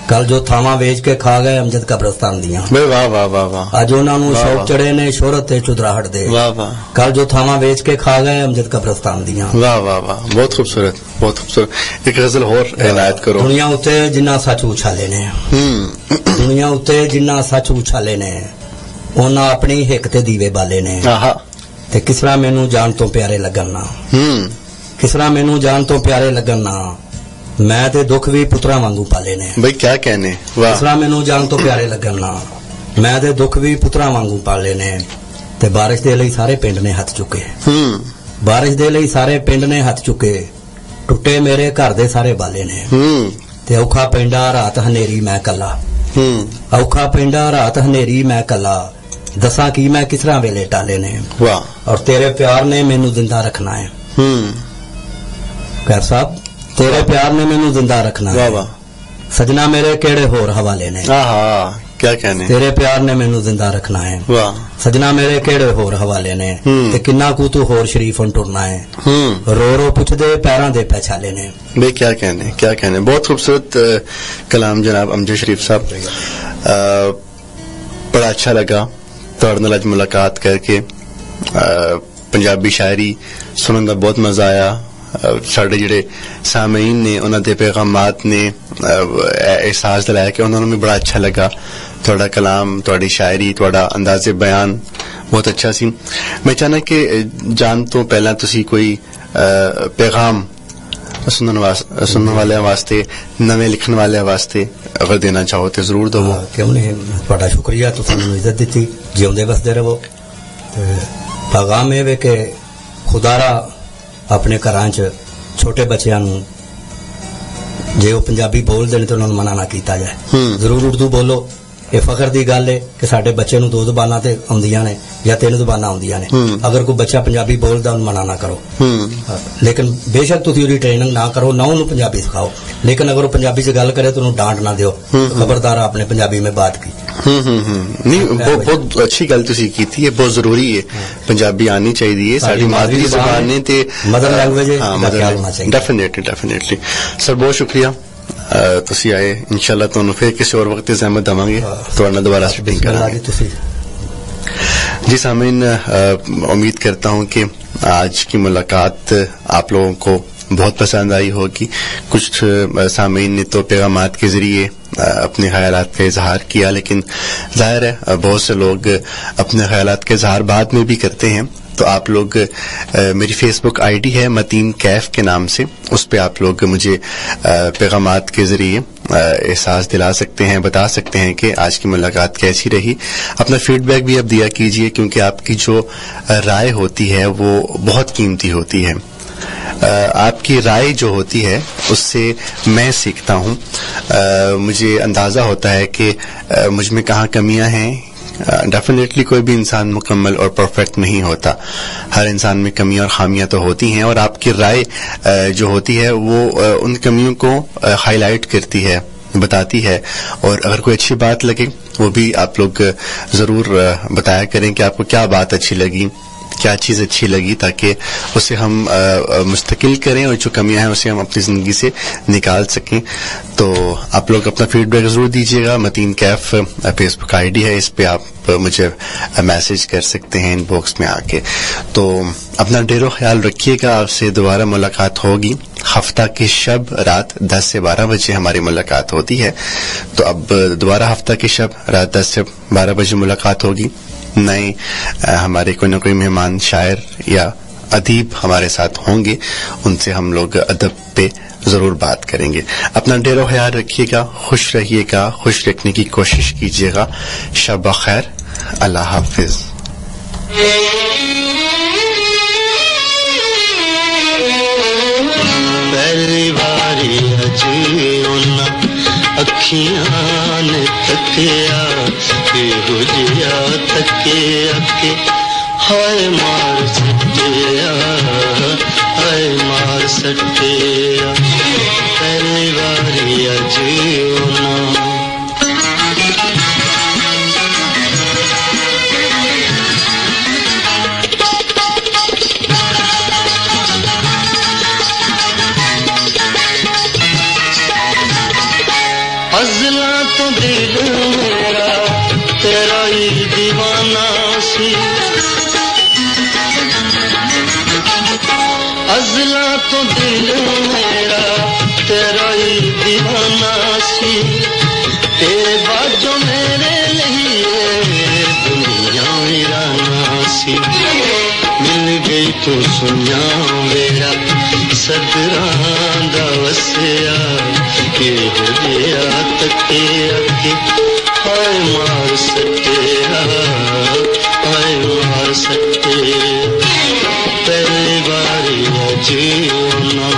ਕੱਲ ਜੋ ਥਾਵਾਂ ਵੇਚ ਕੇ ਖਾ ਗਏ ਅਮਜਦ ਕਬਰਸਤਾਨ ਦੀਆਂ। ਬਈ ਵਾਹ ਵਾਹ ਵਾਹ ਵਾਹ। ਅੱਜ ਉਹਨਾਂ ਨੂੰ ਸ਼ੌਕ ਚੜੇ ਨੇ ਸ਼ੋਹਰਤ ਤੇ ਚੁਦਰਾਹਟ ਦੇ। ਵਾਹ ਵਾਹ। ਕੱਲ ਜੋ ਥਾਵਾਂ ਵੇਚ ਕੇ ਖਾ ਗਏ ਅਮਜਦ ਕਬਰਸਤਾਨ ਦੀਆਂ। ਵਾਹ ਵਾਹ ਵਾਹ। ਬਹੁਤ ਖੂਬਸੂਰਤ ਬਹੁਤ ਖੂਬਸੂਰਤ। ਇੱਕ ਗਜ਼ਲ ਹੋਰ ਇਨਾਇਤ ਕਰੋ। ਦੁਨੀਆ ਉੱਤੇ ਜਿੰਨਾ ਸੱਚ ਉਛਾਲੇ ਨੇ। ਦੁਨੀਆ ਉੱਤੇ ਜਿੰਨਾ ਸੱਚ ਉਛਾਲੇ ਨੇ ਉਹਨਾਂ ਆਪਣੀ ਹਿੱਕ ਤੇ ਦੀਵੇ ਬਾਲੇ ਨੇ। ਆਹਾ। ਤੇ ਕਿਸ ਤਰ੍ਹਾਂ ਮੈਨੂੰ ਜਾਨ ਤੋਂ ਪਿਆਰੇ ਲੱਗਣ ਨਾ। ਕਿਸ ਤਰ੍ਹਾਂ ਮੈਨੂੰ ਜਾਨ ਤੋਂ ਪਿਆਰੇ ਲੱਗਣ ਨਾ। ਮੈਂ ਤੇ ਦੁੱਖ ਵੀ ਪੁੱਤਰਾਂ ਵਾਂਗੂ ਪਾਲੇ ਨੇ। ਬਈ ਕੀ ਕਹਨੇ। ਵਾਹ। ਕਿਸ ਤਰ੍ਹਾਂ ਮੈਨੂੰ ਜਾਨ ਤੋਂ ਪਿਆਰੇ ਲੱਗਣ ਨਾ। ਮੈਂ ਤੇ ਦੁੱਖ ਵੀ ਪੁੱਤਰਾਂ ਵਾਂਗੂ ਪਾਲੇ ਨੇ। ਤੇ ਬਾਰਿਸ਼ ਦੇ ਲਈ ਸਾਰੇ ਪਿੰਡ ਨੇ ਹੱਥ ਚੁੱਕੇ। ਬਾਰਿਸ਼ ਦੇ ਲਈ ਸਾਰੇ ਪਿੰਡ ਨੇ ਹੱਥ ਚੁੱਕੇ। ਟੁੱਟੇ ਮੇਰੇ ਘਰ ਦੇ ਸਾਰੇ ਬਾਲੇ ਨੇ। ਤੇ ਔਖਾ ਪੈਂਦਾ ਰਾਤ ਹਨੇਰੀ ਮੈਂ ਕੱਲਾ। ਔਖਾ ਪੈਂਦਾ ਰਾਤ ਹਨੇਰੀ ਮੈਂ ਕੱਲਾ। ਦੱਸਾਂ ਕੀ ਮੈਂ ਕਿਸ ਤਰ੍ਹਾਂ ਵੇਲੇ ਟਾਲੇ ਨੇ। ਵਾਹ। ਔਰ ਤੇਰੇ ਪਿਆਰ ਨੇ ਮੈਨੂੰ ਜ਼ਿੰਦਾ ਰੱਖਣਾ ਹੈ। ਖੈਰ ਸਾਹਿਬ ਤੇਰੇ ਪਿਆਰ ਨੇ ਮੈਨੂੰ ਜ਼ਿੰਦਾ ਰੱਖਣਾ ਹੈ। ਵਾਹ ਵਾਹ। ਸਜਣਾ ਮੇਰੇ ਕਿਹੜੇ ਹੋਰ ਹਵਾਲੇ ਨੇ। ਆਹਾ। ਕੀ ਕਹਨੇ। ਤੇਰੇ ਪਿਆਰ ਨੇ ਮੈਨੂੰ ਜ਼ਿੰਦਾ ਰੱਖਣਾ ਹੈ। ਵਾਹ। ਸਜਣਾ ਮੇਰੇ ਕਿਹੜੇ ਹੋਰ ਹਵਾਲੇ ਨੇ। ਤੇ ਕਿੰਨਾ ਕੁ ਤੂੰ ਹੋਰ ਸ਼ਰੀਫ ਹੁਣ ਟੁਰਨਾ ਹੈ। ਰੋ ਰੋ ਪੁੱਛਦੇ ਪੈਰਾਂ ਦੇ ਪਹਿਚਾਲੇ ਨੇ। بھائی کیا کہنے بہت خوبصورت کلام جناب امجد شریف صاحب. بڑا اچھا لگا ਤੁਹਾਡੇ ਨਾਲ ਅੱਜ ਮੁਲਾਕਾਤ ਕਰਕੇ. ਪੰਜਾਬੀ ਸ਼ਾਇਰੀ ਸੁਣਨ ਦਾ ਬਹੁਤ ਮਜ਼ਾ ਆਇਆ. ਸਾਡੇ ਜਿਹੜੇ ਸਾਮعین ਨੇ ਉਹਨਾਂ ਦੇ ਪੈਗਾਮਾਤ ਨੇ احساس دلایا کہ انہوں نے بھی بڑا اچھا لگا. ਤੁਹਾਡਾ کلام ਤੁਹਾਡੀ ਸ਼ਾਇਰੀ ਤੁਹਾਡਾ انداز بیان ਬਹੁਤ ਅੱਛਾ ਸੀ. ਮੈਂ ਚਾਹਨਾ ਕਿ ਜਾਣ ਤੋਂ ਪਹਿਲਾਂ ਤੁਸੀਂ ਕੋਈ پیغام سننے والے واسطے نویں لکھن والے واسطے اگر دینا چاہو تو ضرور دو. کیوں نہیں. تھوڑا شکریہ تو سانوں عزت دیتی. جیوندے بسدے رہو. پیغام یہ کہ خدا را اپنے گھراں چ چھوٹے بچیاں نوں جے وہ پنجابی بول دین تے انہاں نوں منع نہ کیتا جائے. ضرور اردو بولو. یہ فخر دی گل ہے کہ ساڈے بچے نوں 2 زباناں تے آندیاں نے یا 3 زباناں آندیاں نے. اگر کوئی بچہ پنجابی بولدا اونوں منع نہ کرو. لیکن بے شک تسی اودی ٹریننگ نہ کرو نہ اونوں پنجابی سکھاؤ. لیکن اگر وہ پنجابی چ گل کرے تو اونوں ڈانٹ نہ دیو. خبردار آپ نے پنجابی میں بات کی. نہیں بہت اچھی گل تسی کیتی ہے. بہت ضروری ہے پنجابی آنی چاہیے. ساڈی مادری زبان نے تے مدر لینگویج ہے. ڈیفینیٹلی سر بہت شکریہ تسی آئے. انشاءاللہ تانوں پھر کسی اور وقت زحمت دواں گے تواڈے نال دوبارہ سٹنگ کراں گے. جی سامعین امید کرتا ہوں کہ آج کی ملاقات آپ لوگوں کو بہت پسند آئی ہوگی. کچھ سامعین نے تو پیغامات کے ذریعے اپنے خیالات کا اظہار کیا لیکن ظاہر ہے بہت سے لوگ اپنے خیالات کا اظہار بعد میں بھی کرتے ہیں. تو آپ لوگ میری فیس بک آئی ڈی ہے متین کیف کے نام سے. اس پہ آپ لوگ مجھے پیغامات کے ذریعے احساس دلا سکتے ہیں بتا سکتے ہیں کہ آج کی ملاقات کیسی رہی. اپنا فیڈ بیک بھی اب دیا کیجئے کیونکہ آپ کی جو رائے ہوتی ہے وہ بہت قیمتی ہوتی ہے. آپ کی رائے جو ہوتی ہے اس سے میں سیکھتا ہوں. مجھے اندازہ ہوتا ہے کہ مجھ میں کہاں کمیاں ہیں. ڈیفینیٹلی کوئی بھی انسان مکمل اور پرفیکٹ نہیں ہوتا. ہر انسان میں کمیاں اور خامیاں تو ہوتی ہیں اور آپ کی رائے جو ہوتی ہے وہ ان کمیوں کو ہائی لائٹ کرتی ہے بتاتی ہے. اور اگر کوئی اچھی بات لگے وہ بھی آپ لوگ ضرور بتایا کریں کہ آپ کو کیا بات اچھی لگی. کیا چیز اچھی لگی تاکہ اسے ہم مستقل کریں اور جو کمیاں ہیں اسے ہم اپنی زندگی سے نکال سکیں. تو آپ لوگ اپنا فیڈ بیک ضرور دیجیے گا. متین کیف فیس بک آئی ڈی ہے, اس پہ آپ مجھے میسج کر سکتے ہیں ان باکس میں آ کے. تو اپنا ڈیر و خیال رکھیے گا. آپ سے دوبارہ ملاقات ہوگی ہفتہ کی شب رات 10 سے 12 بجے ہماری ملاقات ہوتی ہے. تو اب دوبارہ ہفتہ کی شب رات 10 سے 12 بجے ملاقات ہوگی. نئے ہمارے کوئی نہ کوئی مہمان شاعر یا ادیب ہمارے ساتھ ہوں گے, ان سے ہم لوگ ادب پہ ضرور بات کریں گے. اپنا ڈیر و خیال رکھیے گا, خوش رہیے گا, خوش رکھنے کی کوشش کیجیے گا. شب بخیر, اللہ حافظ. پہلی باری اجیونا اکھیاں نے تکیا بے جیا تکیا کہ ہائے مار سٹیا, ہائے مار سٹیا. پہلی باری اجیونا ازلا تو دل میرا تیرا ہی دیوانہ سی, ازلا تو دل میرا تیرا ہی دیوانہ سی. تیرے بعد جو میرے لیے دنیا ویرانہ سی. مل گئی تو سنیا میرا صدراں دا وسیا کہ ہو گیا تکیا کہ ہائے مار سٹیا, ہائے مار سٹیا. پہلی باری اجیونا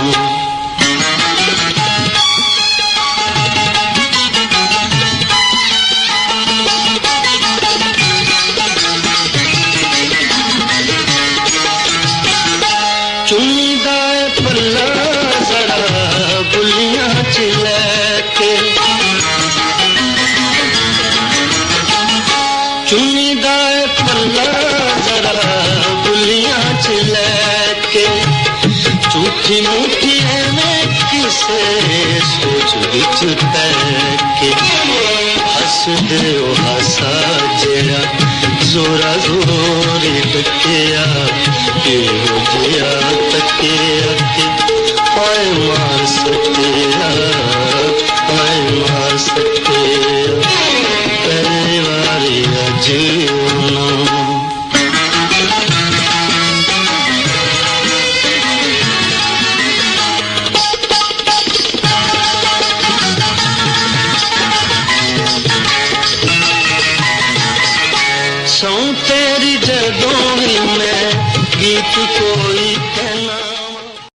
چنی دائے پلہ ذرا بلیاں چلے کے, چنی دائے پلہ ذرا بلیاں چلے کے. جھوٹی موٹی میں کسے سوچ بچ تے کے ہس دے او ہسا جڑا زورا زوری ڈکیا کہ ہو گیا تکیا کہ ہائے مار سٹیا, ہائے مار سٹیا. پہلی باری اجیونا سوں تیری جدوں میں گیت کوئی